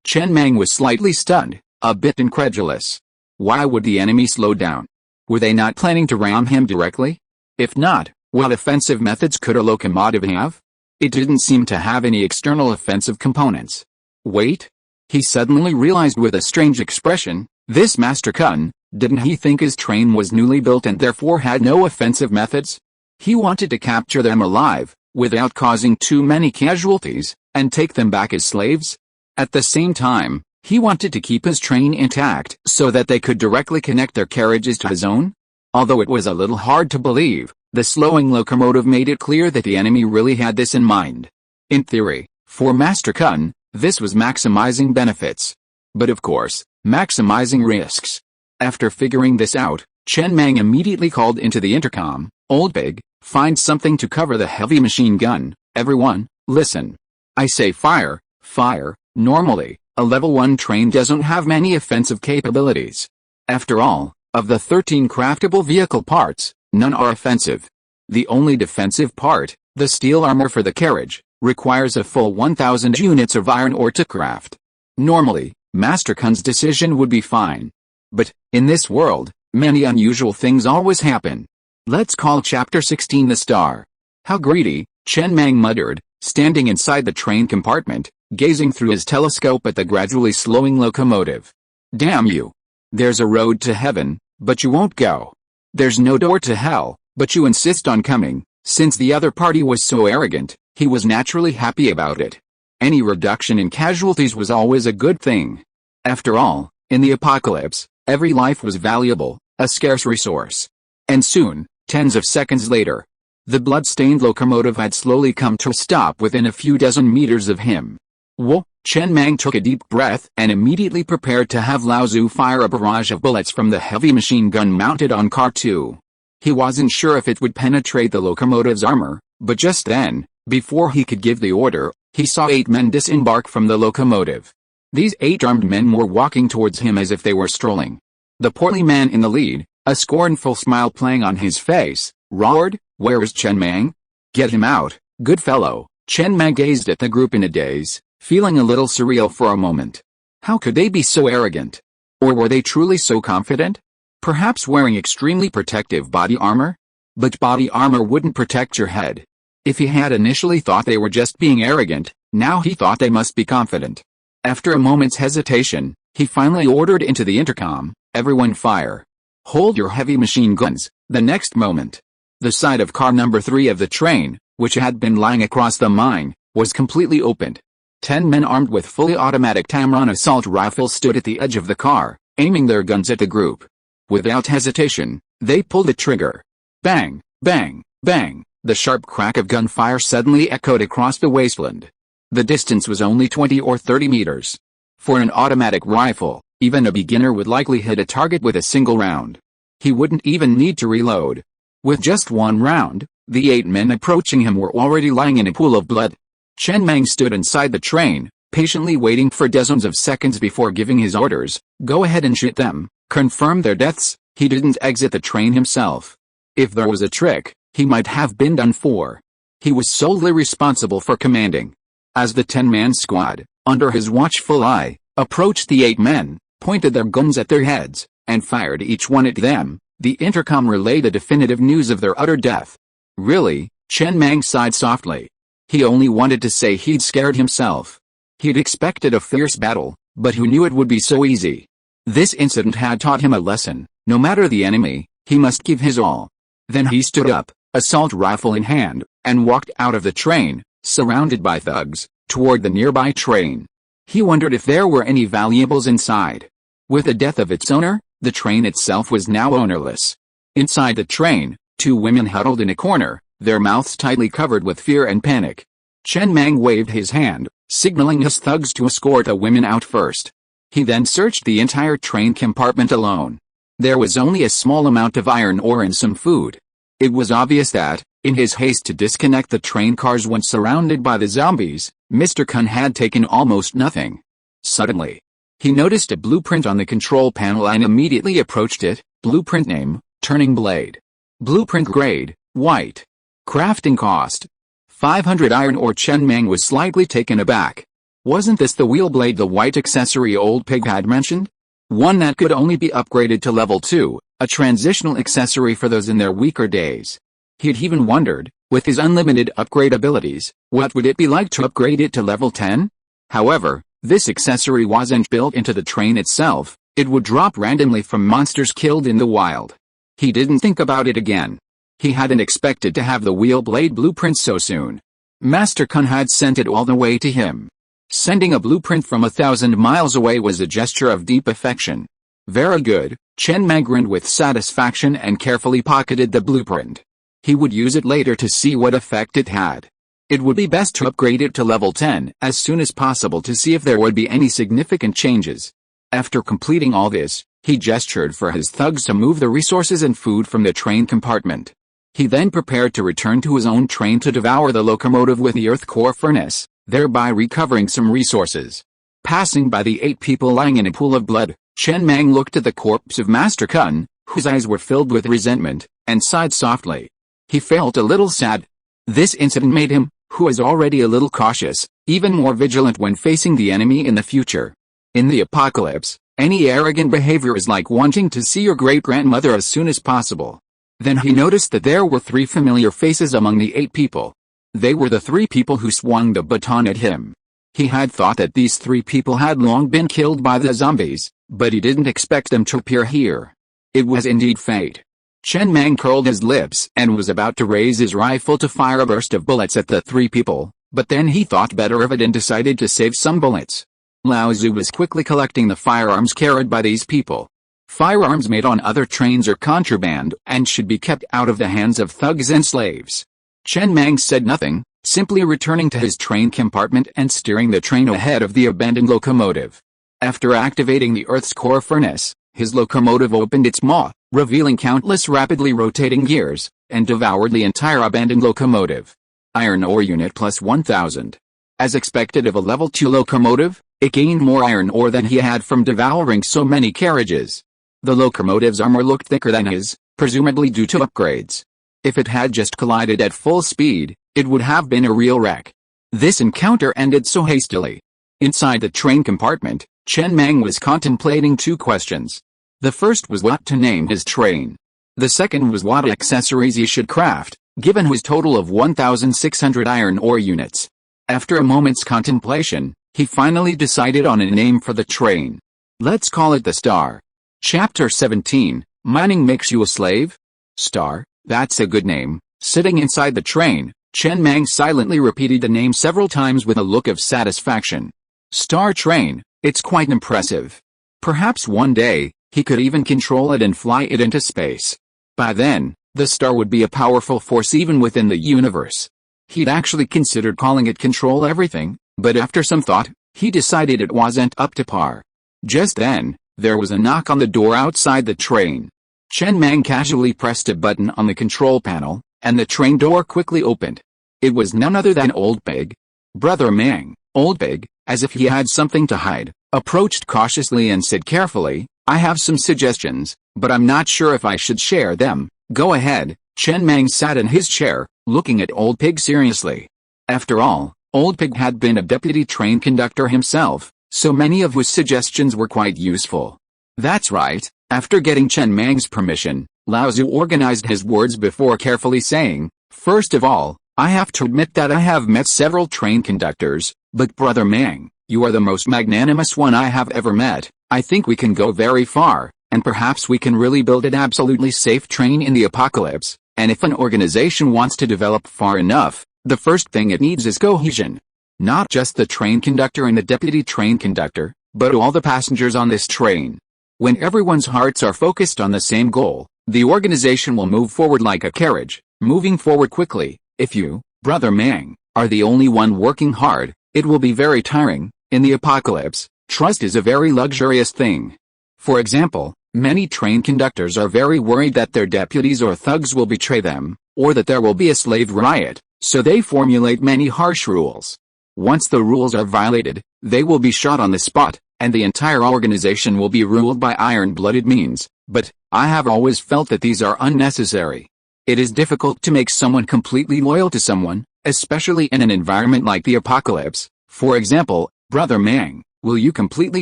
Chen Mang was slightly stunned, a bit incredulous. Why would the enemy slow down? Were they not planning to ram him directly? If not, what offensive methods could a locomotive have? It didn't seem to have any external offensive components. Wait? He suddenly realized with a strange expression, this Master Kun, didn't he think his train was newly built and therefore had no offensive methods? He wanted to capture them alive, without causing too many casualties, and take them back as slaves? At the same time, he wanted to keep his train intact so that they could directly connect their carriages to his own? Although it was a little hard to believe, the slowing locomotive made it clear that the enemy really had this in mind. In theory, for Master Kun, this was maximizing benefits. But of course, maximizing risks. After figuring this out, Chen Mang immediately called into the intercom, "Old Pig, find something to cover the heavy machine gun. Everyone, listen. I say fire, fire." Normally, a level 1 train doesn't have many offensive capabilities. After all, of the 13 craftable vehicle parts, none are offensive. The only defensive part, the steel armor for the carriage, requires a full 1,000 units of iron ore to craft. Normally, Master Kun's decision would be fine. But, in this world, many unusual things always happen. Let's call Chapter 16 the star. How greedy, Chen Mang muttered, standing inside the train compartment, gazing through his telescope at the gradually slowing locomotive. Damn you. There's a road to heaven, but you won't go. There's no door to hell, but you insist on coming. Since the other party was so arrogant, he was naturally happy about it. Any reduction in casualties was always a good thing. After all, in the apocalypse, every life was valuable, a scarce resource. And soon, tens of seconds later, the blood-stained locomotive had slowly come to a stop within a few dozen meters of him. Whoa! Chen Mang took a deep breath and immediately prepared to have Lao Zu fire a barrage of bullets from the heavy machine gun mounted on Car 2. He wasn't sure if it would penetrate the locomotive's armor, but just then, before he could give the order, he saw 8 men disembark from the locomotive. These 8 armed men were walking towards him as if they were strolling. The portly man in the lead, a scornful smile playing on his face, roared, "Where is Chen Mang? Get him out, good fellow." Chen Mang gazed at the group in a daze, feeling a little surreal for a moment. How could they be so arrogant? Or were they truly so confident? Perhaps wearing extremely protective body armor? But body armor wouldn't protect your head. If he had initially thought they were just being arrogant, now he thought they must be confident. After a moment's hesitation, he finally ordered into the intercom, "Everyone fire. Hold your heavy machine guns." The next moment, the side of car number 3 of the train, which had been lying across the mine, was completely opened. 10 men armed with fully automatic Tamron assault rifles stood at the edge of the car, aiming their guns at the group. Without hesitation, they pulled the trigger. Bang, bang, bang, the sharp crack of gunfire suddenly echoed across the wasteland. The distance was only 20 or 30 meters. For an automatic rifle, even a beginner would likely hit a target with a single round. He wouldn't even need to reload. With just one round, The 8 men approaching him were already lying in a pool of blood. Chen Mang stood inside the train, patiently waiting for dozens of seconds before giving his orders. Go ahead and shoot them, confirm their deaths. He didn't exit the train himself. If there was a trick, he might have been done for. He was solely responsible for commanding. As the 10-man squad, under his watchful eye, approached the 8 men, pointed their guns at their heads, and fired each one at them, the intercom relayed the definitive news of their utter death. Really? Chen Mang sighed softly. He only wanted to say he'd scared himself. He'd expected a fierce battle, but who knew it would be so easy? This incident had taught him a lesson. No matter the enemy, he must give his all. Then he stood up, assault rifle in hand, and walked out of the train, surrounded by thugs, toward the nearby train. He wondered if there were any valuables inside. With the death of its owner, the train itself was now ownerless. Inside the train, 2 women huddled in a corner, their mouths tightly covered with fear and panic. Chen Mang waved his hand, signaling his thugs to escort the women out first. He then searched the entire train compartment alone. There was only a small amount of iron ore and some food. It was obvious that, in his haste to disconnect the train cars when surrounded by the zombies, Mr. Kun had taken almost nothing. Suddenly, he noticed a blueprint on the control panel and immediately approached it. Blueprint name, turning blade. Blueprint grade, white. Crafting cost, 500 iron ore. Chen Mang was slightly taken aback. Wasn't this the wheel blade the white accessory old pig had mentioned? One that could only be upgraded to level 2, a transitional accessory for those in their weaker days. He'd even wondered, with his unlimited upgrade abilities, what would it be like to upgrade it to level 10? However, this accessory wasn't built into the train itself. It would drop randomly from monsters killed in the wild. He didn't think about it again. He hadn't expected to have the wheel blade blueprint so soon. Master Kun had sent it all the way to him. Sending a blueprint from 1,000 miles away was a gesture of deep affection. Very good, Chen Mang grinned with satisfaction and carefully pocketed the blueprint. He would use it later to see what effect it had. It would be best to upgrade it to level 10 as soon as possible to see if there would be any significant changes. After completing all this, he gestured for his thugs to move the resources and food from the train compartment. He then prepared to return to his own train to devour the locomotive with the earth core furnace, thereby recovering some resources. Passing by the 8 people lying in a pool of blood, Chen Mang looked at the corpse of Master Kun, whose eyes were filled with resentment, and sighed softly. He felt a little sad. This incident made him, who was already a little cautious, even more vigilant when facing the enemy in the future. In the apocalypse, any arrogant behavior is like wanting to see your great-grandmother as soon as possible. Then he noticed that there were 3 familiar faces among the 8 people. They were the 3 people who swung the baton at him. He had thought that these 3 people had long been killed by the zombies, but he didn't expect them to appear here. It was indeed fate. Chen Mang curled his lips and was about to raise his rifle to fire a burst of bullets at the 3 people, but then he thought better of it and decided to save some bullets. Lao Tzu was quickly collecting the firearms carried by these people. Firearms made on other trains are contraband and should be kept out of the hands of thugs and slaves. Chen Mang said nothing, simply returning to his train compartment and steering the train ahead of the abandoned locomotive. After activating the Earth's core furnace, his locomotive opened its maw, revealing countless rapidly rotating gears, and devoured the entire abandoned locomotive. Iron ore unit plus 1,000. As expected of a level 2 locomotive, it gained more iron ore than he had from devouring so many carriages. The locomotive's armor looked thicker than his, presumably due to upgrades. If it had just collided at full speed, it would have been a real wreck. This encounter ended so hastily. Inside the train compartment, Chen Mang was contemplating 2 questions. The first was what to name his train. The second was what accessories he should craft, given his total of 1,600 iron ore units. After a moment's contemplation, he finally decided on a name for the train. Let's call it the Star. Chapter 17, Mining Makes You a Slave? Star, that's a good name. Sitting inside the train, Chen Mang silently repeated the name several times with a look of satisfaction. Star Train, it's quite impressive. Perhaps one day, he could even control it and fly it into space. By then, the star would be a powerful force even within the universe. He'd actually considered calling it Control Everything, but after some thought, he decided it wasn't up to par. Just then, there was a knock on the door outside the train. Chen Mang casually pressed a button on the control panel, and the train door quickly opened. It was none other than Old Pig. Brother Mang, Old Pig, as if he had something to hide, approached cautiously and said carefully, "I have some suggestions, but I'm not sure if I should share them." "Go ahead." Chen Mang sat in his chair, looking at Old Pig seriously. After all, Old Pig had been a deputy train conductor himself, so many of his suggestions were quite useful. That's right. After getting Chen Mang's permission, Lao Zu organized his words before carefully saying, "First of all, I have to admit that I have met several train conductors, but Brother Mang, you are the most magnanimous one I have ever met. I think we can go very far, and perhaps we can really build an absolutely safe train in the apocalypse, and if an organization wants to develop far enough, the first thing it needs is cohesion. Not just the train conductor and the deputy train conductor, but all the passengers on this train. When everyone's hearts are focused on the same goal, the organization will move forward like a carriage, moving forward quickly. If you, Brother Mang, are the only one working hard, it will be very tiring. In the apocalypse, trust is a very luxurious thing. For example, many train conductors are very worried that their deputies or thugs will betray them, or that there will be a slave riot, so they formulate many harsh rules. Once the rules are violated, they will be shot on the spot, and the entire organization will be ruled by iron-blooded means, but I have always felt that these are unnecessary. It is difficult to make someone completely loyal to someone, especially in an environment like the apocalypse. For example, Brother Mang, will you completely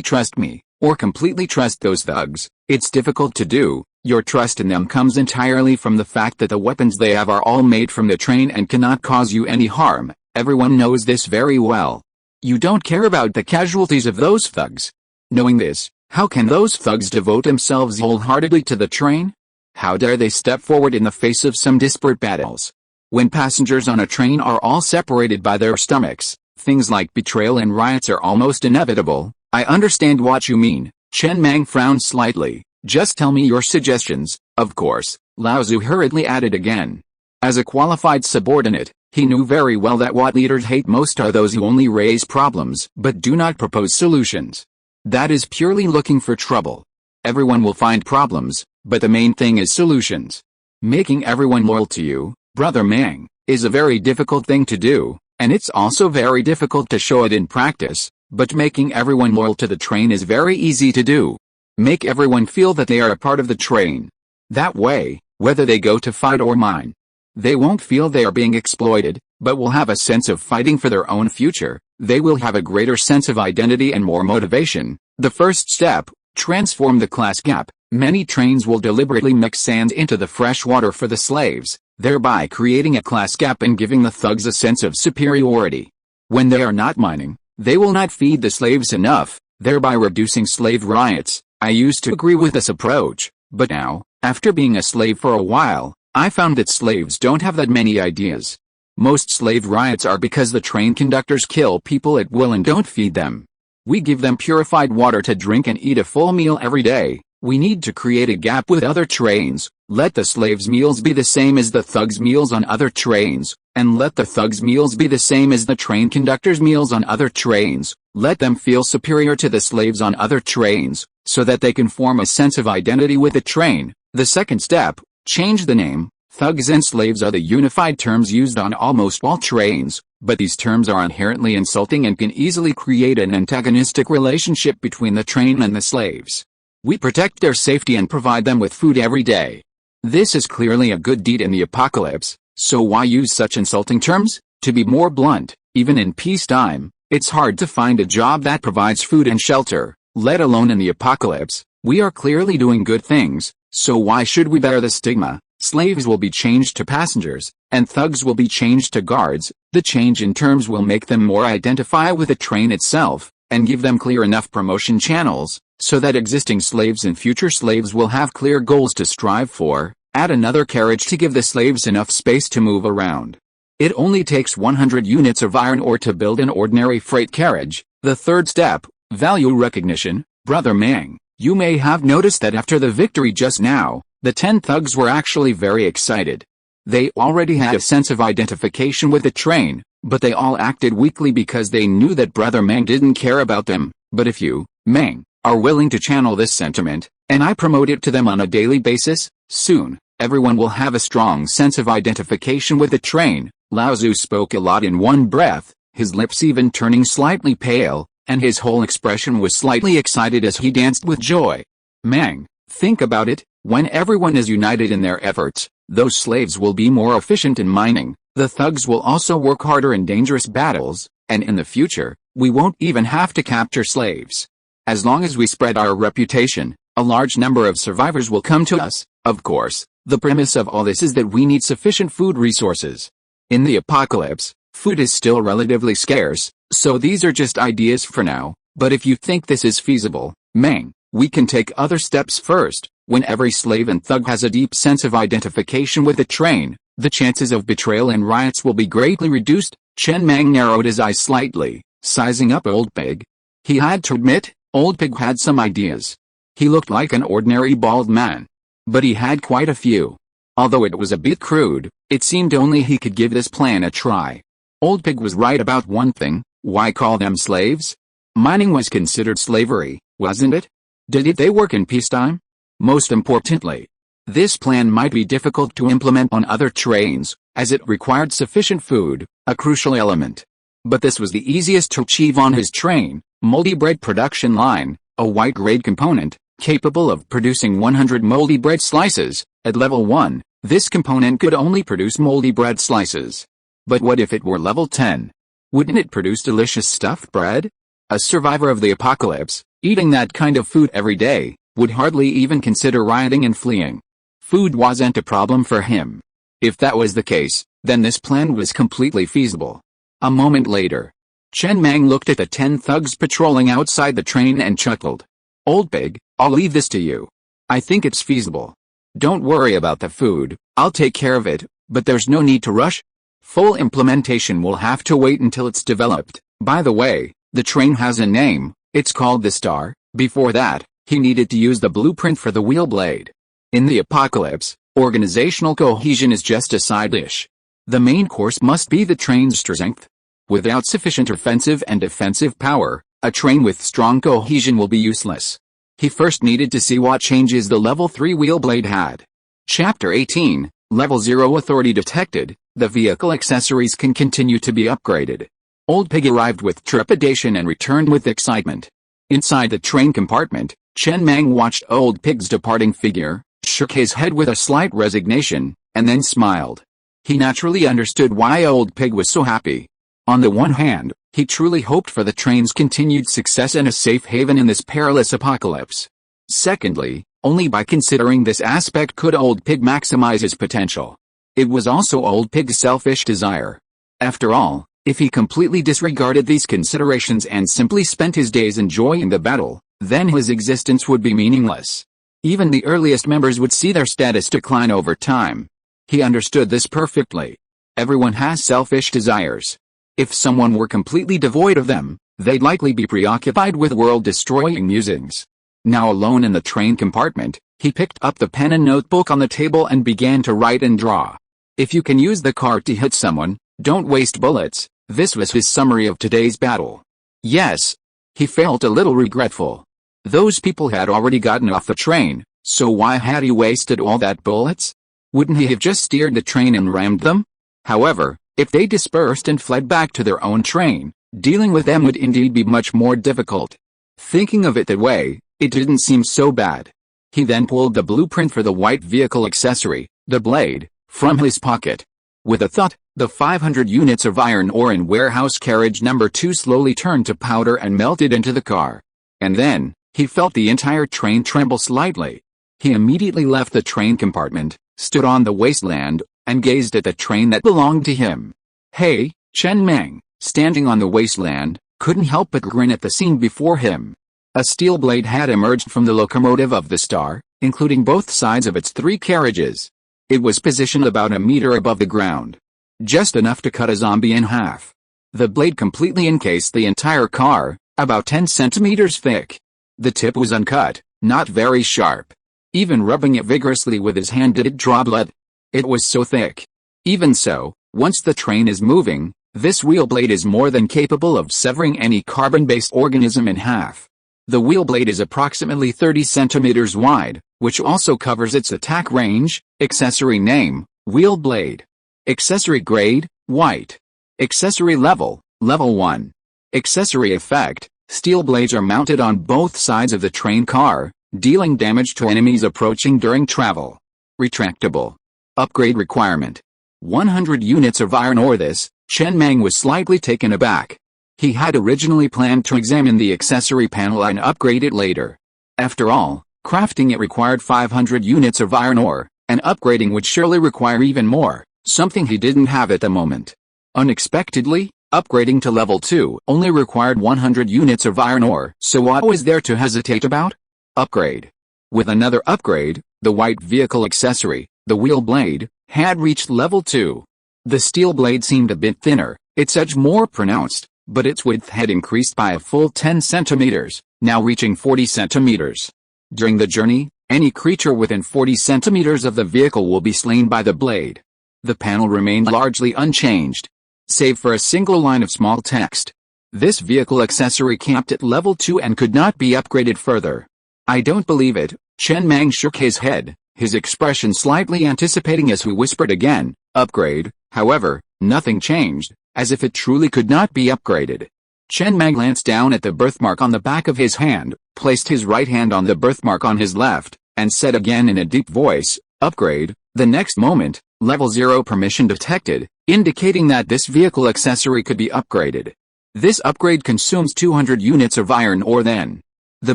trust me, or completely trust those thugs? It's difficult to do. Your trust in them comes entirely from the fact that the weapons they have are all made from the train and cannot cause you any harm. Everyone knows this very well. You don't care about the casualties of those thugs. Knowing this, how can those thugs devote themselves wholeheartedly to the train? How dare they step forward in the face of some disparate battles? When passengers on a train are all separated by their stomachs, things like betrayal and riots are almost inevitable. I understand what you mean. Chen Mang frowned slightly. Just tell me your suggestions. Of course, Lao Zu hurriedly added again. As a qualified subordinate, he knew very well that what leaders hate most are those who only raise problems but do not propose solutions. That is purely looking for trouble. Everyone will find problems, but the main thing is solutions. Making everyone loyal to you, Brother Mang, is a very difficult thing to do, and it's also very difficult to show it in practice, but making everyone loyal to the train is very easy to do. Make everyone feel that they are a part of the train. That way, whether they go to fight or mine, they won't feel they are being exploited, but will have a sense of fighting for their own future. They will have a greater sense of identity and more motivation. The first step, transform the class gap. Many trains will deliberately mix sand into the fresh water for the slaves, thereby creating a class gap and giving the thugs a sense of superiority. When they are not mining, they will not feed the slaves enough, thereby reducing slave riots. I used to agree with this approach, but now, after being a slave for a while, I found that slaves don't have that many ideas. Most slave riots are because the train conductors kill people at will and don't feed them. We give them purified water to drink and eat a full meal every day. We need to create a gap with other trains. Let the slaves' meals be the same as the thugs' meals on other trains, and let the thugs' meals be the same as the train conductors' meals on other trains. Let them feel superior to the slaves on other trains, so that they can form a sense of identity with the train. The second step, change the name. Thugs and slaves are the unified terms used on almost all trains, but these terms are inherently insulting and can easily create an antagonistic relationship between the train and the slaves. We protect their safety and provide them with food every day. This is clearly a good deed in the apocalypse, so why use such insulting terms? To be more blunt, even in peacetime, it's hard to find a job that provides food and shelter, let alone in the apocalypse. We are clearly doing good things, so why should we bear the stigma? Slaves will be changed to passengers, and thugs will be changed to guards. The change in terms will make them more identify with the train itself, and give them clear enough promotion channels, so that existing slaves and future slaves will have clear goals to strive for. Add another carriage to give the slaves enough space to move around. It only takes 100 units of iron ore to build an ordinary freight carriage. The third step, value recognition. Brother Mang, you may have noticed that after the victory just now, the 10 thugs were actually very excited. They already had a sense of identification with the train, but they all acted weakly because they knew that Brother Mang didn't care about them. But if you, Mang, are willing to channel this sentiment, and I promote it to them on a daily basis, soon, Everyone will have a strong sense of identification with the train. Lao Tzu spoke a lot in one breath, his lips even turning slightly pale, and his whole expression was slightly excited as he danced with joy. Mang, think about it, when everyone is united in their efforts, those slaves will be more efficient in mining, the thugs will also work harder in dangerous battles, and in the future, we won't even have to capture slaves. As long as we spread our reputation, a large number of survivors will come to us. Of course, the premise of all this is that we need sufficient food resources. In the apocalypse, food is still relatively scarce, so these are just ideas for now, but if you think this is feasible, Mang, we can take other steps first. When every slave and thug has a deep sense of identification with the train, the chances of betrayal and riots will be greatly reduced. Chen Mang narrowed his eyes slightly, sizing up Old Pig. He had to admit, Old Pig had some ideas. He looked like an ordinary bald man, but he had quite a few. Although it was a bit crude, it seemed only he could give this plan a try. Old Pig was right about one thing: why call them slaves? Mining was considered slavery, wasn't it? Did they work in peacetime? Most importantly, this plan might be difficult to implement on other trains, as it required sufficient food, a crucial element. But this was the easiest to achieve on his train, moldy bread production line, a white-grade component, capable of producing 100 moldy bread slices. At level 1, this component could only produce moldy bread slices. But what if it were level 10? Wouldn't it produce delicious stuffed bread? A survivor of the apocalypse, eating that kind of food every day, would hardly even consider rioting and fleeing. Food wasn't a problem for him. If that was the case, then this plan was completely feasible. A moment later, Chen Mang looked at the 10 thugs patrolling outside the train and chuckled. Old Pig, I'll leave this to you. I think it's feasible. Don't worry about the food, I'll take care of it, but there's no need to rush. Full implementation will have to wait until it's developed. By the way, the train has a name, it's called the Star. Before that, he needed to use the blueprint for the wheel blade. In the apocalypse, organizational cohesion is just a side dish. The main course must be the train's strength. Without sufficient offensive and defensive power, a train with strong cohesion will be useless. He first needed to see what changes the level 3 wheel blade had. Chapter 18, Level 0 Authority detected. The vehicle accessories can continue to be upgraded. Old Pig arrived with trepidation and returned with excitement. Inside the train compartment, Chen Mang watched Old Pig's departing figure, shook his head with a slight resignation, and then smiled. He naturally understood why Old Pig was so happy. On the one hand, he truly hoped for the train's continued success and a safe haven in this perilous apocalypse. Secondly, only by considering this aspect could Old Pig maximize his potential. It was also Old Pig's selfish desire. After all, if he completely disregarded these considerations and simply spent his days enjoying the battle, then his existence would be meaningless. Even the earliest members would see their status decline over time. He understood this perfectly. Everyone has selfish desires. If someone were completely devoid of them, they'd likely be preoccupied with world-destroying musings. Now alone in the train compartment, he picked up the pen and notebook on the table and began to write and draw. If you can use the cart to hit someone, don't waste bullets. This was his summary of today's battle. Yes. He felt a little regretful. Those people had already gotten off the train, so why had he wasted all that bullets? Wouldn't he have just steered the train and rammed them? However, if they dispersed and fled back to their own train, dealing with them would indeed be much more difficult. Thinking of it that way, it didn't seem so bad. He then pulled the blueprint for the white vehicle accessory, the blade, from his pocket. With a thud, the 500 units of iron ore in warehouse carriage number 2 slowly turned to powder and melted into the car. And then, he felt the entire train tremble slightly. He immediately left the train compartment, stood on the wasteland, and gazed at the train that belonged to him. Hey, Chen Mang, standing on the wasteland, couldn't help but grin at the scene before him. A steel blade had emerged from the locomotive of the Star, including both sides of its 3 carriages. It was positioned about a meter above the ground. Just enough to cut a zombie in half. The blade completely encased the entire car, about 10 centimeters thick. The tip was uncut, not very sharp. Even rubbing it vigorously with his hand did it draw blood. It was so thick. Even so, once the train is moving, this wheel blade is more than capable of severing any carbon-based organism in half. The wheel blade is approximately 30 centimeters wide, which also covers its attack range. Accessory name, wheel blade. Accessory grade, white. Accessory level, level 1. Accessory effect, steel blades are mounted on both sides of the train car, dealing damage to enemies approaching during travel. Retractable. Upgrade requirement. 100 units of iron ore. This, Chen Mang was slightly taken aback. He had originally planned to examine the accessory panel and upgrade it later. After all, crafting it required 500 units of iron ore, and upgrading would surely require even more, something he didn't have at the moment. Unexpectedly, upgrading to level 2 only required 100 units of iron ore, so what was there to hesitate about? Upgrade. With another upgrade, the white vehicle accessory, the wheel blade, had reached level 2. The steel blade seemed a bit thinner, its edge more pronounced, but its width had increased by a full 10 centimeters, now reaching 40 centimeters. During the journey, any creature within 40 centimeters of the vehicle will be slain by the blade. The panel remained largely unchanged, save for a single line of small text. This vehicle accessory capped at level 2 and could not be upgraded further. I don't believe it. Chen Mang shook his head, his expression slightly anticipating as he whispered again, upgrade. However, nothing changed, as if it truly could not be upgraded. Chen Mang glanced down at the birthmark on the back of his hand, placed his right hand on the birthmark on his left, and said again in a deep voice, upgrade. The next moment, level 0 permission detected, indicating that this vehicle accessory could be upgraded. This upgrade consumes 200 units of iron ore. Then the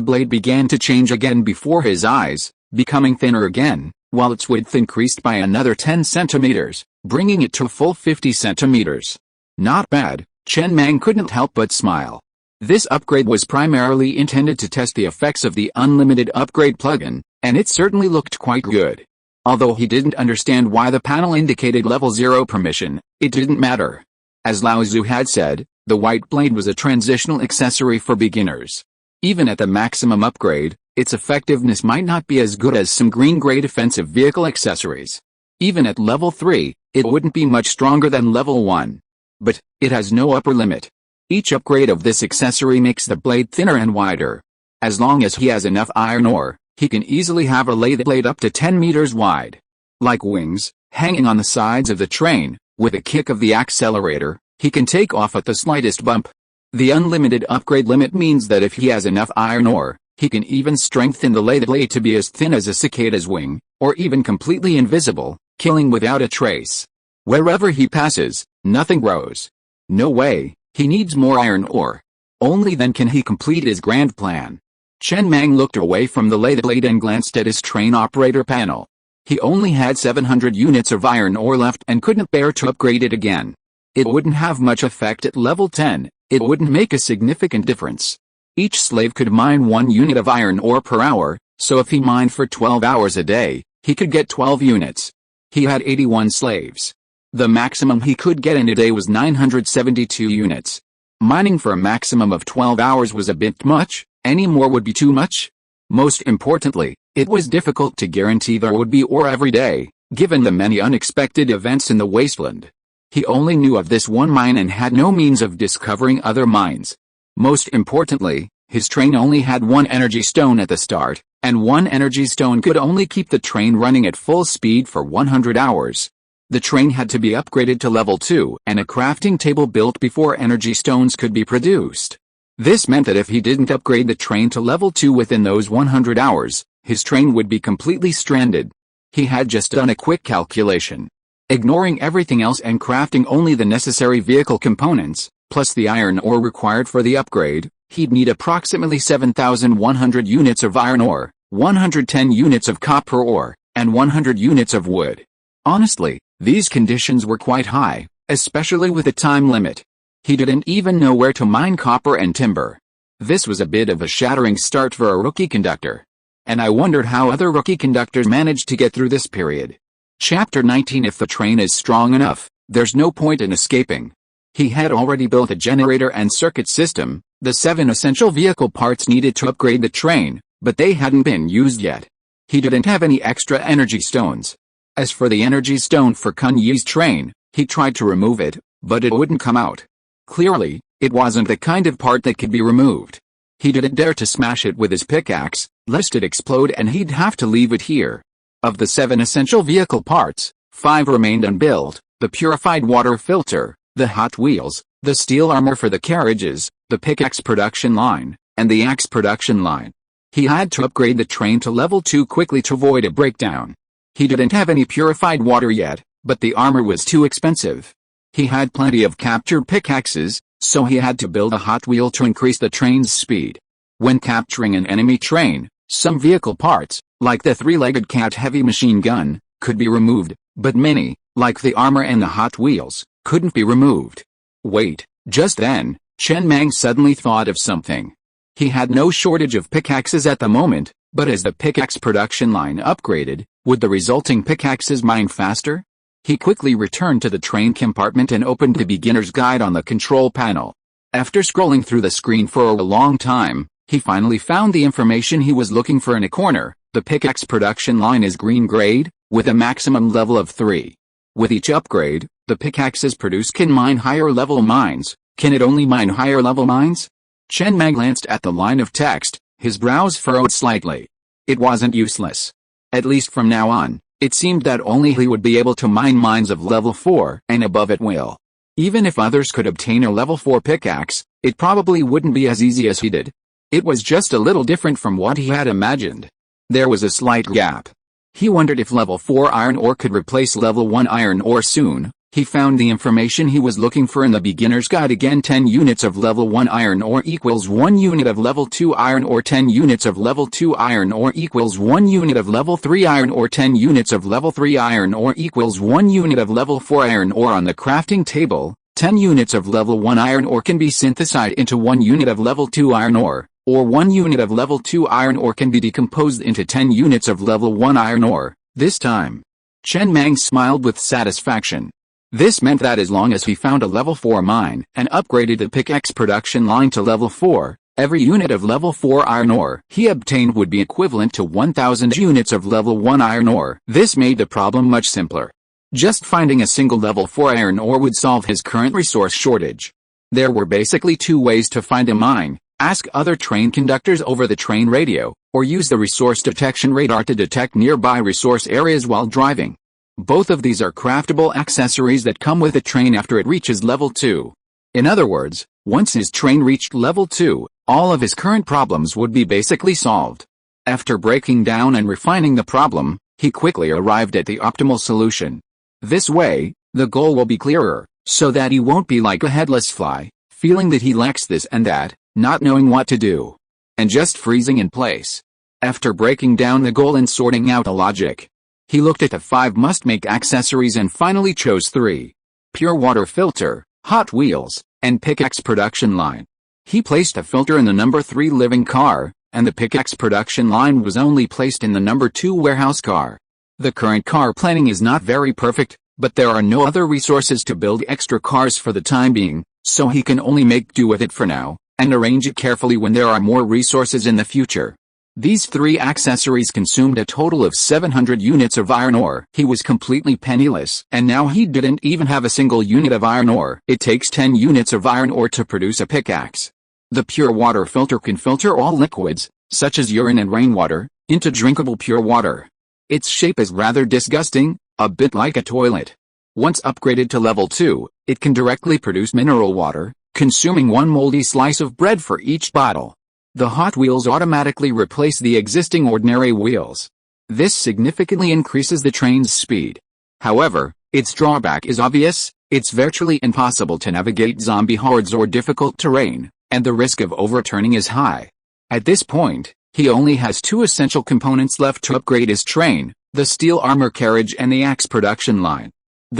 blade began to change again before his eyes, becoming thinner again, while its width increased by another 10 centimeters, bringing it to a full 50 centimeters. Not bad. Chen Mang couldn't help but smile. This upgrade was primarily intended to test the effects of the unlimited upgrade plugin, and it certainly looked quite good. Although he didn't understand why the panel indicated level 0 permission, it didn't matter. As Lao Tzu had said, the white blade was a transitional accessory for beginners. Even at the maximum upgrade, its effectiveness might not be as good as some green-grade offensive vehicle accessories. Even at level 3, it wouldn't be much stronger than level 1. But it has no upper limit. Each upgrade of this accessory makes the blade thinner and wider. As long as he has enough iron ore, he can easily have a lathe blade up to 10 meters wide. Like wings, hanging on the sides of the train, with a kick of the accelerator, he can take off at the slightest bump. The unlimited upgrade limit means that if he has enough iron ore, he can even strengthen the lathe blade to be as thin as a cicada's wing, or even completely invisible, killing without a trace. Wherever he passes, nothing grows. No way, he needs more iron ore. Only then can he complete his grand plan. Chen Mang looked away from the lathe blade and glanced at his train operator panel. He only had 700 units of iron ore left and couldn't bear to upgrade it again. It wouldn't have much effect at level 10, it wouldn't make a significant difference. Each slave could mine 1 unit of iron ore per hour, so if he mined for 12 hours a day, he could get 12 units. He had 81 slaves. The maximum he could get in a day was 972 units. Mining for a maximum of 12 hours was a bit much. Any more would be too much. Most importantly, it was difficult to guarantee there would be ore every day, given the many unexpected events in the wasteland. He only knew of this one mine and had no means of discovering other mines. Most importantly, his train only had 1 energy stone at the start, and 1 energy stone could only keep the train running at full speed for 100 hours. The train had to be upgraded to level 2 and a crafting table built before energy stones could be produced. This meant that if he didn't upgrade the train to level 2 within those 100 hours, his train would be completely stranded. He had just done a quick calculation. Ignoring everything else and crafting only the necessary vehicle components, plus the iron ore required for the upgrade, he'd need approximately 7,100 units of iron ore, 110 units of copper ore, and 100 units of wood. Honestly, these conditions were quite high, especially with a time limit. He didn't even know where to mine copper and timber. This was a bit of a shattering start for a rookie conductor. And I wondered how other rookie conductors managed to get through this period. Chapter 19. If the train is strong enough, there's no point in escaping. He had already built a generator and circuit system, the 7 essential vehicle parts needed to upgrade the train, but they hadn't been used yet. He didn't have any extra energy stones. As for the energy stone for Kun Yi's train, he tried to remove it, but it wouldn't come out. Clearly, it wasn't the kind of part that could be removed. He didn't dare to smash it with his pickaxe, lest it explode and he'd have to leave it here. Of the 7 essential vehicle parts, 5 remained unbuilt: the purified water filter, the hot wheels, the steel armor for the carriages, the pickaxe production line, and the axe production line. He had to upgrade the train to level 2 quickly to avoid a breakdown. He didn't have any purified water yet, but the armor was too expensive. He had plenty of captured pickaxes, so he had to build a hot wheel to increase the train's speed. When capturing an enemy train, some vehicle parts, like the 3-legged cat heavy machine gun, could be removed, but many, like the armor and the hot wheels, couldn't be removed. Wait, just then, Chen Mang suddenly thought of something. He had no shortage of pickaxes at the moment, but as the pickaxe production line upgraded, would the resulting pickaxes mine faster? He quickly returned to the train compartment and opened the beginner's guide on the control panel. After scrolling through the screen for a long time, he finally found the information he was looking for in a corner. The pickaxe production line is green grade, with a maximum level of 3. With each upgrade, the pickaxes produced can mine higher level mines. Can it only mine higher level mines? Chen Mang glanced at the line of text, his brows furrowed slightly. It wasn't useless. At least from now on, it seemed that only he would be able to mine mines of level 4 and above at will. Even if others could obtain a level 4 pickaxe, it probably wouldn't be as easy as he did. It was just a little different from what he had imagined. There was a slight gap. He wondered if level 4 iron ore could replace level 1 iron ore soon. He found the information he was looking for in the beginner's guide again. 10 units of level 1 iron ore equals 1 unit of level 2 iron ore. 10 units of level 2 iron ore equals 1 unit of level 3 iron ore. 10 units of level 3 iron ore equals 1 unit of level 4 iron ore. On the crafting table, 10 units of level 1 iron ore can be synthesized into 1 unit of level 2 iron ore, or 1 unit of level 2 iron ore can be decomposed into 10 units of level 1 iron ore. This time, Chen Mang smiled with satisfaction. This meant that as long as he found a level 4 mine and upgraded the pickaxe production line to level 4, every unit of level 4 iron ore he obtained would be equivalent to 1,000 units of level 1 iron ore. This made the problem much simpler. Just finding a single level 4 iron ore would solve his current resource shortage. There were basically 2 ways to find a mine: ask other train conductors over the train radio, or use the resource detection radar to detect nearby resource areas while driving. Both of these are craftable accessories that come with the train after it reaches level 2. In other words, once his train reached level 2, all of his current problems would be basically solved. After breaking down and refining the problem, he quickly arrived at the optimal solution. This way, the goal will be clearer, so that he won't be like a headless fly, feeling that he lacks this and that, not knowing what to do, and just freezing in place. After breaking down the goal and sorting out the logic, he looked at the 5 must-make accessories and finally chose 3. Pure water filter, hot wheels, and pickaxe production line. He placed a filter in the number 3 living car, and the pickaxe production line was only placed in the number 2 warehouse car. The current car planning is not very perfect, but there are no other resources to build extra cars for the time being, so he can only make do with it for now, and arrange it carefully when there are more resources in the future. These 3 accessories consumed a total of 700 units of iron ore. He was completely penniless, and now he didn't even have a single unit of iron ore. It takes 10 units of iron ore to produce a pickaxe. The pure water filter can filter all liquids, such as urine and rainwater, into drinkable pure water. Its shape is rather disgusting, a bit like a toilet. Once upgraded to level 2, it can directly produce mineral water, consuming 1 moldy slice of bread for each bottle. The hot wheels automatically replace the existing ordinary wheels. This significantly increases the train's speed. However, its drawback is obvious: it's virtually impossible to navigate zombie hordes or difficult terrain, and the risk of overturning is high. At this point, he only has 2 essential components left to upgrade his train: the steel armor carriage and the axe production line.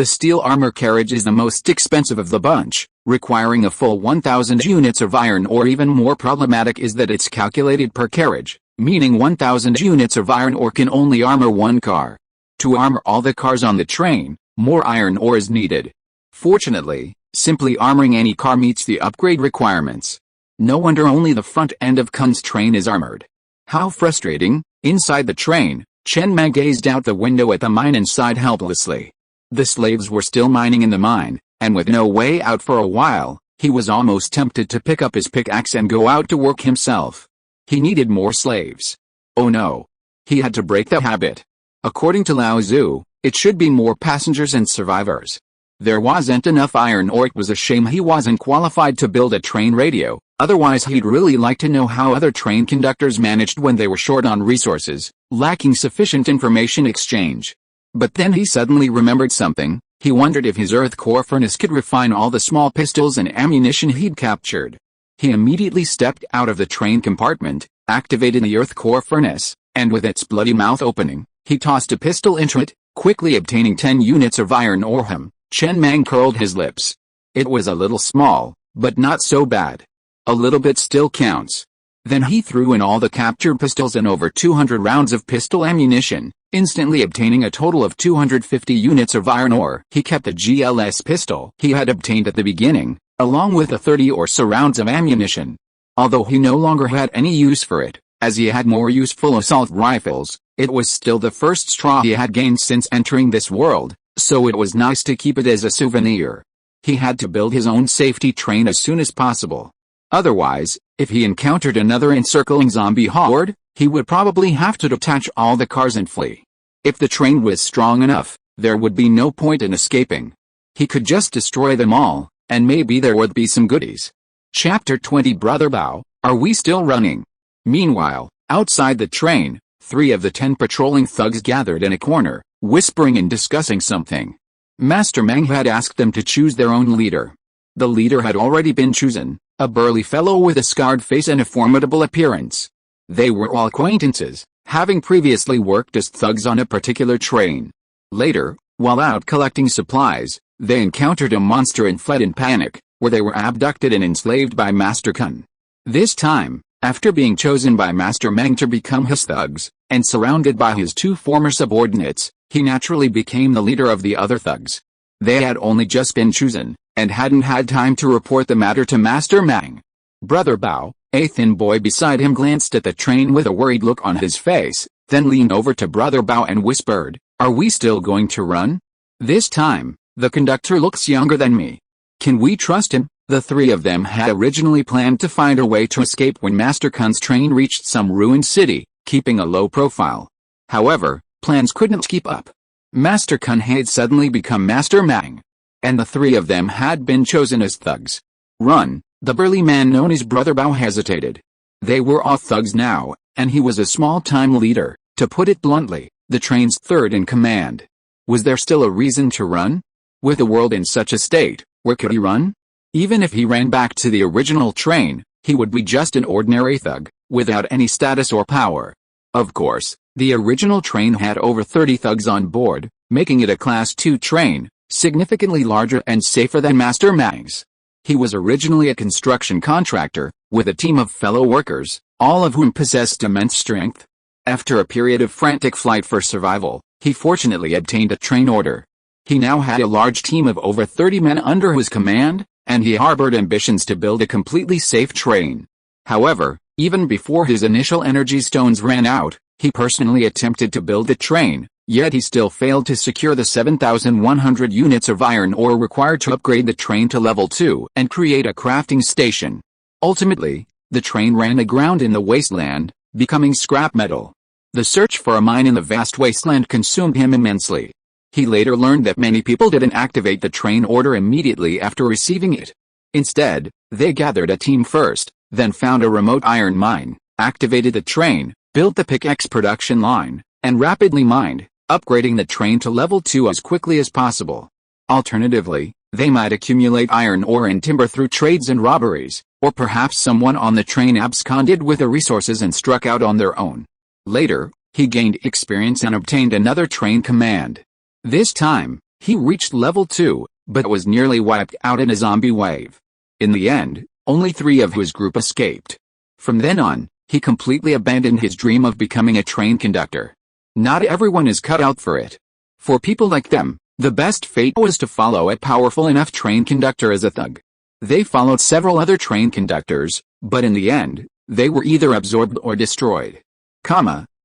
The steel armor carriage is the most expensive of the bunch, requiring a full 1,000 units of iron ore. Even more problematic is that it's calculated per carriage, meaning 1,000 units of iron ore can only armor 1 car. To armor all the cars on the train, more iron ore is needed. Fortunately, simply armoring any car meets the upgrade requirements. No wonder only the front end of Kun's train is armored. How frustrating! Inside the train, Chen Mang gazed out the window at the mine and sighed helplessly. The slaves were still mining in the mine, and with no way out for a while, He was almost tempted to pick up his pickaxe and go out to work himself. He needed more slaves. Oh no. He had to break the habit. According to Lao Tzu, it should be more passengers and survivors. There wasn't enough iron ore. It was a shame he wasn't qualified to build a train radio, otherwise he'd really like to know how other train conductors managed when they were short on resources, lacking sufficient information exchange. But then he suddenly remembered something. He wondered if his earth core furnace could refine all the small pistols and ammunition he'd captured. He immediately stepped out of the train compartment, activated the earth core furnace, and with its bloody mouth opening, he tossed a pistol into it, quickly obtaining 10 units of iron ore. Chen Mang curled his lips. It was a little small, but not so bad. A little bit still counts. Then he threw in all the captured pistols and over 200 rounds of pistol ammunition, instantly obtaining a total of 250 units of iron ore. He kept the GLS pistol he had obtained at the beginning, along with the 30 or so rounds of ammunition. Although he no longer had any use for it, as he had more useful assault rifles, it was still the first straw he had gained since entering this world, so it was nice to keep it as a souvenir. He had to build his own safety train as soon as possible. Otherwise, if he encountered another encircling zombie horde, he would probably have to detach all the cars and flee. If the train was strong enough, there would be no point in escaping. He could just destroy them all, and maybe there would be some goodies. Chapter 20. Brother Bao, are we still running? Meanwhile, outside the train, 3 of the 10 patrolling thugs gathered in a corner, whispering and discussing something. Master Mang had asked them to choose their own leader. The leader had already been chosen, a burly fellow with a scarred face and a formidable appearance. They were all acquaintances, having previously worked as thugs on a particular train. Later, while out collecting supplies, they encountered a monster and fled in panic, where they were abducted and enslaved by Master Kun. This time, after being chosen by Master Mang to become his thugs, and surrounded by his 2 former subordinates, he naturally became the leader of the other thugs. They had only just been chosen, and hadn't had time to report the matter to Master Mang. Brother Bao, a thin boy beside him, glanced at the train with a worried look on his face, then leaned over to Brother Bao and whispered, "Are we still going to run? This time, the conductor looks younger than me. Can we trust him?" The 3 of them had originally planned to find a way to escape when Master Kun's train reached some ruined city, keeping a low profile. However, plans couldn't keep up. Master Kun had suddenly become Master Mang, and the 3 of them had been chosen as thugs. Run, the burly man known as Brother Bao hesitated. They were all thugs now, and he was a small-time leader, to put it bluntly, the train's 3rd in command. Was there still a reason to run? With the world in such a state, where could he run? Even if he ran back to the original train, he would be just an ordinary thug, without any status or power. Of course, the original train had over 30 thugs on board, making it a Class 2 train, significantly larger and safer than Master Mang's. He was originally a construction contractor, with a team of fellow workers, all of whom possessed immense strength. After a period of frantic flight for survival, he fortunately obtained a train order. He now had a large team of over 30 men under his command, and he harbored ambitions to build a completely safe train. However, even before his initial energy stones ran out, he personally attempted to build the train, yet he still failed to secure the 7,100 units of iron ore required to upgrade the train to level 2 and create a crafting station. Ultimately, the train ran aground in the wasteland, becoming scrap metal. The search for a mine in the vast wasteland consumed him immensely. He later learned that many people didn't activate the train order immediately after receiving it. Instead, they gathered a team first, then found a remote iron mine, activated the train, built the pickaxe production line, and rapidly mined, upgrading the train to level 2 as quickly as possible. Alternatively, they might accumulate iron ore and timber through trades and robberies, or perhaps someone on the train absconded with the resources and struck out on their own. Later, he gained experience and obtained another train command. This time, he reached level 2, but was nearly wiped out in a zombie wave. In the end, only 3 of his group escaped. From then on, he completely abandoned his dream of becoming a train conductor. Not everyone is cut out for it. For people like them, the best fate was to follow a powerful enough train conductor as a thug. They followed several other train conductors, but in the end, they were either absorbed or destroyed.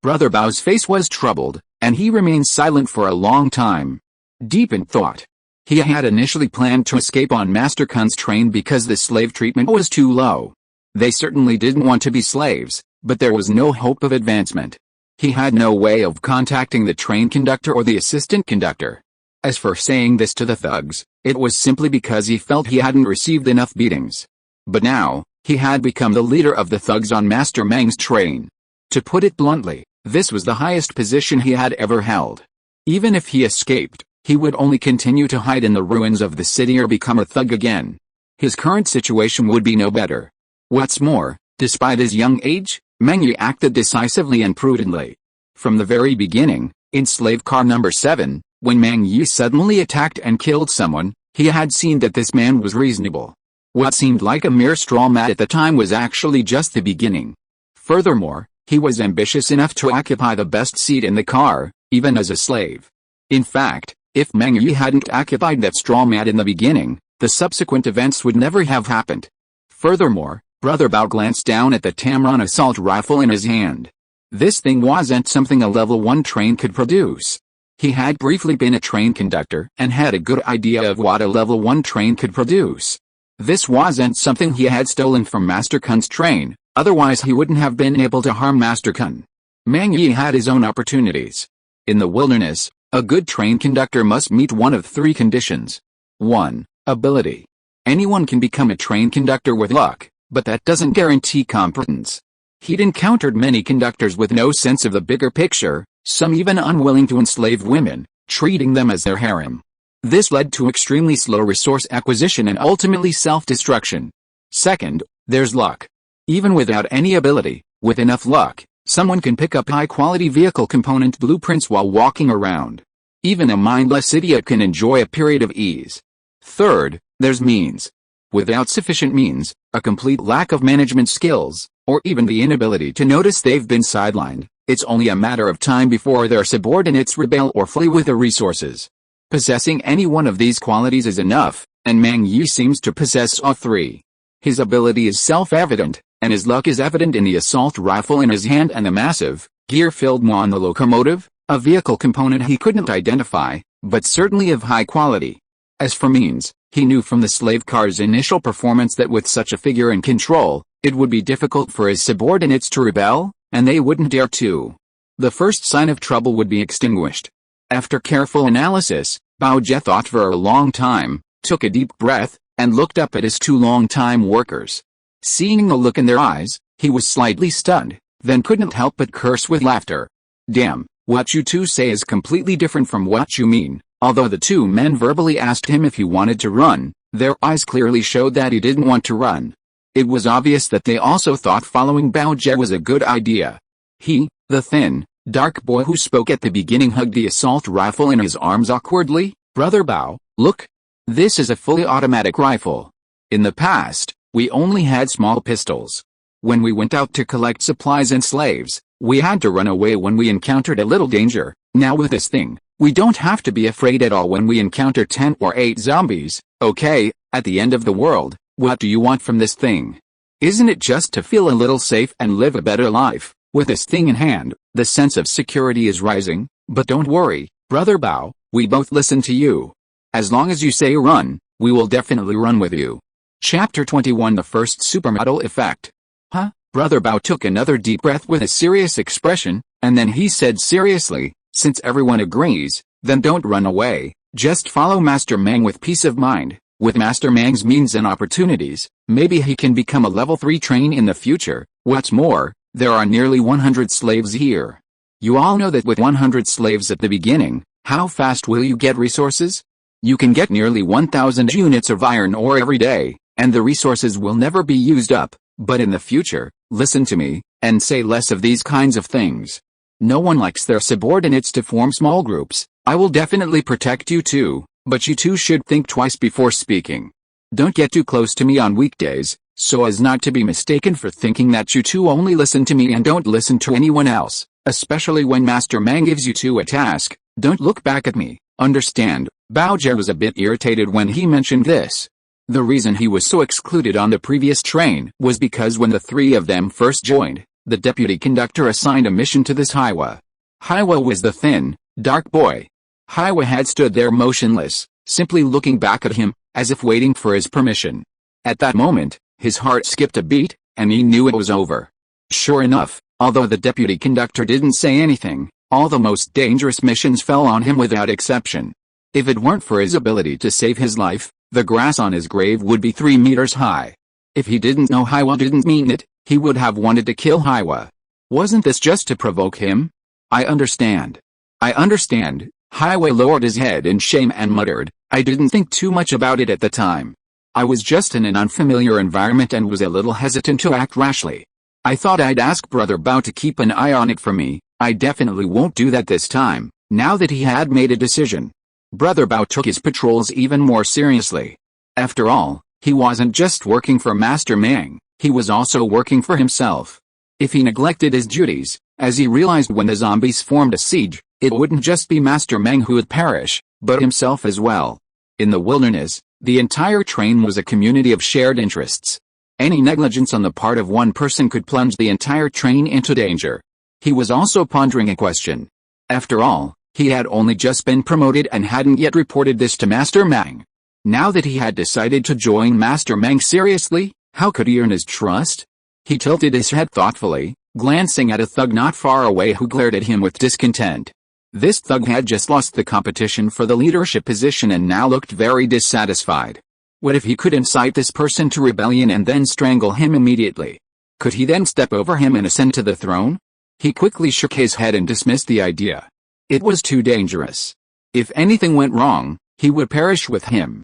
Brother Bao's face was troubled, and he remained silent for a long time. Deep in thought. He had initially planned to escape on Master Kun's train because the slave treatment was too low. They certainly didn't want to be slaves, but there was no hope of advancement. He had no way of contacting the train conductor or the assistant conductor. As for saying this to the thugs, it was simply because he felt he hadn't received enough beatings. But now, he had become the leader of the thugs on Master Mang's train. To put it bluntly, this was the highest position he had ever held. Even if he escaped, he would only continue to hide in the ruins of the city or become a thug again. His current situation would be no better. What's more, despite his young age, Mang Yi acted decisively and prudently. From the very beginning, in slave car number 7, when Mang Yi suddenly attacked and killed someone, he had seen that this man was reasonable. What seemed like a mere straw man at the time was actually just the beginning. Furthermore, he was ambitious enough to occupy the best seat in the car, even as a slave. In fact, if Mang Yi hadn't occupied that straw mat in the beginning, the subsequent events would never have happened. Furthermore, Brother Bao glanced down at the Tamron assault rifle in his hand. This thing wasn't something a level 1 train could produce. He had briefly been a train conductor and had a good idea of what a level 1 train could produce. This wasn't something he had stolen from Master Kun's train, otherwise he wouldn't have been able to harm Master Kun. Mang Yi had his own opportunities. In the wilderness, a good train conductor must meet one of 3 conditions. 1. Ability. Anyone can become a train conductor with luck, but that doesn't guarantee competence. He'd encountered many conductors with no sense of the bigger picture, some even unwilling to enslave women, treating them as their harem. This led to extremely slow resource acquisition and ultimately self-destruction. Second, there's luck. Even without any ability, with enough luck, someone can pick up high-quality vehicle component blueprints while walking around. Even a mindless idiot can enjoy a period of ease. Third, there's means. Without sufficient means, a complete lack of management skills, or even the inability to notice they've been sidelined, it's only a matter of time before their subordinates rebel or flee with the resources. Possessing any one of these qualities is enough, and Mang Yi seems to possess all 3. His ability is self-evident, and his luck is evident in the assault rifle in his hand and the massive, gear-filled maw on the locomotive, a vehicle component he couldn't identify, but certainly of high quality. As for means, he knew from the slave car's initial performance that with such a figure in control, it would be difficult for his subordinates to rebel, and they wouldn't dare to. The first sign of trouble would be extinguished. After careful analysis, Bao Jie thought for a long time, took a deep breath, and looked up at his 2 long-time workers. Seeing the look in their eyes, he was slightly stunned, then couldn't help but curse with laughter. Damn, what you 2 say is completely different from what you mean. Although the 2 men verbally asked him if he wanted to run, their eyes clearly showed that he didn't want to run. It was obvious that they also thought following Bao Jie was a good idea. He, the thin, dark boy who spoke at the beginning, hugged the assault rifle in his arms awkwardly. Brother Bao, look. This is a fully automatic rifle. In the past, we only had small pistols. When we went out to collect supplies and slaves, we had to run away when we encountered a little danger. Now with this thing, we don't have to be afraid at all when we encounter 10 or 8 zombies. Okay, at the end of the world, what do you want from this thing? Isn't it just to feel a little safe and live a better life? With this thing in hand, the sense of security is rising. But don't worry, Brother Bao, we both listen to you. As long as you say run, we will definitely run with you. Chapter 21 The First Supermodel Effect. Huh? Brother Bao took another deep breath with a serious expression, and then he said seriously, since everyone agrees, then don't run away, just follow Master Mang with peace of mind. With Master Mang's means and opportunities, maybe he can become a level 3 train in the future. What's more, there are nearly 100 slaves here. You all know that with 100 slaves at the beginning, how fast will you get resources? You can get nearly 1,000 units of iron ore every day, and the resources will never be used up. But in the future, listen to me, and say less of these kinds of things. No one likes their subordinates to form small groups. I will definitely protect you too, but you two should think twice before speaking. Don't get too close to me on weekdays, so as not to be mistaken for thinking that you two only listen to me and don't listen to anyone else, especially when Master Mang gives you two a task. Don't look back at me, understand? Bao Jie was a bit irritated when he mentioned this. The reason he was so excluded on the previous train was because when the three of them first joined, the deputy conductor assigned a mission to this Haiwa. Haiwa was the thin, dark boy. Haiwa had stood there motionless, simply looking back at him, as if waiting for his permission. At that moment, his heart skipped a beat, and he knew it was over. Sure enough, although the deputy conductor didn't say anything, all the most dangerous missions fell on him without exception. If it weren't for his ability to save his life, the grass on his grave would be 3 meters high. If he didn't know Hiwa didn't mean it, he would have wanted to kill Hiwa. Wasn't this just to provoke him? I understand. Hiwa lowered his head in shame and muttered, I didn't think too much about it at the time. I was just in an unfamiliar environment and was a little hesitant to act rashly. I thought I'd ask Brother Bao to keep an eye on it for me. I definitely won't do that this time, now that he had made a decision. Brother Bao took his patrols even more seriously. After all, he wasn't just working for Master Mang, he was also working for himself. If he neglected his duties, as he realized when the zombies formed a siege, it wouldn't just be Master Mang who would perish, but himself as well. In the wilderness, the entire train was a community of shared interests. Any negligence on the part of one person could plunge the entire train into danger. He was also pondering a question. After all, he had only just been promoted and hadn't yet reported this to Master Mang. Now that he had decided to join Master Mang seriously, how could he earn his trust? He tilted his head thoughtfully, glancing at a thug not far away who glared at him with discontent. This thug had just lost the competition for the leadership position and now looked very dissatisfied. What if he could incite this person to rebellion and then strangle him immediately? Could he then step over him and ascend to the throne? He quickly shook his head and dismissed the idea. It was too dangerous. If anything went wrong, he would perish with him.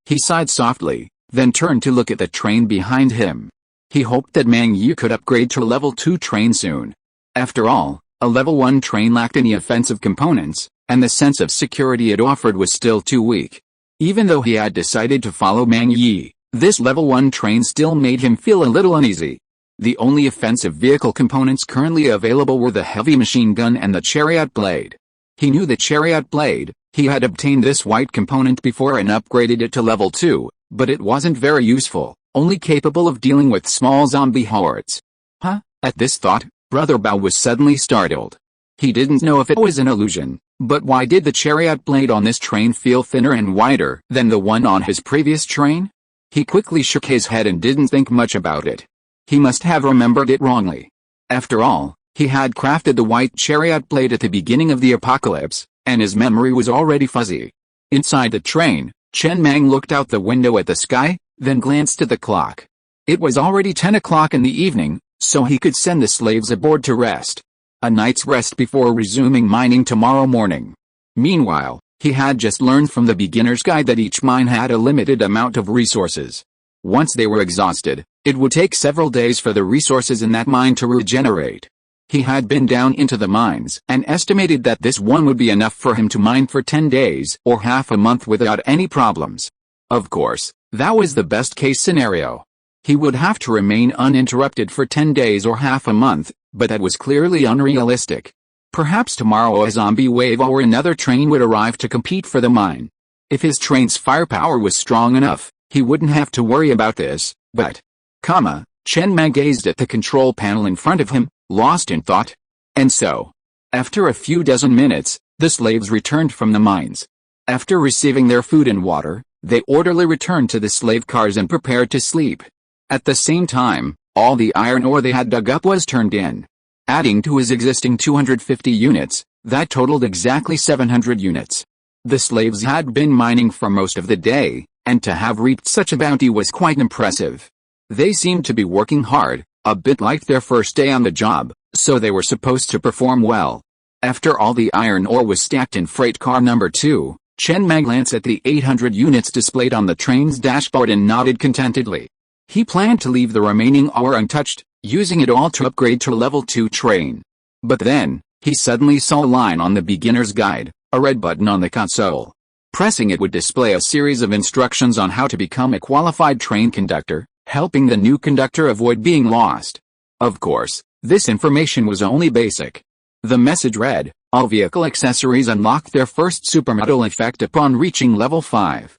He sighed softly, then turned to look at the train behind him. He hoped that Mang Yi could upgrade to a level 2 train soon. After all, a level 1 train lacked any offensive components, and the sense of security it offered was still too weak. Even though he had decided to follow Mang Yi, this level 1 train still made him feel a little uneasy. The only offensive vehicle components currently available were the heavy machine gun and the chariot blade. He knew the chariot blade, he had obtained this white component before and upgraded it to level 2, but it wasn't very useful, only capable of dealing with small zombie hordes. At this thought, Brother Bao was suddenly startled. He didn't know if it was an illusion, but why did the chariot blade on this train feel thinner and wider than the one on his previous train? He quickly shook his head and didn't think much about it. He must have remembered it wrongly. After all, he had crafted the white chariot blade at the beginning of the apocalypse, and his memory was already fuzzy. Inside the train, Chen Mang looked out the window at the sky, then glanced at the clock. It was already 10 o'clock in the evening, so he could send the slaves aboard to rest. A night's rest before resuming mining tomorrow morning. Meanwhile, he had just learned from the beginner's guide that each mine had a limited amount of resources. Once they were exhausted, it would take several days for the resources in that mine to regenerate. He had been down into the mines and estimated that this one would be enough for him to mine for 10 days or half a month without any problems. Of course, that was the best case scenario. He would have to remain uninterrupted for 10 days or half a month, but that was clearly unrealistic. Perhaps tomorrow a zombie wave or another train would arrive to compete for the mine. If his train's firepower was strong enough, he wouldn't have to worry about this, but... Chen Mang gazed at the control panel in front of him, lost in thought. And so, after a few dozen minutes, the slaves returned from the mines. After receiving their food and water, they orderly returned to the slave cars and prepared to sleep. At the same time, all the iron ore they had dug up was turned in. Adding to his existing 250 units, that totaled exactly 700 units. The slaves had been mining for most of the day, and to have reaped such a bounty was quite impressive. They seemed to be working hard, a bit like their first day on the job, so they were supposed to perform well. After all the iron ore was stacked in freight car number 2, Chen Mang glanced at the 800 units displayed on the train's dashboard and nodded contentedly. He planned to leave the remaining ore untouched, using it all to upgrade to level 2 train. But then, he suddenly saw a line on the beginner's guide, a red button on the console. Pressing it would display a series of instructions on how to become a qualified train conductor, helping the new conductor avoid being lost. Of course, this information was only basic. The message read, all vehicle accessories unlock their first supermodel effect upon reaching level 5.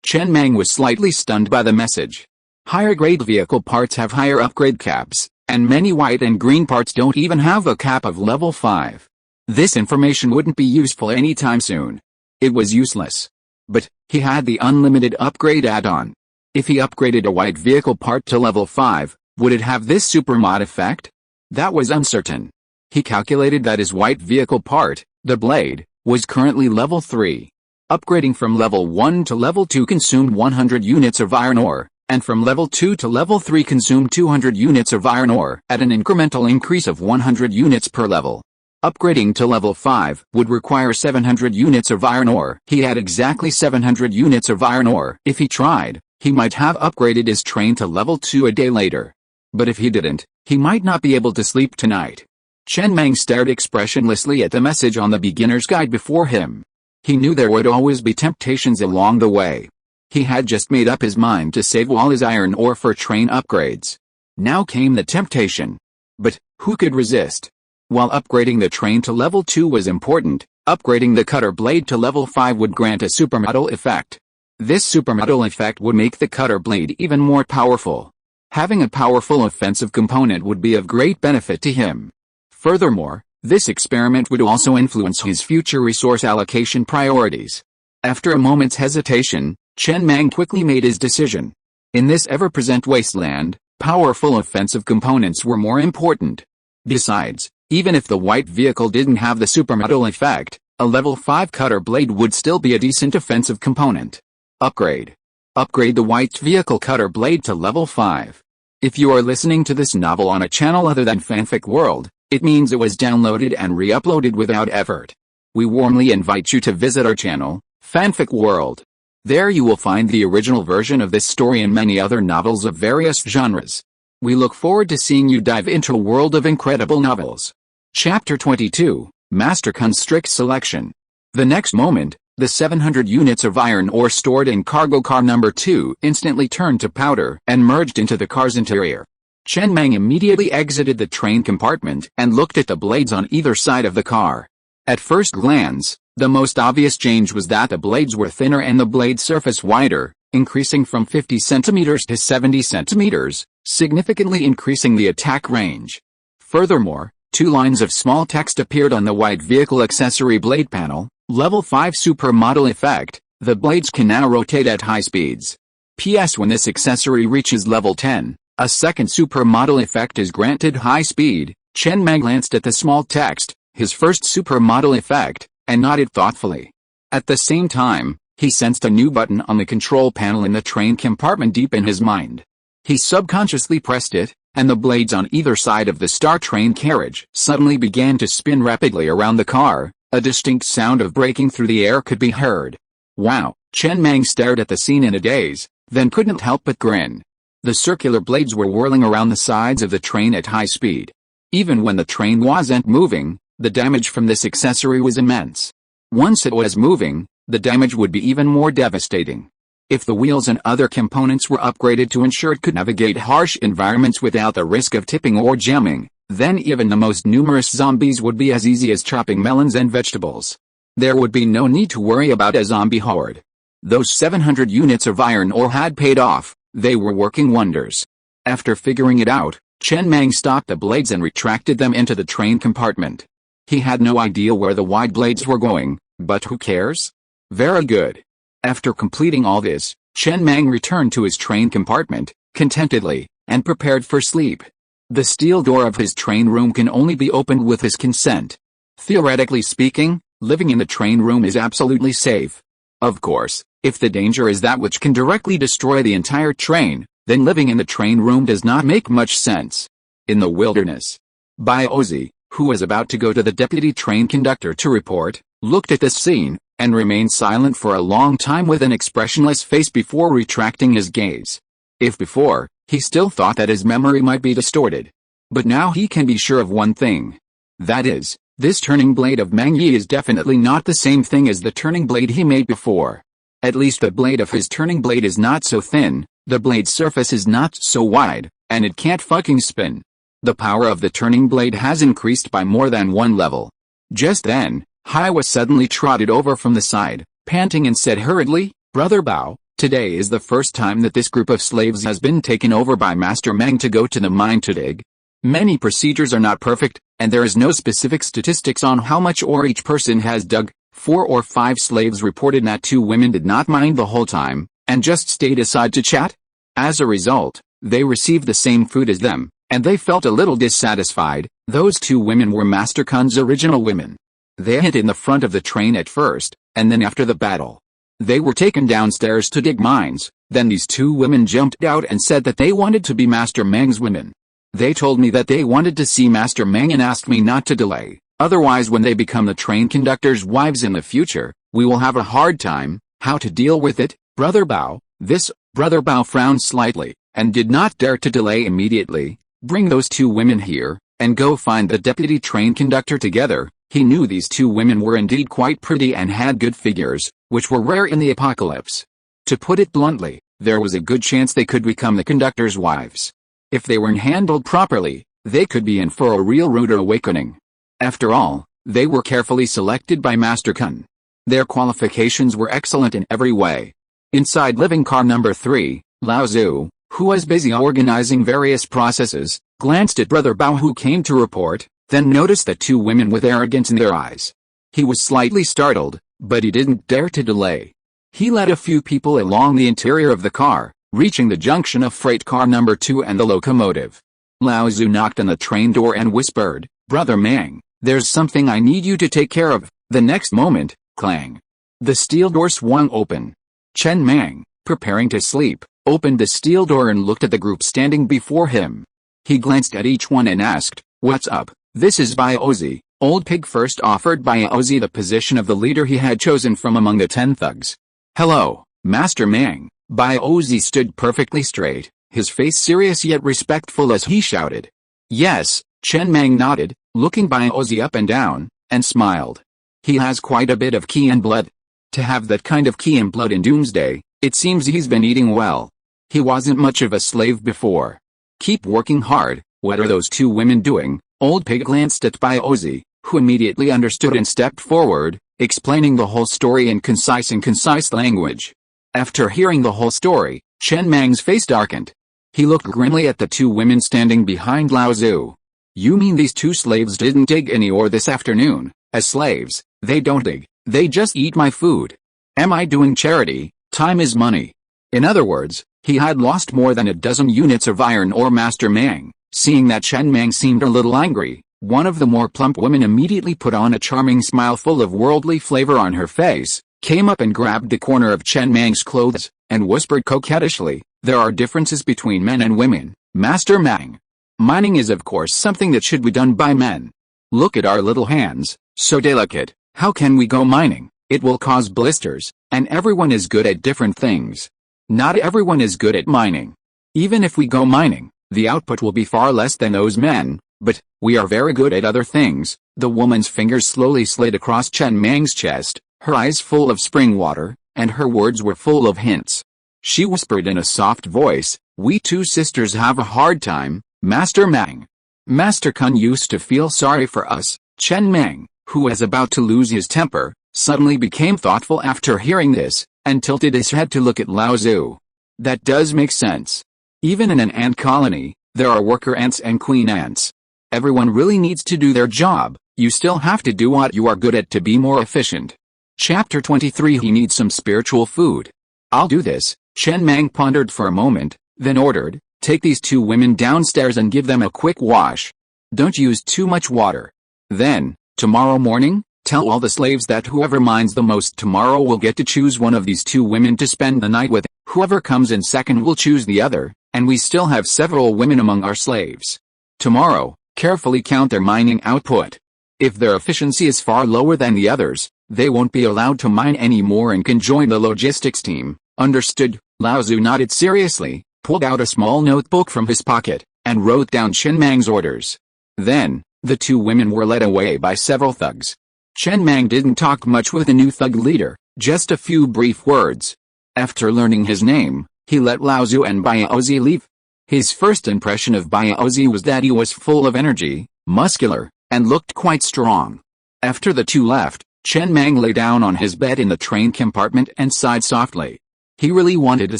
Chen Mang was slightly stunned by the message. Higher grade vehicle parts have higher upgrade caps, and many white and green parts don't even have a cap of level 5. This information wouldn't be useful anytime soon. It was useless. But he had the unlimited upgrade add-on. If he upgraded a white vehicle part to level 5, would it have this super mod effect? That was uncertain. He calculated that his white vehicle part, the blade, was currently level 3. Upgrading from level 1 to level 2 consumed 100 units of iron ore, and from level 2 to level 3 consumed 200 units of iron ore at an incremental increase of 100 units per level. Upgrading to level 5 would require 700 units of iron ore. He had exactly 700 units of iron ore. If he tried, he might have upgraded his train to level 2 a day later. But if he didn't, he might not be able to sleep tonight. Chen Mang stared expressionlessly at the message on the beginner's guide before him. He knew there would always be temptations along the way. He had just made up his mind to save all his iron ore for train upgrades. Now came the temptation. But who could resist? While upgrading the train to level 2 was important, upgrading the cutter blade to level 5 would grant a supermodel effect. This supermodel effect would make the cutter blade even more powerful. Having a powerful offensive component would be of great benefit to him. Furthermore, this experiment would also influence his future resource allocation priorities. After a moment's hesitation, Chen Mang quickly made his decision. In this ever-present wasteland, powerful offensive components were more important. Besides, even if the white vehicle didn't have the supermodel effect, a level 5 cutter blade would still be a decent offensive component. Upgrade. Upgrade the white vehicle cutter blade to level 5. If you are listening to this novel on a channel other than Fanfic World, it means it was downloaded and re-uploaded without effort. We warmly invite you to visit our channel, Fanfic World. There you will find the original version of this story and many other novels of various genres. We look forward to seeing you dive into a world of incredible novels. Chapter 22, Master Constrict Selection. The next moment, the 700 units of iron ore stored in cargo car number 2 instantly turned to powder and merged into the car's interior. Chen Mang immediately exited the train compartment and looked at the blades on either side of the car. At first glance, the most obvious change was that the blades were thinner and the blade surface wider, increasing from 50 centimeters to 70 centimeters, significantly increasing the attack range. Furthermore, 2 lines of small text appeared on the white vehicle accessory blade panel. Level 5 Super Model Effect, the blades can now rotate at high speeds. PS When this accessory reaches level 10, a second Super Model Effect is granted high speed. Chen Mang glanced at the small text, his first Super Model Effect, and nodded thoughtfully. At the same time, he sensed a new button on the control panel in the train compartment deep in his mind. He subconsciously pressed it, and the blades on either side of the Star Train carriage suddenly began to spin rapidly around the car. A distinct sound of braking through the air could be heard. Wow! Chen Mang stared at the scene in a daze, then couldn't help but grin. The circular blades were whirling around the sides of the train at high speed. Even when the train wasn't moving, the damage from this accessory was immense. Once it was moving, the damage would be even more devastating. If the wheels and other components were upgraded to ensure it could navigate harsh environments without the risk of tipping or jamming, then even the most numerous zombies would be as easy as chopping melons and vegetables. There would be no need to worry about a zombie horde. Those 700 units of iron ore had paid off, they were working wonders. After figuring it out, Chen Mang stopped the blades and retracted them into the train compartment. He had no idea where the wide blades were going, but who cares? Very good. After completing all this, Chen Mang returned to his train compartment, contentedly, and prepared for sleep. The steel door of his train room can only be opened with his consent. Theoretically speaking, living in the train room is absolutely safe. Of course, if the danger is that which can directly destroy the entire train, then living in the train room does not make much sense. In the wilderness, Biozi, who was about to go to the deputy train conductor to report, looked at this scene, and remained silent for a long time with an expressionless face before retracting his gaze. If before, he still thought that his memory might be distorted. But now he can be sure of one thing. That is, this turning blade of Mang Yi is definitely not the same thing as the turning blade he made before. At least the blade of his turning blade is not so thin, the blade surface is not so wide, and it can't fucking spin. The power of the turning blade has increased by more than 1 level. Just then, Haiwa suddenly trotted over from the side, panting and said hurriedly, "Brother Bao, today is the first time that this group of slaves has been taken over by Master Mang to go to the mine to dig. Many procedures are not perfect, and there is no specific statistics on how much ore each person has dug, 4 or 5 slaves reported that 2 women did not mind the whole time, and just stayed aside to chat. As a result, they received the same food as them, and they felt a little dissatisfied. Those 2 women were Master Kun's original women. They hid in the front of the train at first, and then after the battle, they were taken downstairs to dig mines. Then these 2 women jumped out and said that they wanted to be Master Mang's women. They told me that they wanted to see Master Mang and asked me not to delay, otherwise when they become the train conductor's wives in the future, we will have a hard time. How to deal with it, Brother Bao? This Brother Bao frowned slightly, and did not dare to delay immediately. Bring those 2 women here, and go find the deputy train conductor together. He knew these 2 women were indeed quite pretty and had good figures, which were rare in the apocalypse. To put it bluntly, there was a good chance they could become the conductor's wives. If they weren't handled properly, they could be in for a real rude awakening. After all, they were carefully selected by Master Kun. Their qualifications were excellent in every way. Inside living car number 3, Lao Zu, who was busy organizing various processes, glanced at Brother Bao who came to report, then noticed the 2 women with arrogance in their eyes. He was slightly startled, but he didn't dare to delay. He led a few people along the interior of the car, reaching the junction of freight car number 2 and the locomotive. Lao Zu knocked on the train door and whispered, "Brother Mang, there's something I need you to take care of." The next moment, clang. The steel door swung open. Chen Mang, preparing to sleep, opened the steel door and looked at the group standing before him. He glanced at each one and asked, "What's up?" "This is Baozi." Old Pig first offered Baozi the position of the leader he had chosen from among the 10 thugs. "Hello, Master Mang." Baozi stood perfectly straight, his face serious yet respectful as he shouted. "Yes," Chen Mang nodded, looking Baozi up and down, and smiled. "He has quite a bit of ki and blood. To have that kind of ki and blood in Doomsday, it seems he's been eating well. He wasn't much of a slave before. Keep working hard." "What are those 2 women doing?" Old Pig glanced at Baozi, who immediately understood and stepped forward, explaining the whole story in concise language. After hearing the whole story, Chen Mang's face darkened. He looked grimly at the 2 women standing behind Lao Zu. "You mean these 2 slaves didn't dig any ore this afternoon?" "As slaves, they don't dig, they just eat my food. Am I doing charity? Time is money." In other words, he had lost more than a dozen units of iron ore. Master Mang, seeing that Chen Mang seemed a little angry, one of the more plump women immediately put on a charming smile full of worldly flavor on her face, came up and grabbed the corner of Chen Mang's clothes, and whispered coquettishly, "There are differences between men and women, Master Mang. Mining is of course something that should be done by men. Look at our little hands, so delicate. How can we go mining? It will cause blisters, and everyone is good at different things. Not everyone is good at mining. Even if we go mining, the output will be far less than those men, but we are very good at other things." The woman's fingers slowly slid across Chen Mang's chest, her eyes full of spring water, and her words were full of hints. She whispered in a soft voice, "We 2 sisters have a hard time, Master Mang. Master Kun used to feel sorry for us." Chen Mang, who was about to lose his temper, suddenly became thoughtful after hearing this, and tilted his head to look at Lao Zu. "That does make sense. Even in an ant colony, there are worker ants and queen ants. Everyone really needs to do their job. You still have to do what you are good at to be more efficient." Chapter 23. He needs some spiritual food. "I'll do this." Chen Mang pondered for a moment, then ordered, "Take these 2 women downstairs and give them a quick wash. Don't use too much water. Then, tomorrow morning, tell all the slaves that whoever mines the most tomorrow will get to choose one of these 2 women to spend the night with. Whoever comes in second will choose the other, and we still have several women among our slaves. Tomorrow, carefully count their mining output. If their efficiency is far lower than the others, they won't be allowed to mine anymore and can join the logistics team." "Understood." Lao Zu nodded seriously, pulled out a small notebook from his pocket, and wrote down Chen Mang's orders. Then, the 2 women were led away by several thugs. Chen Mang didn't talk much with the new thug leader, just a few brief words. After learning his name, he let Lao Zu and Baozi leave. His first impression of Baozi was that he was full of energy, muscular, and looked quite strong. After the 2 left, Chen Mang lay down on his bed in the train compartment and sighed softly. He really wanted a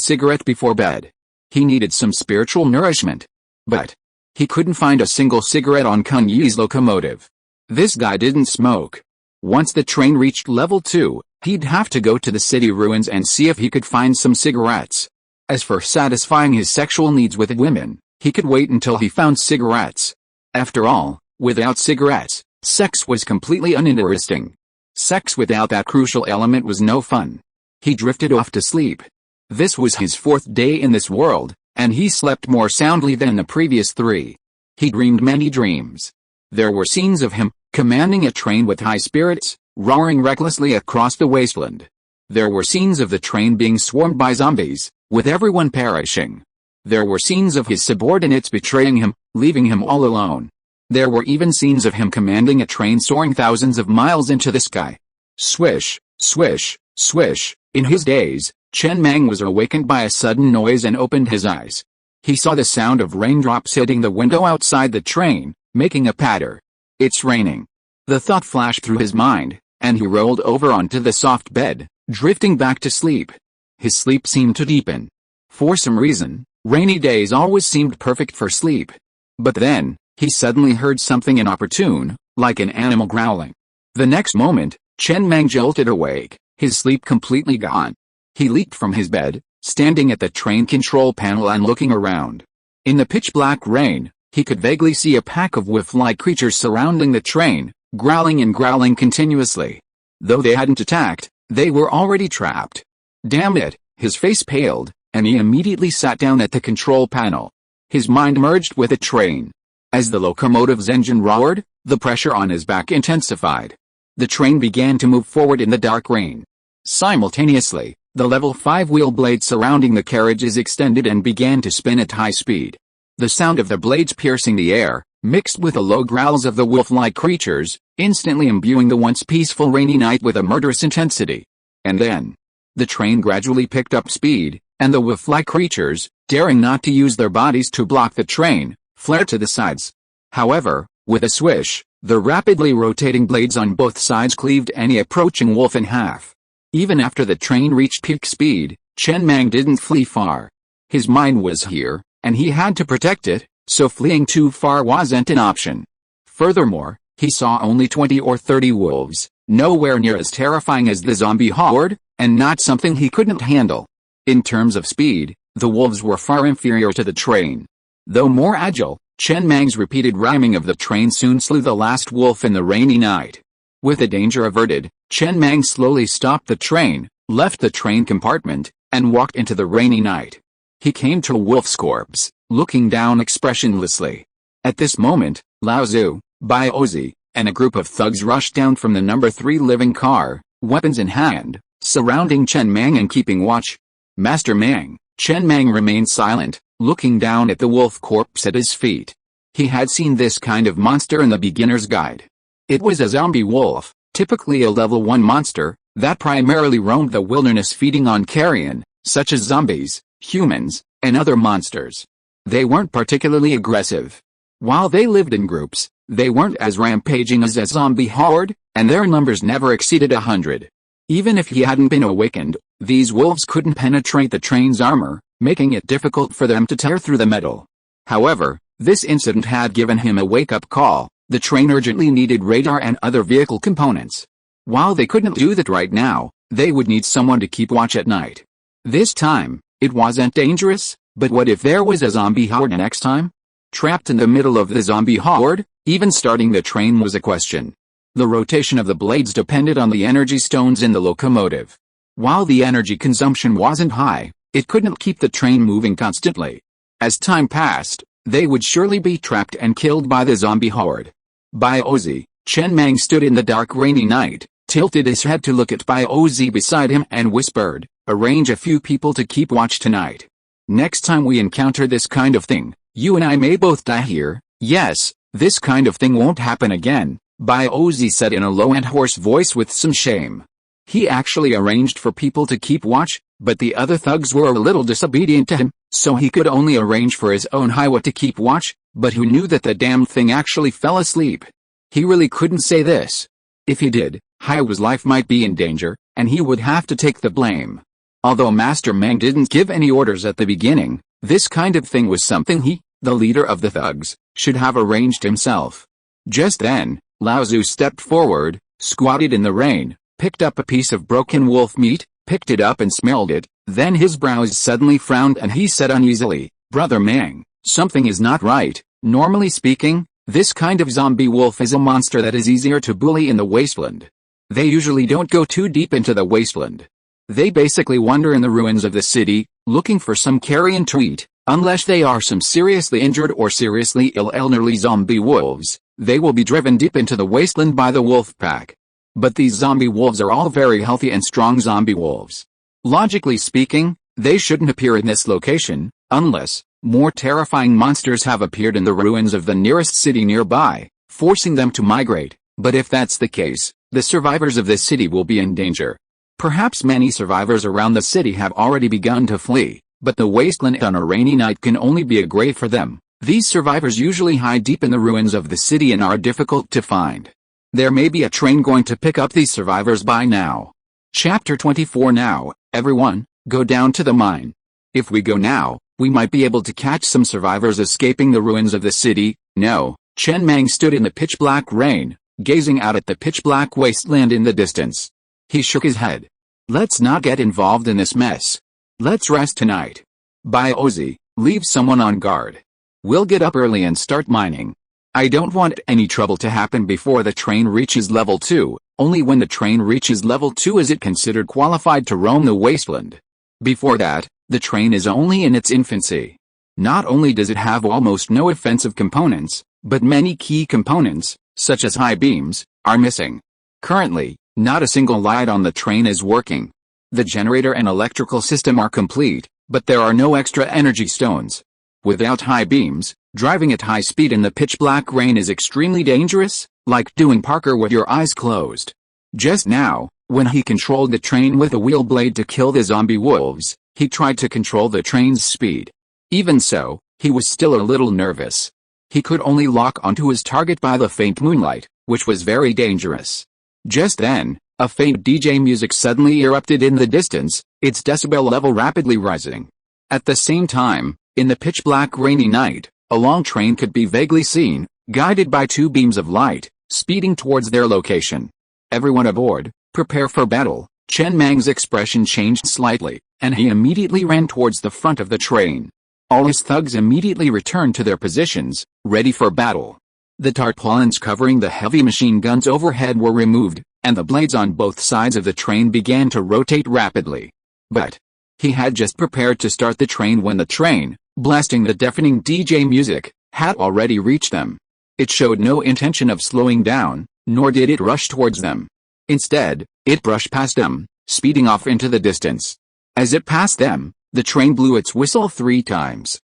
cigarette before bed. He needed some spiritual nourishment. But he couldn't find a single cigarette on Kun Yi's locomotive. This guy didn't smoke. Once the train reached level 2, he'd have to go to the city ruins and see if he could find some cigarettes. As for satisfying his sexual needs with women, he could wait until he found cigarettes. After all, without cigarettes, sex was completely uninteresting. Sex without that crucial element was no fun. He drifted off to sleep. This was his 4th day in this world, and he slept more soundly than the previous 3. He dreamed many dreams. There were scenes of him, commanding a train with high spirits, roaring recklessly across the wasteland. There were scenes of the train being swarmed by zombies, with everyone perishing. There were scenes of his subordinates betraying him, leaving him all alone. There were even scenes of him commanding a train soaring thousands of miles into the sky. Swish, swish, swish. In his daze, Chen Mang was awakened by a sudden noise and opened his eyes. He saw the sound of raindrops hitting the window outside the train, making a patter. It's raining. The thought flashed through his mind, and he rolled over onto the soft bed, drifting back to sleep. His sleep seemed to deepen. For some reason, rainy days always seemed perfect for sleep. But then, he suddenly heard something inopportune, like an animal growling. The next moment, Chen Mang jolted awake, his sleep completely gone. He leaped from his bed, standing at the train control panel and looking around. In the pitch-black rain, he could vaguely see a pack of wolf-like creatures surrounding the train, growling and growling continuously. Though they hadn't attacked, they were already trapped. Damn it, his face paled, and he immediately sat down at the control panel. His mind merged with the train. As the locomotive's engine roared, the pressure on his back intensified. The train began to move forward in the dark rain. Simultaneously, the level 5 wheel blades surrounding the carriages extended and began to spin at high speed. The sound of the blades piercing the air, mixed with the low growls of the wolf-like creatures, instantly imbuing the once peaceful rainy night with a murderous intensity. And then, the train gradually picked up speed, and the wolf-like creatures, daring not to use their bodies to block the train, flared to the sides. However, with a swish, the rapidly rotating blades on both sides cleaved any approaching wolf in half. Even after the train reached peak speed, Chen Mang didn't flee far. His mind was here, and he had to protect it, so fleeing too far wasn't an option. Furthermore, he saw only 20 or 30 wolves, nowhere near as terrifying as the zombie horde, and not something he couldn't handle. In terms of speed, the wolves were far inferior to the train. Though more agile, Chen Mang's repeated rhyming of the train soon slew the last wolf in the rainy night. With the danger averted, Chen Mang slowly stopped the train, left the train compartment, and walked into the rainy night. He came to a wolf's corpse, looking down expressionlessly. At this moment, Lao Zhu, Bai Ozi, and a group of thugs rushed down from the number 3 living car, weapons in hand, surrounding Chen Mang and keeping watch. Master Mang, Chen Mang remained silent, looking down at the wolf corpse at his feet. He had seen this kind of monster in the beginner's guide. It was a zombie wolf, typically a level 1 monster, that primarily roamed the wilderness feeding on carrion, such as zombies, humans, and other monsters. They weren't particularly aggressive. While they lived in groups, they weren't as rampaging as a zombie horde, and their numbers never exceeded 100. Even if he hadn't been awakened, these wolves couldn't penetrate the train's armor, making it difficult for them to tear through the metal. However, this incident had given him a wake-up call. The train urgently needed radar and other vehicle components. While they couldn't do that right now, they would need someone to keep watch at night. This time, it wasn't dangerous, but what if there was a zombie horde next time? Trapped in the middle of the zombie horde, even starting the train was a question. The rotation of the blades depended on the energy stones in the locomotive. While the energy consumption wasn't high, it couldn't keep the train moving constantly. As time passed, they would surely be trapped and killed by the zombie horde. Bai Ozi, Chen Mang stood in the dark rainy night, tilted his head to look at Bai Ozi beside him and whispered, "Arrange a few people to keep watch tonight. Next time we encounter this kind of thing, you and I may both die here." "Yes, this kind of thing won't happen again," Bai Ozi said in a low and hoarse voice with some shame. He actually arranged for people to keep watch, but the other thugs were a little disobedient to him, so he could only arrange for his own Haiwa to keep watch, but who knew that the damn thing actually fell asleep? He really couldn't say this. If he did, Haiwa's life might be in danger, and he would have to take the blame. Although Master Mang didn't give any orders at the beginning, this kind of thing was something he, the leader of the thugs, should have arranged himself. Just then, Lao Zhu stepped forward, squatted in the rain, picked up a piece of broken wolf meat, picked it up and smelled it, then his brows suddenly frowned and he said uneasily, "Brother Mang, something is not right. Normally speaking, this kind of zombie wolf is a monster that is easier to bully in the wasteland. They usually don't go too deep into the wasteland. They basically wander in the ruins of the city, looking for some carrion to eat, unless they are some seriously injured or seriously ill elderly zombie wolves. They will be driven deep into the wasteland by the wolf pack. But these zombie wolves are all very healthy and strong zombie wolves. Logically speaking, they shouldn't appear in this location, unless more terrifying monsters have appeared in the ruins of the nearest city nearby, forcing them to migrate. But if that's the case, the survivors of this city will be in danger. Perhaps many survivors around the city have already begun to flee, but the wasteland on a rainy night can only be a grave for them. These survivors usually hide deep in the ruins of the city and are difficult to find. There may be a train going to pick up these survivors by now. Chapter 24. Now, everyone, go down to the mine. If we go now, we might be able to catch some survivors escaping the ruins of the city. No. Chen Mang stood in the pitch-black rain, gazing out at the pitch-black wasteland in the distance. He shook his head. Let's not get involved in this mess. Let's rest tonight. Bye Ozzy, leave someone on guard. We'll get up early and start mining. I don't want any trouble to happen before the train reaches level 2. Only when the train reaches level 2 is it considered qualified to roam the wasteland. Before that, the train is only in its infancy. Not only does it have almost no offensive components, but many key components, such as high beams, are missing. Currently, not a single light on the train is working. The generator and electrical system are complete, but there are no extra energy stones. Without high beams, driving at high speed in the pitch-black rain is extremely dangerous, like doing parkour with your eyes closed. Just now, when he controlled the train with a wheel blade to kill the zombie wolves, he tried to control the train's speed. Even so, he was still a little nervous. He could only lock onto his target by the faint moonlight, which was very dangerous. Just then, a faint DJ music suddenly erupted in the distance, its decibel level rapidly rising. At the same time, in the pitch-black rainy night, a long train could be vaguely seen, guided by two beams of light, speeding towards their location. Everyone aboard, prepare for battle. Chen Mang's expression changed slightly, and he immediately ran towards the front of the train. All his thugs immediately returned to their positions, ready for battle. The tarpaulins covering the heavy machine guns overhead were removed, and the blades on both sides of the train began to rotate rapidly. But he had just prepared to start the train when the train, blasting the deafening DJ music, had already reached them. It showed no intention of slowing down, nor did it rush towards them. Instead, it brushed past them, speeding off into the distance. As it passed them, the train blew its whistle 3 times.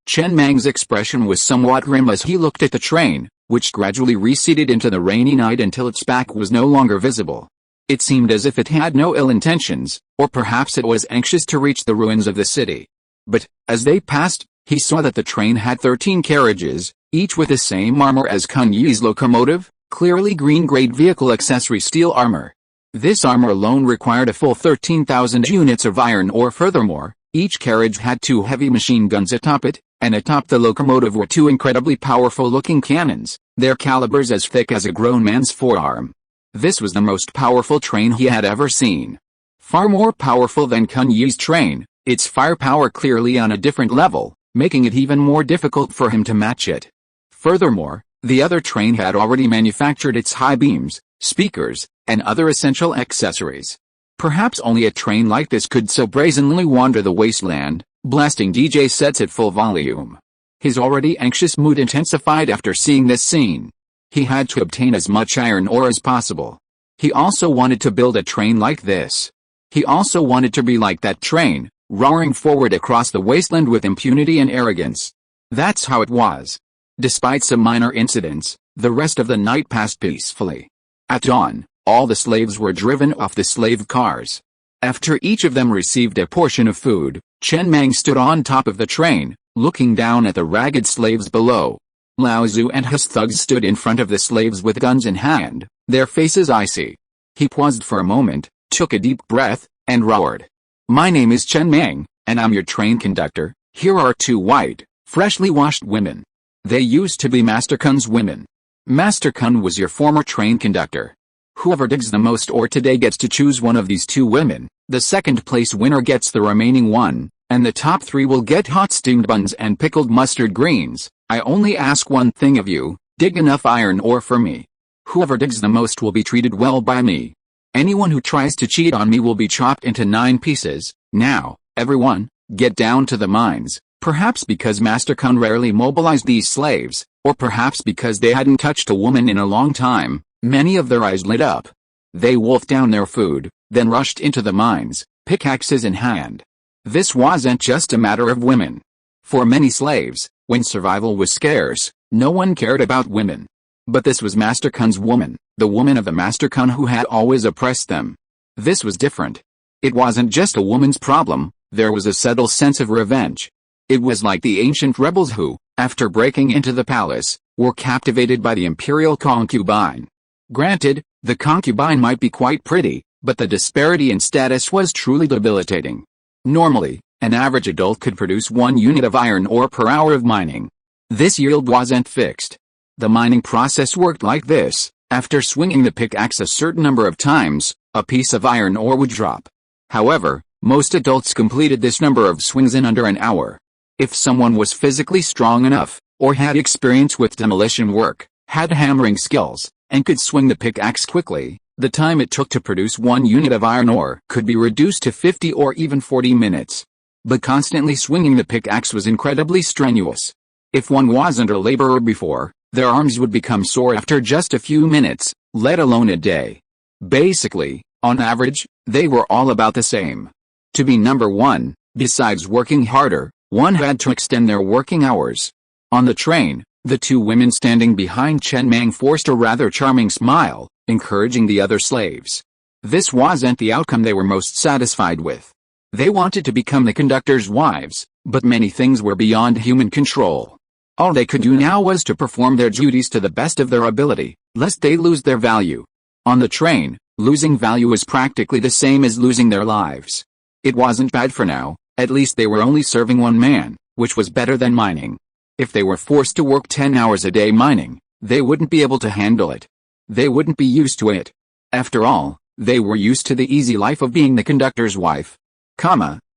Chen Mang's expression was somewhat grim as he looked at the train, which gradually receded into the rainy night until its back was no longer visible. It seemed as if it had no ill intentions, or perhaps it was anxious to reach the ruins of the city. But, as they passed, he saw that the train had 13 carriages, each with the same armor as Kun Yi's locomotive, clearly green-grade vehicle accessory steel armor. This armor alone required a full 13,000 units of iron ore. Furthermore, each carriage had 2 heavy machine guns atop it, and atop the locomotive were 2 incredibly powerful-looking cannons, their calibers as thick as a grown man's forearm. This was the most powerful train he had ever seen. Far more powerful than Kun Yi's train, its firepower clearly on a different level, making it even more difficult for him to match it. Furthermore, the other train had already manufactured its high beams, speakers, and other essential accessories. Perhaps only a train like this could so brazenly wander the wasteland, blasting DJ sets at full volume. His already anxious mood intensified after seeing this scene. He had to obtain as much iron ore as possible. He also wanted to build a train like this. He also wanted to be like that train, roaring forward across the wasteland with impunity and arrogance. That's how it was. Despite some minor incidents, the rest of the night passed peacefully. At dawn, all the slaves were driven off the slave cars. After each of them received a portion of food, Chen Mang stood on top of the train, looking down at the ragged slaves below. Lao Zu and his thugs stood in front of the slaves with guns in hand, their faces icy. He paused for a moment, took a deep breath, and roared. "My name is Chen Mang, and I'm your train conductor. Here are 2 white, freshly washed women. They used to be Master Kun's women. Master Kun was your former train conductor. Whoever digs the most ore today gets to choose one of these two women. The second place winner gets the remaining one, and the top three will get hot steamed buns and pickled mustard greens. I only ask one thing of you, dig enough iron ore for me. Whoever digs the most will be treated well by me. Anyone who tries to cheat on me will be chopped into 9 pieces. Now, everyone, get down to the mines. Perhaps because Master Kun rarely mobilized these slaves, or perhaps because they hadn't touched a woman in a long time, many of their eyes lit up. They wolfed down their food, then rushed into the mines, pickaxes in hand. This wasn't just a matter of women. For many slaves, when survival was scarce, no one cared about women. But this was Master Kun's woman, the woman of the Master Kun who had always oppressed them. This was different. It wasn't just a woman's problem, there was a subtle sense of revenge. It was like the ancient rebels who, after breaking into the palace, were captivated by the imperial concubine. Granted, the concubine might be quite pretty, but the disparity in status was truly debilitating. Normally, an average adult could produce 1 unit of iron ore per hour of mining. This yield wasn't fixed. The mining process worked like this: after swinging the pickaxe a certain number of times, a piece of iron ore would drop. However, most adults completed this number of swings in under an hour. If someone was physically strong enough, or had experience with demolition work, had hammering skills, and could swing the pickaxe quickly, the time it took to produce 1 unit of iron ore could be reduced to 50 or even 40 minutes. But constantly swinging the pickaxe was incredibly strenuous. If one wasn't a laborer before, their arms would become sore after just a few minutes, let alone a day. Basically, on average, they were all about the same. To be number one, besides working harder, one had to extend their working hours. On the train, the 2 women standing behind Chen Mang forced a rather charming smile, encouraging the other slaves. This wasn't the outcome they were most satisfied with. They wanted to become the conductor's wives, but many things were beyond human control. All they could do now was to perform their duties to the best of their ability, lest they lose their value. On the train, losing value was practically the same as losing their lives. It wasn't bad for now, at least they were only serving one man, which was better than mining. If they were forced to work 10 hours a day mining, they wouldn't be able to handle it. They wouldn't be used to it. After all, they were used to the easy life of being the conductor's wife.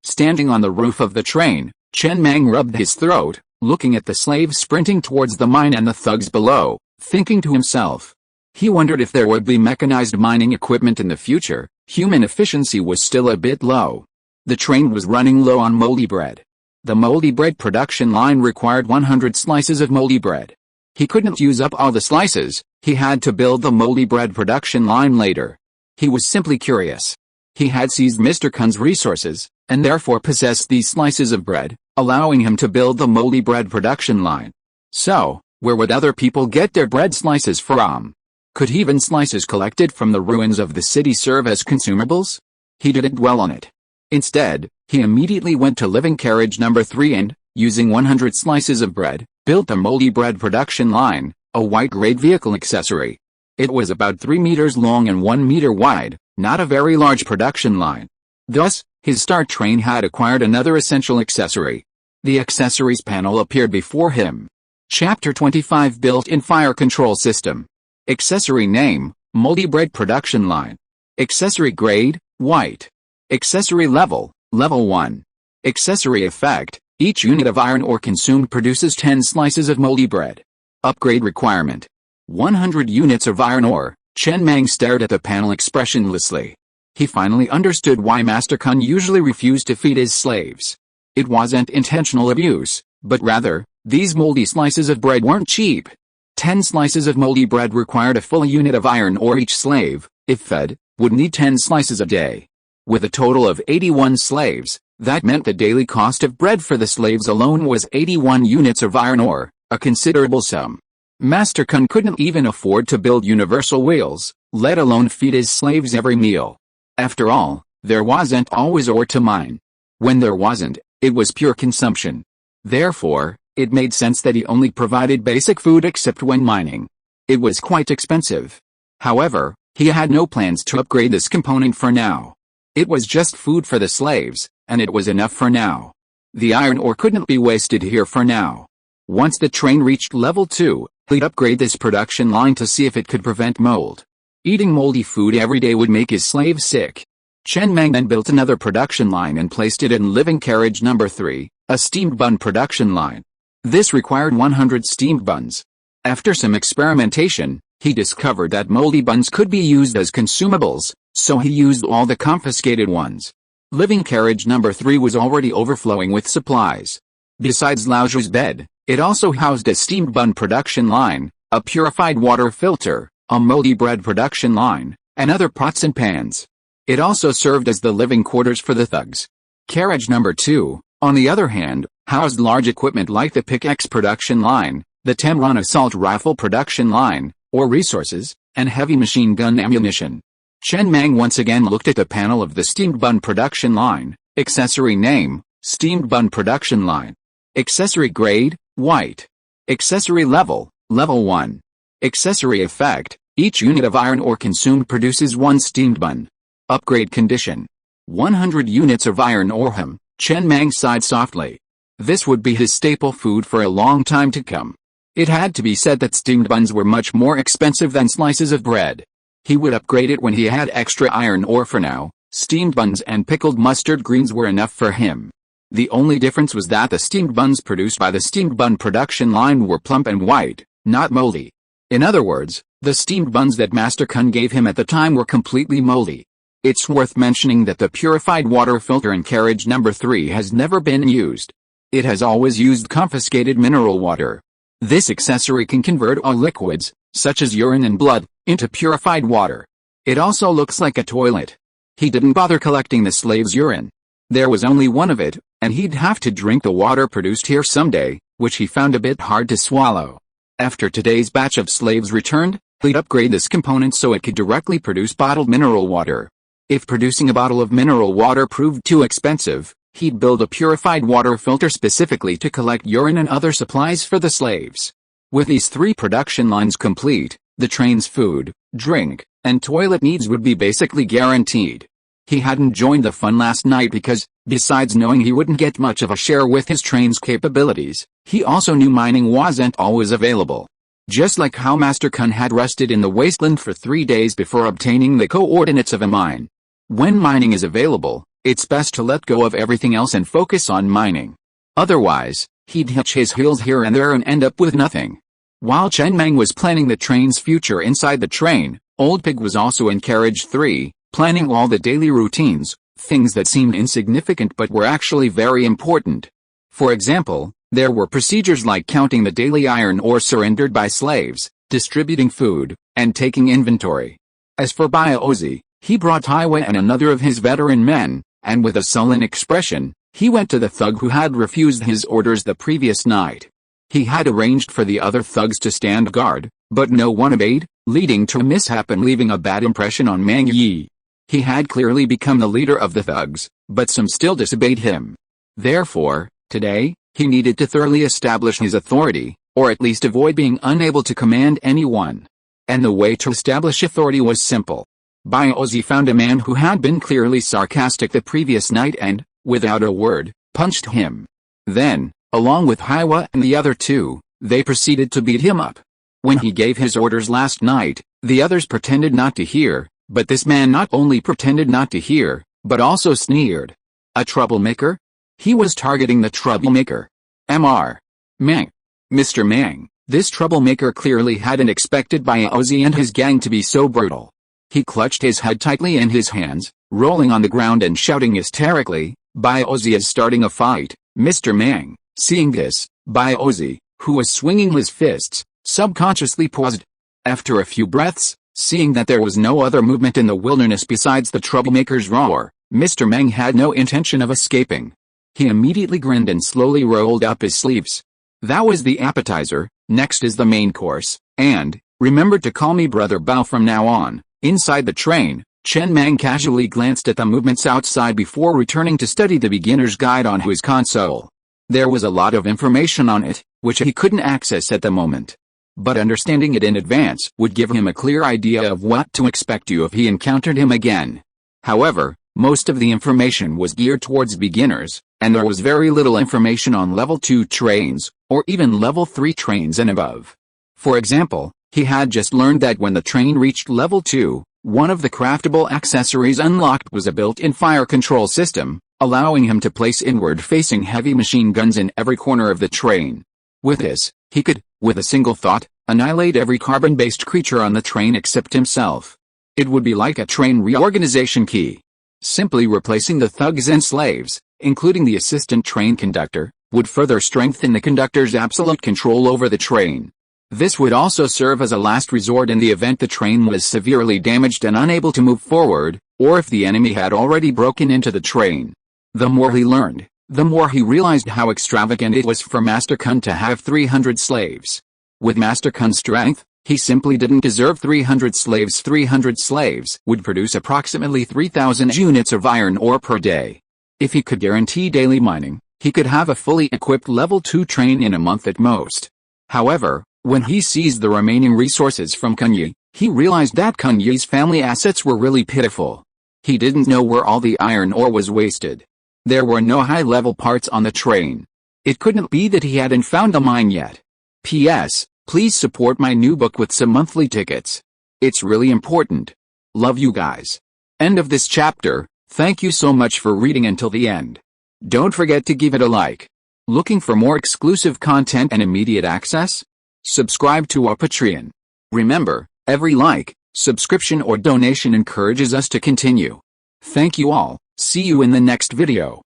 Standing on the roof of the train, Chen Mang rubbed his throat, looking at the slaves sprinting towards the mine and the thugs below, thinking to himself. He wondered if there would be mechanized mining equipment in the future. Human efficiency was still a bit low. The train was running low on moldy bread. The moldy bread production line required 100 slices of moldy bread. He couldn't use up all the slices, he had to build the moldy bread production line later. He was simply curious. He had seized Mr. Kun's resources, and therefore possessed these slices of bread, allowing him to build the moldy bread production line. So, where would other people get their bread slices from? Could even slices collected from the ruins of the city serve as consumables? He didn't dwell on it. Instead, he immediately went to living carriage number 3 and, using 100 slices of bread, built a moldy bread production line, a white-grade vehicle accessory. It was about 3 meters long and 1 meter wide, not a very large production line. Thus, his star train had acquired another essential accessory. The accessories panel appeared before him. Chapter 25 Built-in Fire Control System. Accessory name, Moldy Bread Production Line. Accessory grade, white. Accessory level, level 1. Accessory effect, each unit of iron ore consumed produces 10 slices of moldy bread. Upgrade requirement. 100 units of iron ore. Chen Mang stared at the panel expressionlessly. He finally understood why Master Kun usually refused to feed his slaves. It wasn't intentional abuse, but rather, these moldy slices of bread weren't cheap. 10 slices of moldy bread required a full unit of iron ore. Each slave, if fed, would need 10 slices a day. With a total of 81 slaves, that meant the daily cost of bread for the slaves alone was 81 units of iron ore, a considerable sum. Master Kun couldn't even afford to build universal wheels, let alone feed his slaves every meal. After all, there wasn't always ore to mine. When there wasn't, it was pure consumption. Therefore, it made sense that he only provided basic food except when mining. It was quite expensive. However, he had no plans to upgrade this component for now. It was just food for the slaves, and it was enough for now. The iron ore couldn't be wasted here for now. Once the train reached level 2, he'd upgrade this production line to see if it could prevent mold. Eating moldy food every day would make his slaves sick. Chen Mang then built another production line and placed it in living carriage number 3, a steamed bun production line. This required 100 steamed buns. After some experimentation, he discovered that moldy buns could be used as consumables, so he used all the confiscated ones. Living carriage number 3 was already overflowing with supplies. Besides Lao Zhu's bed, it also housed a steamed bun production line, a purified water filter, a moldy bread production line, and other pots and pans. It also served as the living quarters for the thugs. Carriage number 2, on the other hand, housed large equipment like the pickaxe production line, the Temran assault rifle production line, or resources, and heavy machine gun ammunition. Chen Mang once again looked at the panel of the steamed bun production line. Accessory name, steamed bun production line. Accessory grade, white. Accessory level, level 1. Accessory effect, each unit of iron ore consumed produces 1 steamed bun. Upgrade condition. 100 units of iron ore. Chen Mang sighed softly. This would be his staple food for a long time to come. It had to be said that steamed buns were much more expensive than slices of bread. He would upgrade it when he had extra iron ore. For now, steamed buns and pickled mustard greens were enough for him. The only difference was that the steamed buns produced by the steamed bun production line were plump and white, not moldy. In other words, the steamed buns that Master Kun gave him at the time were completely moldy. It's worth mentioning that the purified water filter in carriage number 3 has never been used. It has always used confiscated mineral water. This accessory can convert all liquids, such as urine and blood, into purified water. It also looks like a toilet. He didn't bother collecting the slave's urine. There was only one of it, and he'd have to drink the water produced here someday, which he found a bit hard to swallow. After today's batch of slaves returned, he'd upgrade this component so it could directly produce bottled mineral water. If producing a bottle of mineral water proved too expensive, he'd build a purified water filter specifically to collect urine and other supplies for the slaves. With these 3 production lines complete, the train's food, drink, and toilet needs would be basically guaranteed. He hadn't joined the fun last night because, besides knowing he wouldn't get much of a share with his train's capabilities, he also knew mining wasn't always available. Just like how Master Kun had rested in the wasteland for 3 days before obtaining the coordinates of a mine. When mining is available, it's best to let go of everything else and focus on mining. Otherwise, he'd hitch his heels here and there and end up with nothing. While Chen Mang was planning the train's future inside the train, Old Pig was also in carriage 3, planning all the daily routines, things that seemed insignificant but were actually very important. For example, there were procedures like counting the daily iron ore surrendered by slaves, distributing food, and taking inventory. As for Baozi, he brought Taiwan and another of his veteran men, and with a sullen expression, he went to the thug who had refused his orders the previous night. He had arranged for the other thugs to stand guard, but no one obeyed, leading to a mishap and leaving a bad impression on Mang Yi. He had clearly become the leader of the thugs, but some still disobeyed him. Therefore, today, he needed to thoroughly establish his authority, or at least avoid being unable to command anyone. And the way to establish authority was simple. Baozi found a man who had been clearly sarcastic the previous night and, without a word, punched him. Then, along with Haiwa and the other 2, they proceeded to beat him up. When he gave his orders last night, the others pretended not to hear, but this man not only pretended not to hear, but also sneered. A troublemaker? He was targeting the troublemaker. Mr. Mang. Mr. Mang, this troublemaker clearly hadn't expected Baozi and his gang to be so brutal. He clutched his head tightly in his hands, rolling on the ground and shouting hysterically, Baozi is starting a fight, Mr. Mang. Seeing this, Baozi, who was swinging his fists, subconsciously paused. After a few breaths, seeing that there was no other movement in the wilderness besides the troublemaker's roar, Mr. Mang had no intention of escaping. He immediately grinned and slowly rolled up his sleeves. That was the appetizer, next is the main course, and, remember to call me Brother Bao from now on. Inside the train, Chen Mang casually glanced at the movements outside before returning to study the beginner's guide on his console. There was a lot of information on it, which he couldn't access at the moment. But understanding it in advance would give him a clear idea of what to expect if he encountered him again. However, most of the information was geared towards beginners, and there was very little information on level 2 trains, or even level 3 trains and above. For example, He had just learned that when the train reached level 2, one of the craftable accessories unlocked was a built-in fire control system, allowing him to place inward-facing heavy machine guns in every corner of the train. With this, he could, with a single thought, annihilate every carbon-based creature on the train except himself. It would be like a train reorganization key. Simply replacing the thugs and slaves, including the assistant train conductor, would further strengthen the conductor's absolute control over the train. This would also serve as a last resort in the event the train was severely damaged and unable to move forward, or if the enemy had already broken into the train. The more he learned, the more he realized how extravagant it was for Master Kun to have 300 slaves. With Master Kun's strength, he simply didn't deserve 300 slaves. 300 slaves would produce approximately 3,000 units of iron ore per day. If he could guarantee daily mining, he could have a fully equipped level 2 train in a month at most. However, when he seized the remaining resources from Kun Yi, he realized that Kun Yi's family assets were really pitiful. He didn't know where all the iron ore was wasted. There were no high-level parts on the train. It couldn't be that he hadn't found a mine yet. P.S. Please support my new book with some monthly tickets. It's really important. Love you guys. End of this chapter. Thank you so much for reading until the end. Don't forget to give it a like. Looking for more exclusive content and immediate access? Subscribe to our Patreon. Remember, every like, subscription or donation encourages us to continue. Thank you all. See you in the next video.